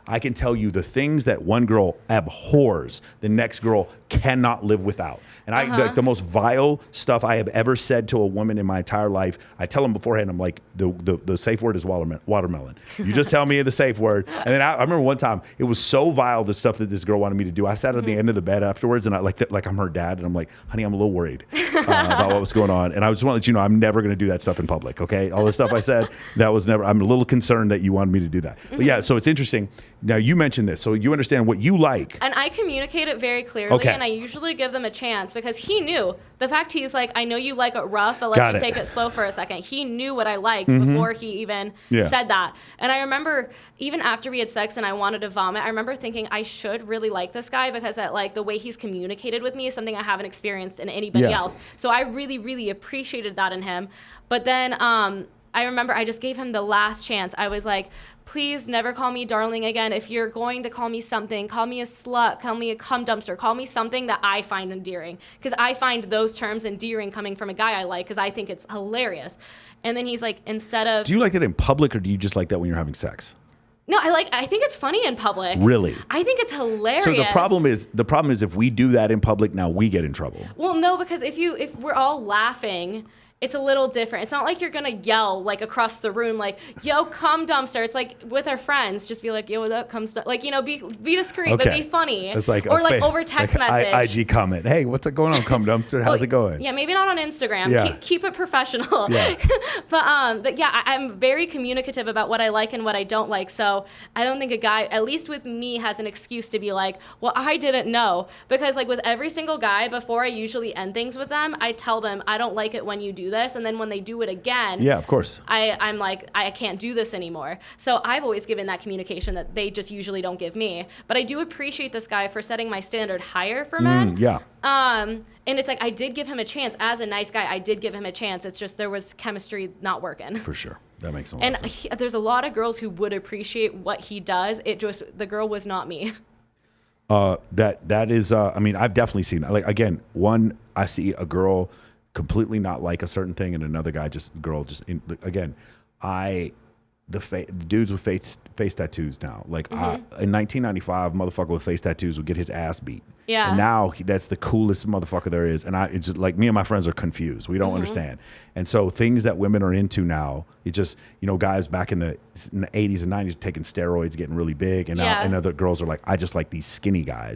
Speaker 1: I can tell you the things that one girl abhors, the next girl cannot live without. And the most vile stuff I have ever said to a woman in my entire life, I tell them beforehand. I'm like, the safe word is watermelon. You just tell me the safe word. And then I remember one time it was so vile, the stuff that this girl wanted me to do. I sat at the end of the bed afterwards, and I like I'm her dad, and I'm like, honey, I'm a little worried about what was going on. And I just want to let you know I'm never going to do that stuff in public. Okay, all the stuff I said, that was never. I'm a little concerned that you wanted me to do that. But yeah, so it's interesting. Now you mentioned this, so you understand what you like.
Speaker 2: And I communicate it very clearly, and I usually give them a chance because he knew. The fact he's like, I know you like it rough, but let's just take it slow for a second. He knew what I liked before he even said that. And I remember even after we had sex and I wanted to vomit, I remember thinking I should really like this guy because that like the way he's communicated with me is something I haven't experienced in anybody else. So I really, really appreciated that in him. But then I remember I just gave him the last chance. I was like, please never call me darling again. If you're going to call me something, call me a slut, call me a cum dumpster, call me something that I find endearing. Because I find those terms endearing coming from a guy I like, because I think it's hilarious. And then he's like, instead of...
Speaker 1: Do you like that in public, or do you just like that when you're having sex?
Speaker 2: No, I think it's funny in public.
Speaker 1: Really?
Speaker 2: I think it's hilarious.
Speaker 1: So the problem is if we do that in public, now we get in trouble.
Speaker 2: Well, no, because if we're all laughing, it's a little different. It's not like you're gonna yell like across the room, like, yo, cum dumpster. It's like with our friends, just be like, yo, what up, cum dumpster. Like, be discreet, but be funny.
Speaker 1: It's like,
Speaker 2: or like over text message.
Speaker 1: IG comment. Hey, what's going on, cum dumpster? How's it going?
Speaker 2: Yeah, maybe not on Instagram.
Speaker 1: Yeah.
Speaker 2: Keep it professional. Yeah. but yeah, I'm very communicative about what I like and what I don't like. So I don't think a guy, at least with me, has an excuse to be like, well, I didn't know. Because like with every single guy, before I usually end things with them, I tell them I don't like it when you do this, and then when they do it again,
Speaker 1: yeah, of course,
Speaker 2: I'm like, I can't do this anymore. So I've always given that communication that they just usually don't give me. But I do appreciate this guy for setting my standard higher for men.
Speaker 1: Yeah.
Speaker 2: And it's like, I did give him a chance as a nice guy. I did give him a chance. It's just there was chemistry not working.
Speaker 1: For sure, that makes a lot of sense.
Speaker 2: And there's a lot of girls who would appreciate what he does. It just, the girl was not me.
Speaker 1: That is, I mean, I've definitely seen that. Like, again, I see a girl completely not like a certain thing, and another guy the dudes with face tattoos now. Like in 1995, motherfucker with face tattoos would get his ass beat.
Speaker 2: Yeah.
Speaker 1: And now that's the coolest motherfucker there is. And it's just, like, me and my friends are confused. We don't understand. And so things that women are into now, it just, guys back in the 80s and 90s taking steroids, getting really big, and now and other girls are like, I just like these skinny guys.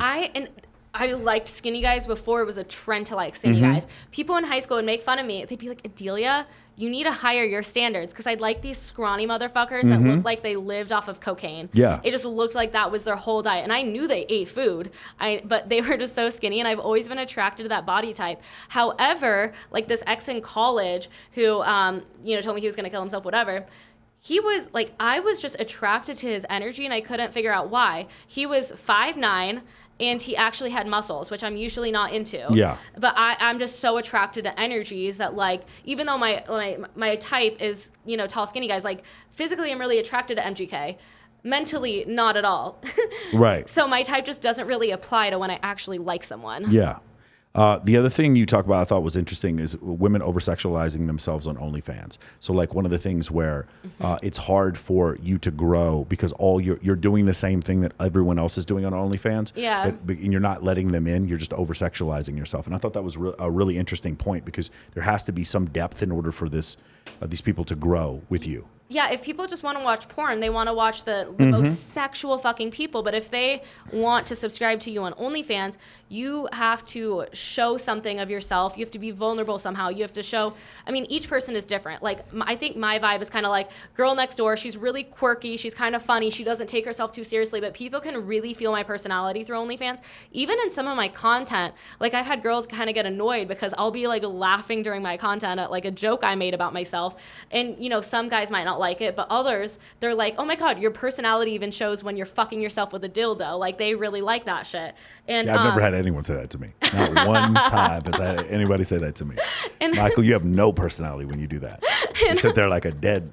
Speaker 2: I liked skinny guys before it was a trend to like skinny guys. People in high school would make fun of me. They'd be like, Adelia, you need to higher your standards, because I'd like these scrawny motherfuckers that looked like they lived off of cocaine.
Speaker 1: Yeah.
Speaker 2: It just looked like that was their whole diet. And I knew they ate food, but they were just so skinny, and I've always been attracted to that body type. However, like this ex in college who, told me he was going to kill himself, whatever. He was like, I was just attracted to his energy, and I couldn't figure out why. He was 5'9", and he actually had muscles, which I'm usually not into. Yeah. But I'm just so attracted to energies that, like, even though my type is, tall, skinny guys, like, physically I'm really attracted to MGK. Mentally, not at all.
Speaker 1: Right.
Speaker 2: So my type just doesn't really apply to when I actually like someone.
Speaker 1: Yeah. The other thing you talk about I thought was interesting is women over-sexualizing themselves on OnlyFans. So like one of the things where it's hard for you to grow because you're doing the same thing that everyone else is doing on OnlyFans. Yeah. And you're not letting them in. You're just over-sexualizing yourself. And I thought that was a really interesting point, because there has to be some depth in order for these people to grow with you.
Speaker 2: Yeah, if people just want to watch porn, they want to watch the most sexual fucking people. But if they want to subscribe to you on OnlyFans, you have to show something of yourself. You have to be vulnerable somehow. You have to show, each person is different. Like, I think my vibe is kind of like girl next door. She's really quirky. She's kind of funny. She doesn't take herself too seriously. But people can really feel my personality through OnlyFans. Even in some of my content, like I've had girls kind of get annoyed because I'll be like laughing during my content at like a joke I made about myself. And, some guys might not like it, but others, they're like, oh my God, your personality even shows when you're fucking yourself with a dildo. Like, they really like that shit. And
Speaker 1: I've never had anyone say that to me. Not one time has I had anybody say that to me. And Michael, you have no personality when you do that. You sit there like a dead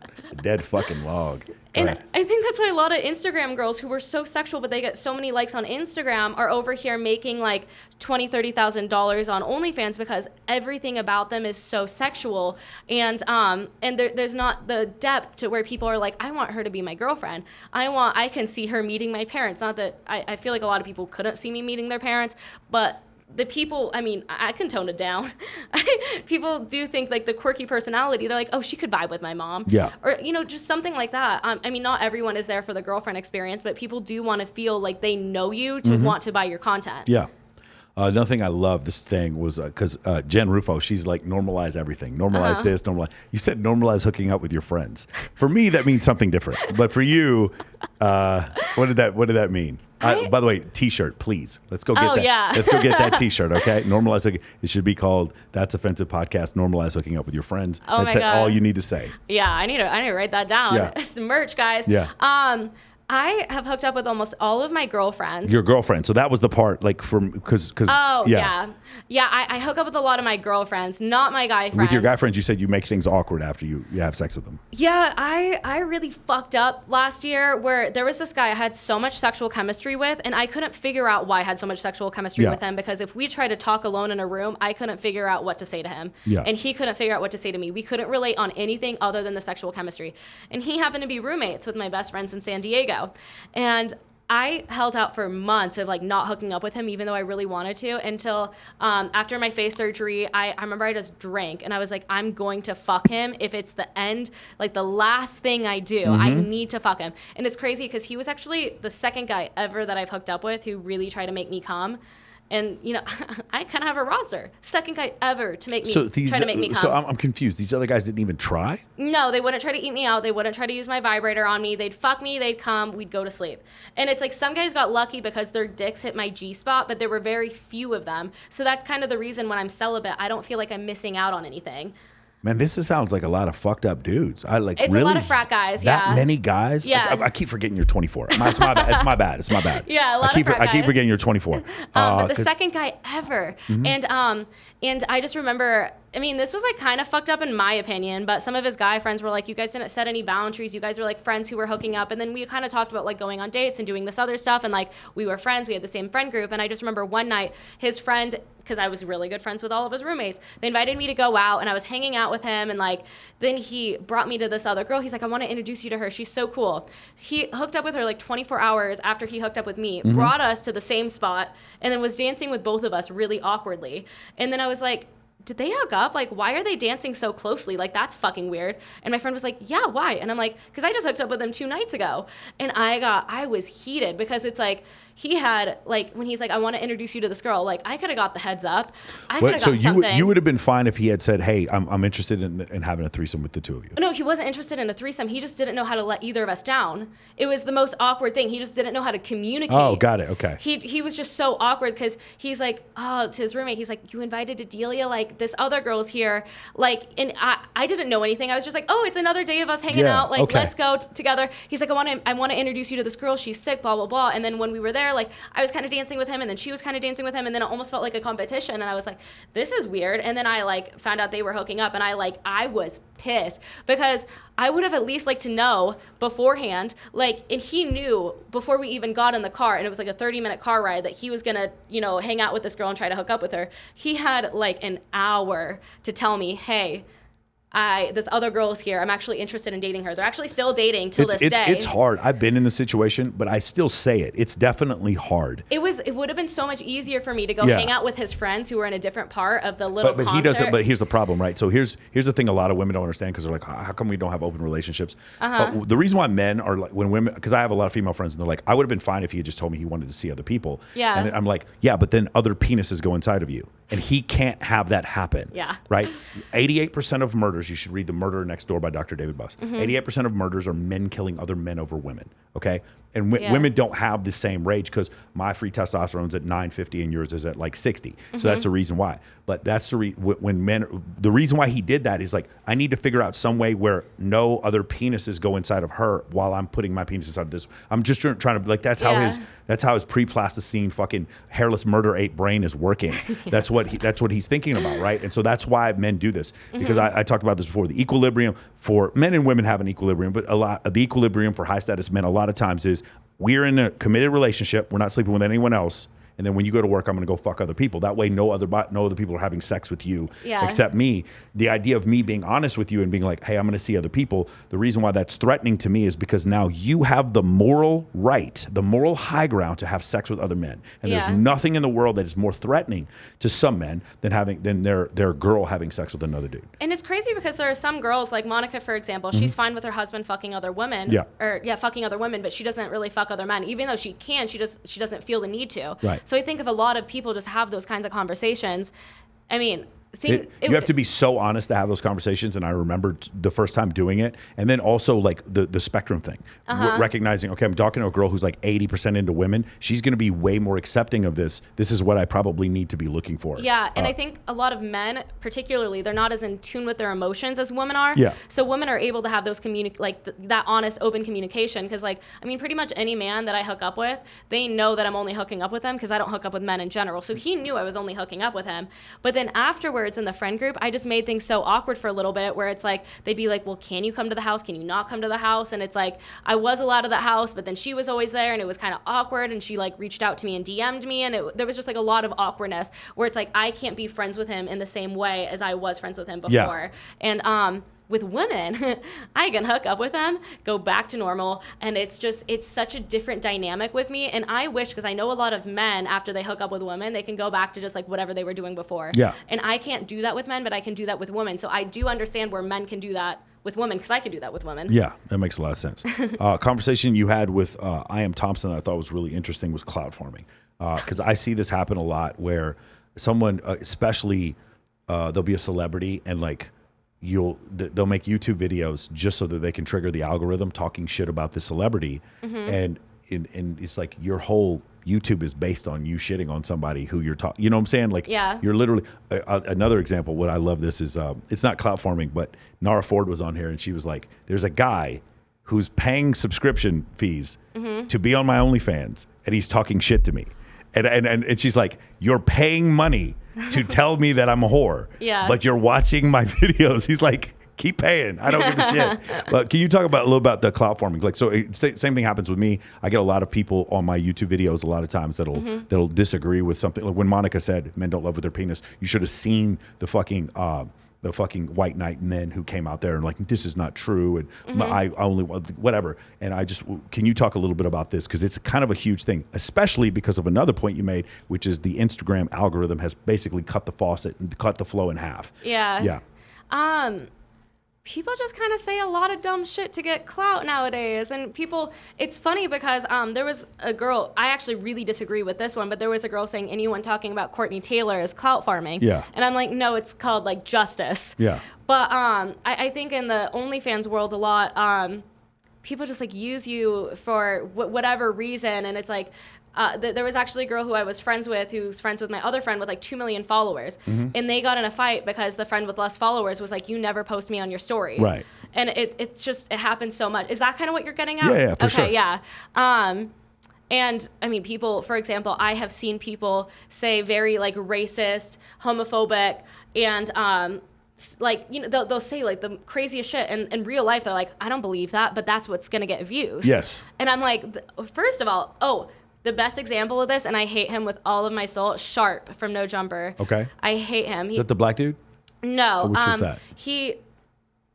Speaker 1: fucking log.
Speaker 2: And I think that's why a lot of Instagram girls who were so sexual, but they get so many likes on Instagram, are over here making like $20,000, $30,000 on OnlyFans, because everything about them is so sexual. And there's not the depth to where people are like, I want her to be my girlfriend. I can see her meeting my parents. Not that I feel like a lot of people couldn't see me meeting their parents, but the people, I can tone it down. People do think like the quirky personality, they're like, oh, she could vibe with my mom. Yeah. Or, just something like that. Not everyone is there for the girlfriend experience, but people do want to feel like they know you to want to buy your content.
Speaker 1: Yeah. Another thing I love this thing was because Jen Rufo, she's like, normalize everything. Normalize this, normalize. You said normalize hooking up with your friends. For me, that means something different. But for you, what did that mean? By the way, T-shirt, please. Let's go get that. Yeah. Let's go get that T-shirt, okay? Normalize hooking. It should be called That's Offensive Podcast. Normalize hooking up with your friends.
Speaker 2: Oh
Speaker 1: That's
Speaker 2: my God.
Speaker 1: all you need to say.
Speaker 2: Yeah, I need to write that down. Yeah. It's merch, guys.
Speaker 1: Yeah.
Speaker 2: I have hooked up with almost all of my girlfriends.
Speaker 1: Your girlfriend. So that was the part, like, because.
Speaker 2: Oh, yeah. Yeah, I hook up with a lot of my girlfriends, not my guy friends.
Speaker 1: With your guy friends, you said you make things awkward after you have sex with them.
Speaker 2: Yeah, I really fucked up last year where there was this guy I had so much sexual chemistry with, and I couldn't figure out why I had so much sexual chemistry with him, because if we tried to talk alone in a room, I couldn't figure out what to say to him.
Speaker 1: Yeah.
Speaker 2: And he couldn't figure out what to say to me. We couldn't relate on anything other than the sexual chemistry. And he happened to be roommates with my best friends in San Diego. And I held out for months of like not hooking up with him, even though I really wanted to, until after my face surgery, I remember I just drank and I was like, I'm going to fuck him. If it's the end, like the last thing I do, I need to fuck him. And it's crazy because he was actually the second guy ever that I've hooked up with who really tried to make me come. And, you know, I kind of have a roster. Second guy ever to make me try to make me come.
Speaker 1: So I'm confused. These other guys didn't even try?
Speaker 2: No, they wouldn't try to eat me out. They wouldn't try to use my vibrator on me. They'd fuck me. They'd come. We'd go to sleep. And it's like some guys got lucky because their dicks hit my G-spot, but there were very few of them. So that's kind of the reason when I'm celibate, I don't feel like I'm missing out on anything.
Speaker 1: Man, this sounds like a lot of fucked up dudes.
Speaker 2: It's really a lot of frat guys,
Speaker 1: that many guys?
Speaker 2: Yeah.
Speaker 1: I keep forgetting you're 24. It's my bad. It's my bad.
Speaker 2: Yeah, a lot of frat guys.
Speaker 1: I keep forgetting you're 24.
Speaker 2: But the second guy ever. And I just remember, I mean, this was like kind of fucked up in my opinion, but some of his guy friends were like, you guys didn't set any boundaries. You guys were like friends who were hooking up. And then we kind of talked about like going on dates and doing this other stuff. And like we were friends. We had the same friend group. And I just remember one night his friend, because I was really good friends with all of his roommates, they invited me to go out and I was hanging out with him. And like, then he brought me to this other girl. He's like, I want to introduce you to her. She's so cool. He hooked up with her like 24 hours after he hooked up with me, brought us to the same spot, and then was dancing with both of us really awkwardly. And then I was like, did they hook up? Like, why are they dancing so closely? Like, that's fucking weird. And my friend was like, yeah, why? And I'm like, because I just hooked up with him 2 nights ago. And I was heated because it's like, he had, like, when he's like, I want to introduce you to this girl, like, I could have got the heads up. I could have got something.
Speaker 1: You would have been fine if he had said, hey, I'm interested in having a threesome with the two of you.
Speaker 2: No, he wasn't interested in a threesome. He just didn't know how to let either of us down. It was the most awkward thing. He just didn't know how to communicate.
Speaker 1: Oh, got it. Okay.
Speaker 2: He was just so awkward because he's like, to his roommate, he's like, you invited Adelia? Like, this other girl's here. Like, and I didn't know anything. I was just like, oh, it's another day of us hanging out. Like, let's go together. He's like, I want to introduce you to this girl. She's sick, blah, blah, blah. And then when we were there, like, I was kind of dancing with him, and then she was kind of dancing with him, and then it almost felt like a competition, and I was like, this is weird. And then I like found out they were hooking up, and I was pissed because I would have at least liked to know beforehand, like, and he knew before we even got in the car, and it was like a 30-minute car ride, that he was gonna, you know, hang out with this girl and try to hook up with her. He had like an hour to tell me, hey, this other girl is here. I'm actually interested in dating her. They're actually still dating till this day.
Speaker 1: It's hard. I've been in the situation, but I still say it. It's definitely hard.
Speaker 2: It would have been so much easier for me to go hang out with his friends who were in a different part of the little concert.
Speaker 1: He doesn't. But here's the problem, right? So here's the thing. A lot of women don't understand because they're like, how come we don't have open relationships? But the reason why men are like, when women, because I have a lot of female friends, and they're like, I would have been fine if he had just told me he wanted to see other people.
Speaker 2: Yeah.
Speaker 1: And then I'm like, yeah, but then other penises go inside of you, and he can't have that happen.
Speaker 2: Yeah.
Speaker 1: Right. 88% of murders. You should read The Murder Next Door by Dr. David Buss. 88% of murders are men killing other men over women. Okay. And women don't have the same rage because my free testosterone's at 950 and yours is at like 60. So that's the reason why. But that's the the reason why he did that is like, I need to figure out some way where no other penises go inside of her while I'm putting my penis inside of this. I'm just trying to, like, that's how his pre-plasticine fucking hairless murder ape brain is working. That's what he's thinking about, right? And so that's why men do this, because I talked about this before. The equilibrium for men and women have an equilibrium, but the equilibrium for high status men a lot of times is, we're in a committed relationship. We're not sleeping with anyone else. And then when you go to work, I'm going to go fuck other people. That way, no other people are having sex with you except me. The idea of me being honest with you and being like, hey, I'm going to see other people. The reason why that's threatening to me is because now you have the moral right, the moral high ground to have sex with other men. And there's nothing in the world that is more threatening to some men than their girl having sex with another dude.
Speaker 2: And it's crazy because there are some girls, like Monica, for example, she's fine with her husband fucking other women. Fucking other women, but she doesn't really fuck other men. Even though she can, she doesn't feel the need to.
Speaker 1: Right.
Speaker 2: So I think if a lot of people just have those kinds of conversations, I mean, think
Speaker 1: you have to be so honest to have those conversations. And I remember the first time doing it. And then also like the spectrum thing, recognizing, okay, I'm talking to a girl who's like 80% into women. She's going to be way more accepting of this. This is what I probably need to be looking for.
Speaker 2: Yeah. And I think a lot of men, particularly, they're not as in tune with their emotions as women are.
Speaker 1: Yeah.
Speaker 2: So women are able to have those that honest, open communication. Cause like, I mean, pretty much any man that I hook up with, they know that I'm only hooking up with them because I don't hook up with men in general. So he knew I was only hooking up with him. But then afterwards in the friend group, I just made things so awkward for a little bit where it's like, they'd be like, well, can you come to the house? Can you not come to the house? And it's like, I was allowed to the house, but then she was always there and it was kind of awkward. And she like reached out to me and DM'd me. And there was just like a lot of awkwardness where it's like, I can't be friends with him in the same way as I was friends with him before.
Speaker 1: Yeah.
Speaker 2: And, with women, I can hook up with them, go back to normal, and it's such a different dynamic with me. And I wish, because I know a lot of men, after they hook up with women, they can go back to just like whatever they were doing before.
Speaker 1: Yeah.
Speaker 2: And I can't do that with men, but I can do that with women. So I do understand where men can do that with women, because I can do that with women.
Speaker 1: Yeah, that makes a lot of sense. Conversation you had with IamThompsn that I thought was really interesting was clout farming. Because I see this happen a lot where someone, especially there'll be a celebrity and like, they'll make YouTube videos just so that they can trigger the algorithm talking shit about the celebrity. And it's like your whole YouTube is based on you shitting on somebody who you're talking, you know what I'm saying? Like, you're literally, another example, what I love this is, it's not clout farming, but Nara Ford was on here and she was like, there's a guy who's paying subscription fees to be on my OnlyFans and he's talking shit to me. And she's like, you're paying money to tell me that I'm a whore, but you're watching my videos. He's like, keep paying. I don't give a shit. But can you talk about a little about the clout farming? Like, so same thing happens with me. I get a lot of people on my YouTube videos a lot of times that'll disagree with something. Like when Monica said men don't love with their penis, you should have seen the fucking white knight men who came out there and like, this is not true. And I only whatever. And can you talk a little bit about this? Because it's kind of a huge thing, especially because of another point you made, which is the Instagram algorithm has basically cut the faucet and cut the flow in half.
Speaker 2: Yeah. People just kind of say a lot of dumb shit to get clout nowadays. And it's funny because there was a girl, I actually really disagree with this one, but there was a girl saying anyone talking about Courtney Taylor is clout farming. Yeah. And I'm like, no, it's called like justice. Yeah. But I think in the OnlyFans world a lot, people just like use you for whatever reason. And it's like, there was actually a girl who I was friends with who's friends with my other friend with like 2 million followers. And they got in a fight because the friend with less followers was like, you never post me on your story. Right. And it happens so much. Is that kind of what you're getting at?
Speaker 1: Yeah, for sure.
Speaker 2: Okay, yeah. And I mean, people, for example, I have seen people say very like racist, homophobic, and like, you know, they'll say like the craziest shit, and in real life they're like, I don't believe that, but that's what's gonna get views. Yes. And I'm like, first of all, the best example of this, and I hate him with all of my soul, Sharp from No Jumper. Okay. I hate him.
Speaker 1: Is that the black dude?
Speaker 2: No.
Speaker 1: Or which one's that?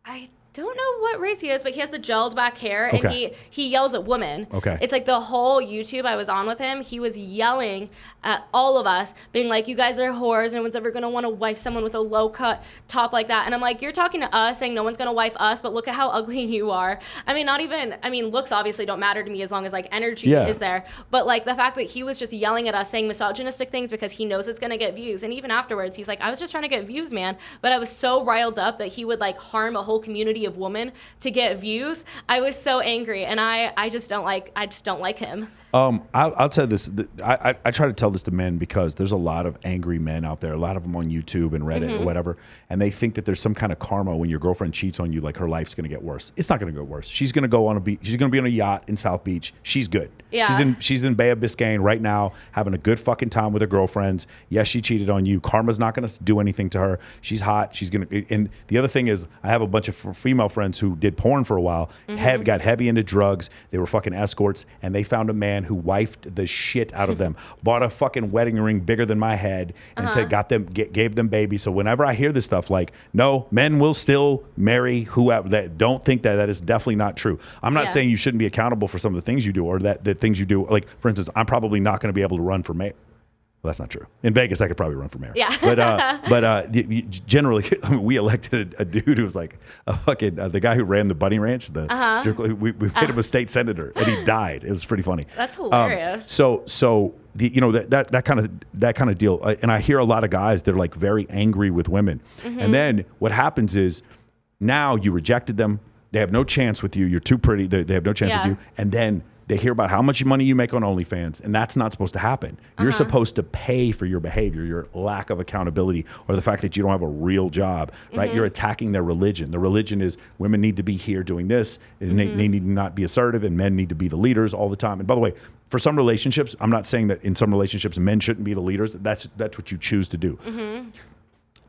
Speaker 2: I don't know what race he is, but he has the gelled back hair, and he yells at women. Okay. It's like the whole YouTube I was on with him, he was yelling at all of us, being like, you guys are whores, no one's ever gonna wanna wife someone with a low cut top like that. And I'm like, you're talking to us saying no one's gonna wife us, but look at how ugly you are. Looks obviously don't matter to me as long as like energy is there. But like the fact that he was just yelling at us saying misogynistic things because he knows it's gonna get views. And even afterwards, he's like, I was just trying to get views, man. But I was so riled up that he would like harm a whole community of women to get views. I was so angry, and I just don't like him.
Speaker 1: I'll tell you this. I try to tell this to men because there's a lot of angry men out there, a lot of them on YouTube and Reddit or whatever, and they think that there's some kind of karma when your girlfriend cheats on you, like her life's going to get worse. It's not going to get worse. She's going to go on a beach. She's going to be on a yacht in South Beach. She's good. Yeah. She's in Bay of Biscayne right now, having a good fucking time with her girlfriends. Yes, she cheated on you. Karma's not going to do anything to her. She's hot. She's going to. And the other thing is, I have a bunch of female friends who did porn for a while, got heavy into drugs. They were fucking escorts, and they found a man who wifed the shit out of them, bought a fucking wedding ring bigger than my head, and said, gave them babies. So whenever I hear this stuff, like, no, men will still marry whoever. That don't think that is definitely not true. I'm not saying you shouldn't be accountable for some of the things you do, or that the things you do. Like, for instance, I'm probably not going to be able to run for mayor. Well, that's not true. In Vegas, I could probably run for mayor. Yeah. But generally, we elected a dude who was like a fucking the guy who ran the Bunny Ranch. We made him a state senator, and he died. It was pretty funny.
Speaker 2: That's hilarious.
Speaker 1: So that kind of deal. And I hear a lot of guys, they're like very angry with women. And then what happens is now you rejected them. They have no chance with you. You're too pretty. They have no chance with you. And then they hear about how much money you make on OnlyFans, and that's not supposed to happen. You're supposed to pay for your behavior, your lack of accountability, or the fact that you don't have a real job, right? You're attacking their religion. The religion is women need to be here doing this, and they need to not be assertive, and men need to be the leaders all the time. And by the way, for some relationships, I'm not saying that in some relationships men shouldn't be the leaders. That's what you choose to do.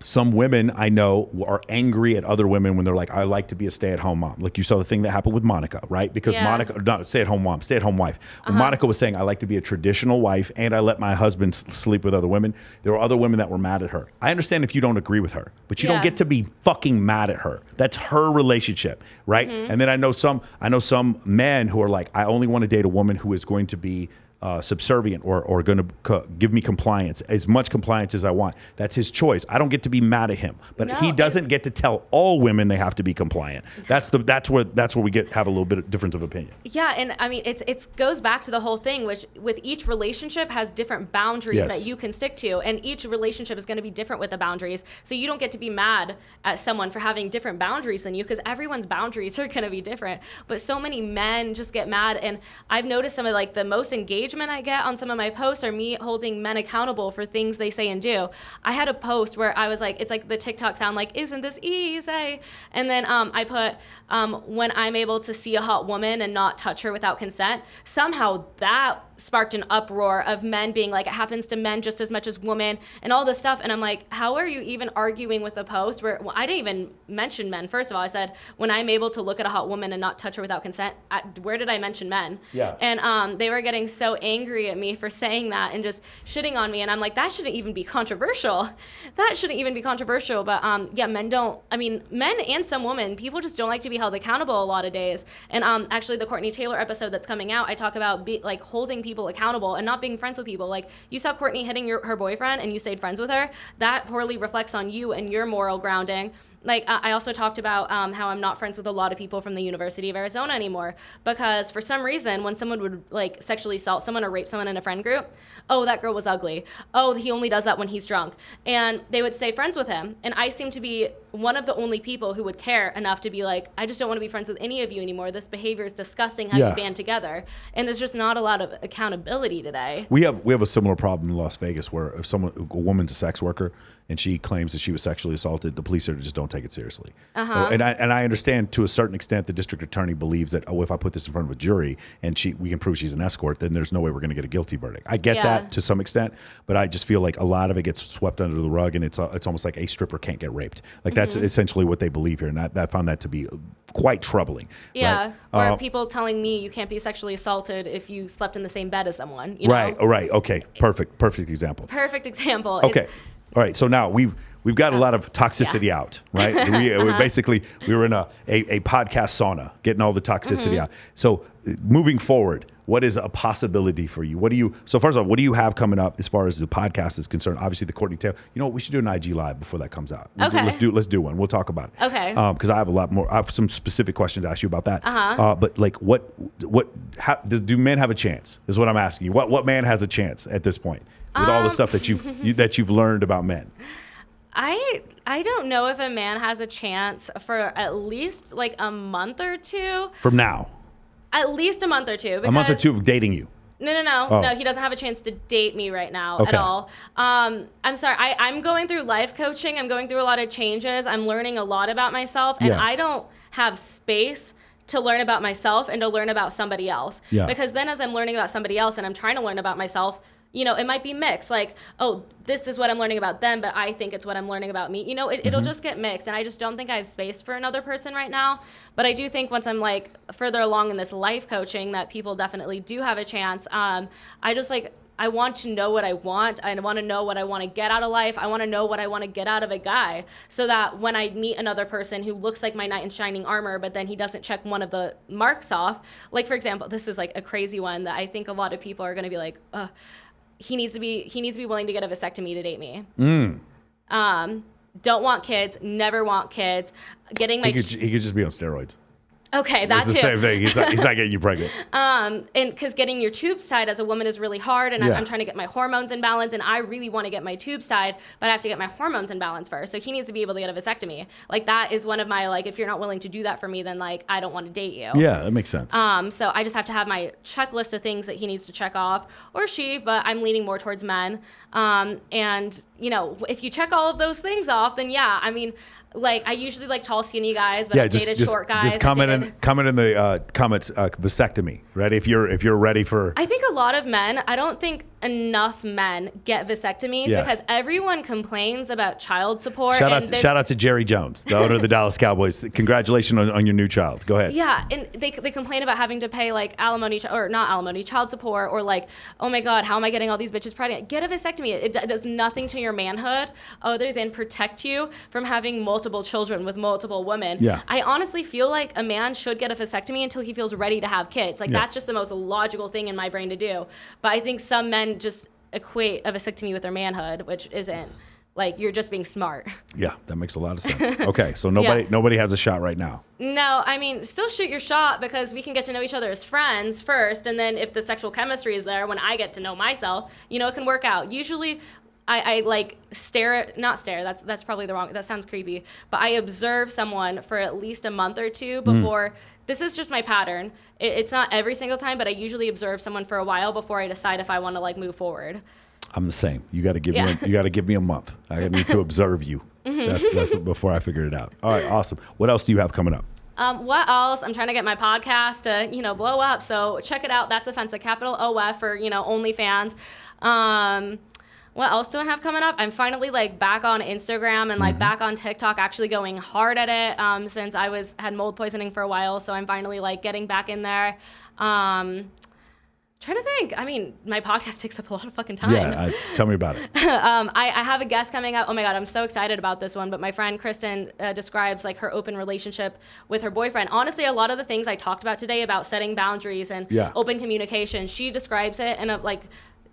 Speaker 1: Some women I know are angry at other women when they're like, I like to be a stay-at-home mom. Like you saw the thing that happened with Monica, right? Because Monica, not stay-at-home mom, stay-at-home wife. When Monica was saying, I like to be a traditional wife and I let my husband sleep with other women, there were other women that were mad at her. I understand if you don't agree with her, but you don't get to be fucking mad at her. That's her relationship, right? And then I know some men who are like, I only want to date a woman who is going to be subservient or going to give me compliance, as much compliance as I want. That's his choice. I don't get to be mad at him, but he doesn't get to tell all women they have to be compliant. That's where we have a little bit of difference of opinion.
Speaker 2: Yeah, and I mean it goes back to the whole thing, which with each relationship has different boundaries that you can stick to, and each relationship is going to be different with the boundaries. So you don't get to be mad at someone for having different boundaries than you, because everyone's boundaries are going to be different. But so many men just get mad, and I've noticed some of like the most engagement I get on some of my posts are me holding men accountable for things they say and do. I had a post where I was like, it's like the TikTok sound, like, isn't this easy? And then I put, when I'm able to see a hot woman and not touch her without consent. Somehow that sparked an uproar of men being like, it happens to men just as much as women and all this stuff. And I'm like, how are you even arguing with a post where I didn't even mention men? First of all, I said, when I'm able to look at a hot woman and not touch her without consent, where did I mention men? Yeah. And they were getting so angry at me for saying that and just shitting on me. And I'm like, that shouldn't even be controversial. That shouldn't even be controversial. But men and some women, people just don't like to be held accountable a lot of days. And actually the Courtney Taylor episode that's coming out, I talk about holding people accountable and not being friends with people. Like, you saw Courtney hitting her boyfriend and you stayed friends with her. That poorly reflects on you and your moral grounding. Like, I also talked about how I'm not friends with a lot of people from the University of Arizona anymore, because for some reason, when someone would like sexually assault someone or rape someone in a friend group, oh, that girl was ugly. Oh, he only does that when he's drunk. And they would stay friends with him. And I seem to be one of the only people who would care enough to be like, I just don't want to be friends with any of you anymore. This behavior is disgusting how you band together. And there's just not a lot of accountability today. We have
Speaker 1: a similar problem in Las Vegas where if a woman's a sex worker and she claims that she was sexually assaulted, the police just don't take it seriously. And I understand to a certain extent the district attorney believes that, if I put this in front of a jury and we can prove she's an escort, then there's no way we're going to get a guilty verdict. I get that to some extent, but I just feel like a lot of it gets swept under the rug, and it's almost like a stripper can't get raped. Like that's essentially what they believe here, and I found that to be quite troubling.
Speaker 2: Yeah, right? Or people telling me you can't be sexually assaulted if you slept in the same bed as someone. You
Speaker 1: know? Right. Okay. Perfect example.
Speaker 2: Perfect example.
Speaker 1: Okay. All right. So now we've got a lot of toxicity out, right? We were in a podcast sauna, getting all the toxicity out. So moving forward, what is a possibility for you? So first of all, what do you have coming up as far as the podcast is concerned? Obviously the Courtney Taylor. You know what? We should do an IG live before that comes out.
Speaker 2: Okay.
Speaker 1: Let's do one. We'll talk about it.
Speaker 2: Okay.
Speaker 1: Because I have a lot more. I have some specific questions to ask you about that. But like, do men have a chance? Is what I'm asking you. What man has a chance at this point with all the stuff that you've learned about men?
Speaker 2: I don't know if a man has a chance for at least like a month or two.
Speaker 1: From now?
Speaker 2: At least a month or two.
Speaker 1: A month or two of dating you?
Speaker 2: No. Oh. No, he doesn't have a chance to date me right now at all. I'm sorry. I'm going through life coaching. I'm going through a lot of changes. I'm learning a lot about myself. And I don't have space to learn about myself and to learn about somebody else. Yeah. Because then as I'm learning about somebody else and I'm trying to learn about myself, it might be mixed. Like, oh, this is what I'm learning about them, but I think it's what I'm learning about me. It'll just get mixed. And I just don't think I have space for another person right now. But I do think once I'm like further along in this life coaching that people definitely do have a chance. I want to know what I want. I want to know what I want to get out of life. I want to know what I want to get out of a guy, so that when I meet another person who looks like my knight in shining armor, but then he doesn't check one of the marks off. Like, for example, this is like a crazy one that I think a lot of people are going to be like, he needs to be willing to get a vasectomy to date me. Don't want kids, never want kids. He could
Speaker 1: just be on steroids.
Speaker 2: Okay, that's
Speaker 1: the same thing. He's not getting you pregnant.
Speaker 2: And because getting your tubes tied as a woman is really hard, and
Speaker 1: Yeah.
Speaker 2: I'm trying to get my hormones in balance, and I really want to get my tubes tied, but I have to get my hormones in balance first. So he needs to be able to get a vasectomy. Like, that is one of my, like, if you're not willing to do that for me, then, like, I don't want to date you.
Speaker 1: Yeah, that makes sense.
Speaker 2: So I just have to have my checklist of things that he needs to check off, or she, but I'm leaning more towards men. And, you know, if you check all of those things off, then yeah, I mean, like, I usually like tall, skinny guys, but I've dated short guys.
Speaker 1: Just comment in the comments, vasectomy, right? If you're ready for.
Speaker 2: I think a lot of men, I don't think enough men get vasectomies because everyone complains about child support.
Speaker 1: Shout out to Jerry Jones, the owner of the Dallas Cowboys. Congratulations on your new child. Go ahead.
Speaker 2: Yeah, and they complain about having to pay like child support, or like, oh my God, how am I getting all these bitches pregnant? Get a vasectomy. It does nothing to your manhood other than protect you from having multiple children with multiple women.
Speaker 1: Yeah.
Speaker 2: I honestly feel like a man should get a vasectomy until he feels ready to have kids. Like, that's just the most logical thing in my brain to do. But I think some men just equate a vasectomy with their manhood, which isn't. Like, you're just being smart.
Speaker 1: Yeah, that makes a lot of sense. Okay, so nobody has a shot right now.
Speaker 2: No, I mean, still shoot your shot, because we can get to know each other as friends first, and then if the sexual chemistry is there, when I get to know myself, you know, it can work out. Usually I like not stare, that's probably that sounds creepy, but I observe someone for at least a month or two before. This is just my pattern. It's not every single time, but I usually observe someone for a while before I decide if I want to like move forward. I'm
Speaker 1: the same. You got to give me a month. I need to observe you. That's before I figure it out. All right, awesome. What else do you have coming up?
Speaker 2: What else? I'm trying to get my podcast to, you know, blow up. So check it out. That's offensive, capital OF, for, you know, OnlyFans. What else do I have coming up? I'm finally like back on Instagram and like back on TikTok, actually going hard at it, since I had mold poisoning for a while. So I'm finally like getting back in there. Trying to think. I mean, my podcast takes up a lot of fucking time.
Speaker 1: Yeah, tell me about it.
Speaker 2: I have a guest coming up. Oh my God, I'm so excited about this one. But my friend Kristen describes like her open relationship with her boyfriend. Honestly, a lot of the things I talked about today about setting boundaries and open communication, she describes it in a like.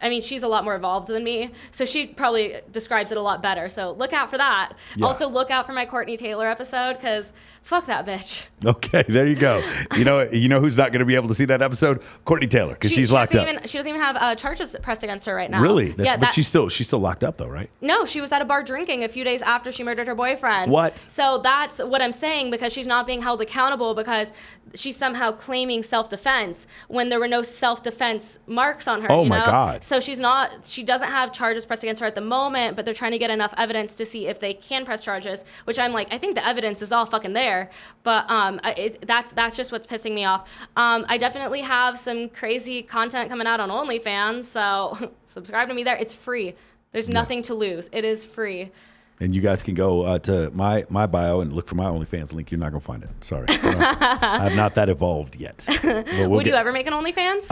Speaker 2: I mean, she's a lot more evolved than me, so she probably describes it a lot better. So look out for that. Yeah. Also, look out for my Courtney Taylor episode, because fuck that bitch.
Speaker 1: Okay, there you go. You know who's not going to be able to see that episode? Courtney Taylor, because she's locked up.
Speaker 2: She doesn't even have charges pressed against her right now.
Speaker 1: Really? But she's still locked up though, right?
Speaker 2: No, she was at a bar drinking a few days after she murdered her boyfriend.
Speaker 1: What?
Speaker 2: So that's what I'm saying, because she's not being held accountable, because she's somehow claiming self-defense when there were no self-defense marks on her.
Speaker 1: Oh my God.
Speaker 2: So she doesn't have charges pressed against her at the moment, but they're trying to get enough evidence to see if they can press charges, which I'm like, I think the evidence is all fucking there. But that's just what's pissing me off. I definitely have some crazy content coming out on OnlyFans, so subscribe to me there. It's free. There's nothing to lose. It is free.
Speaker 1: And you guys can go to my bio and look for my OnlyFans link. You're not going to find it. Sorry. I'm not that evolved yet.
Speaker 2: Would you ever make an OnlyFans?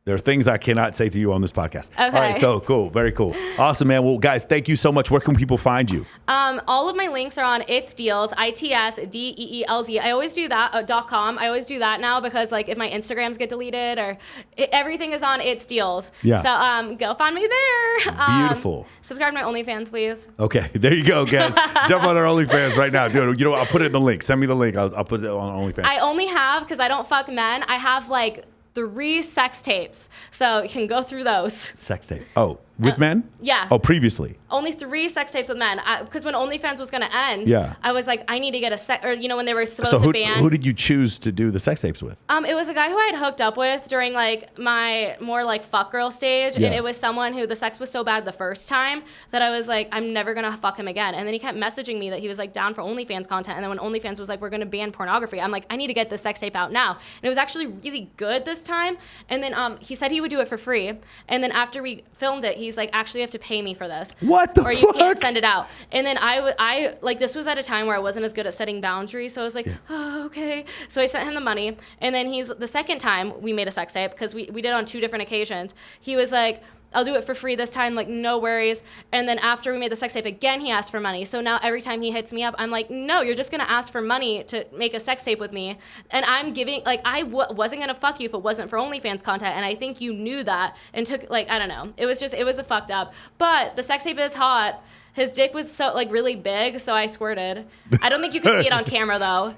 Speaker 1: There are things I cannot say to you on this podcast.
Speaker 2: Okay.
Speaker 1: All right, so cool. Very cool. Awesome, man. Well, guys, thank you so much. Where can people find you?
Speaker 2: All of my links are on It's Deelz, ITSDEELZ. I always do that, .com. I always do that now, because like if my Instagrams get deleted or everything is on It's Deelz.
Speaker 1: Yeah.
Speaker 2: So go find me there.
Speaker 1: Beautiful.
Speaker 2: Subscribe to my OnlyFans, please.
Speaker 1: Okay, there you go, guys. Jump on our OnlyFans right now. Dude, you know what? I'll put it in the link. Send me the link. I'll put it on OnlyFans.
Speaker 2: I only have, because I don't fuck men, I have like 3 sex tapes, so you can go through those.
Speaker 1: Sex tape. Oh, with men?
Speaker 2: Yeah.
Speaker 1: Oh, previously.
Speaker 2: Only 3 sex tapes with men. Because when OnlyFans was going to end, I was like, I need to get a or when they were supposed to ban.
Speaker 1: Who did you choose to do the sex tapes with?
Speaker 2: It was a guy who I had hooked up with during like my more like fuck girl stage, and it was someone who the sex was so bad the first time that I was like, I'm never gonna fuck him again. And then he kept messaging me that he was like down for OnlyFans content, and then when OnlyFans was like, we're gonna ban pornography, I'm like, I need to get this sex tape out now. And it was actually really good this time. And then he said he would do it for free. And then after we filmed it, he's like, actually, you have to pay me for this.
Speaker 1: What the fuck?
Speaker 2: Or you can't send it out. And then I like, this was at a time where I wasn't as good at setting boundaries. So I was like, oh, okay. So I sent him the money. And then the second time we made a sex tape, because we did on 2 different occasions, he was like, I'll do it for free this time, like, no worries. And then after we made the sex tape again, he asked for money. So now every time he hits me up, I'm like, no, you're just going to ask for money to make a sex tape with me. And I'm giving, like, I wasn't going to fuck you if it wasn't for OnlyFans content. And I think you knew that and took, like, I don't know. It was a fucked up. But the sex tape is hot. His dick was so like really big, so I squirted. I don't think you could see it on camera though.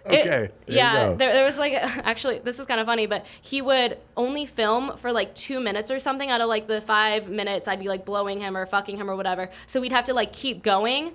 Speaker 1: Okay.
Speaker 2: There was like, actually, this is kind of funny, but he would only film for like 2 minutes or something out of like the 5 minutes I'd be like blowing him or fucking him or whatever. So we'd have to like keep going.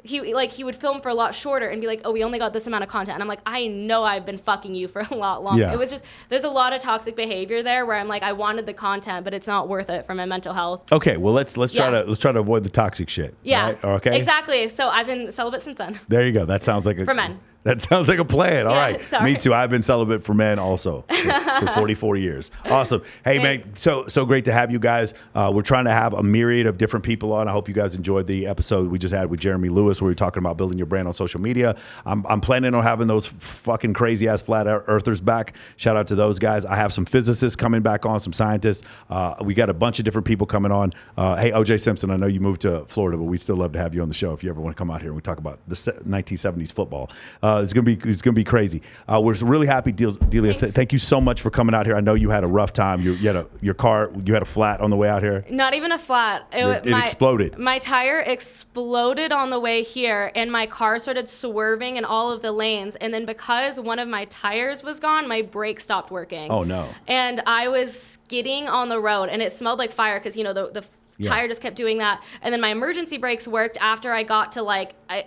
Speaker 2: He would film for a lot shorter and be like, oh, we only got this amount of content. And I'm like, I know I've been fucking you for a lot longer.
Speaker 1: Yeah.
Speaker 2: It was just, there's a lot of toxic behavior there where I'm like, I wanted the content, but it's not worth it for my mental health.
Speaker 1: Okay, well let's try to avoid the toxic shit.
Speaker 2: Yeah.
Speaker 1: Right? Okay.
Speaker 2: Exactly. So I've been celibate since then.
Speaker 1: There you go. That sounds like
Speaker 2: For men.
Speaker 1: That sounds like a plan. All
Speaker 2: Yeah,
Speaker 1: right.
Speaker 2: sorry.
Speaker 1: Me too. I've been celibate for men also for 44 years. Awesome. Hey, man, so great to have you guys. We're trying to have a myriad of different people on. I hope you guys enjoyed the episode we just had with Jeremy Lewis where we were talking about building your brand on social media. I'm planning on having those fucking crazy ass flat earthers back. Shout out to those guys. I have some physicists coming back on, some scientists. We got a bunch of different people coming on. Hey, OJ Simpson, I know you moved to Florida, but we'd still love to have you on the show if you ever want to come out here and we talk about the 1970s football. It's gonna be crazy. We're really happy, Delia. Thank you so much for coming out here. I know you had a rough time. You had your car. You had a flat on the way out here.
Speaker 2: Not even a flat.
Speaker 1: It exploded.
Speaker 2: My tire exploded on the way here, and my car started swerving in all of the lanes. And then because one of my tires was gone, my brake stopped working.
Speaker 1: Oh no!
Speaker 2: And I was skidding on the road, and it smelled like fire because the tire just kept doing that. And then my emergency brakes worked after I got to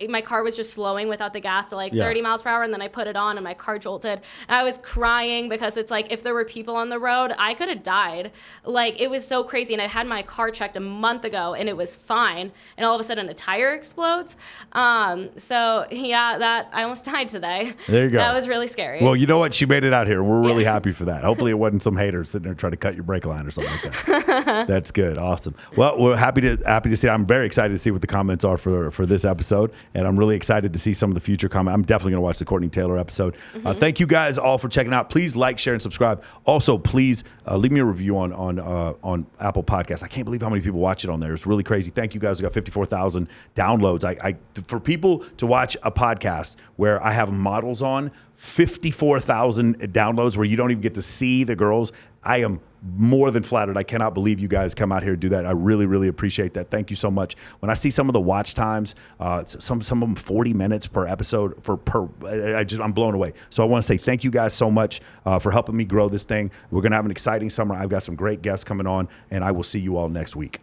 Speaker 2: my car was just slowing without the gas to 30 miles per hour. And then I put it on and my car jolted. And I was crying because it's like, if there were people on the road, I could have died. Like, it was so crazy. And I had my car checked a month ago and it was fine. And all of a sudden a tire explodes. So yeah, I almost died today.
Speaker 1: There you go.
Speaker 2: That was really scary.
Speaker 1: Well, you know what? She made it out here. We're really happy for that. Hopefully it wasn't some hater sitting there trying to cut your brake line or something like that. That's good. Awesome. Well, we're happy to see. I'm very excited to see what the comments are for this episode, and I'm really excited to see some of the future comments. I'm definitely going to watch the Courtney Taylor episode. Thank you guys all for checking out. Please like, share, and subscribe. Also, please leave me a review on Apple Podcasts. I can't believe how many people watch it on there. It's really crazy. Thank you guys. We got 54,000 downloads. For people to watch a podcast where I have models on, 54,000 downloads where you don't even get to see the girls. I am more than flattered. I cannot believe you guys come out here and do that. I really, really appreciate that. Thank you so much. When I see some of the watch times, some of them 40 minutes per episode I'm blown away. So I want to say thank you guys so much for helping me grow this thing. We're going to have an exciting summer. I've got some great guests coming on, and I will see you all next week.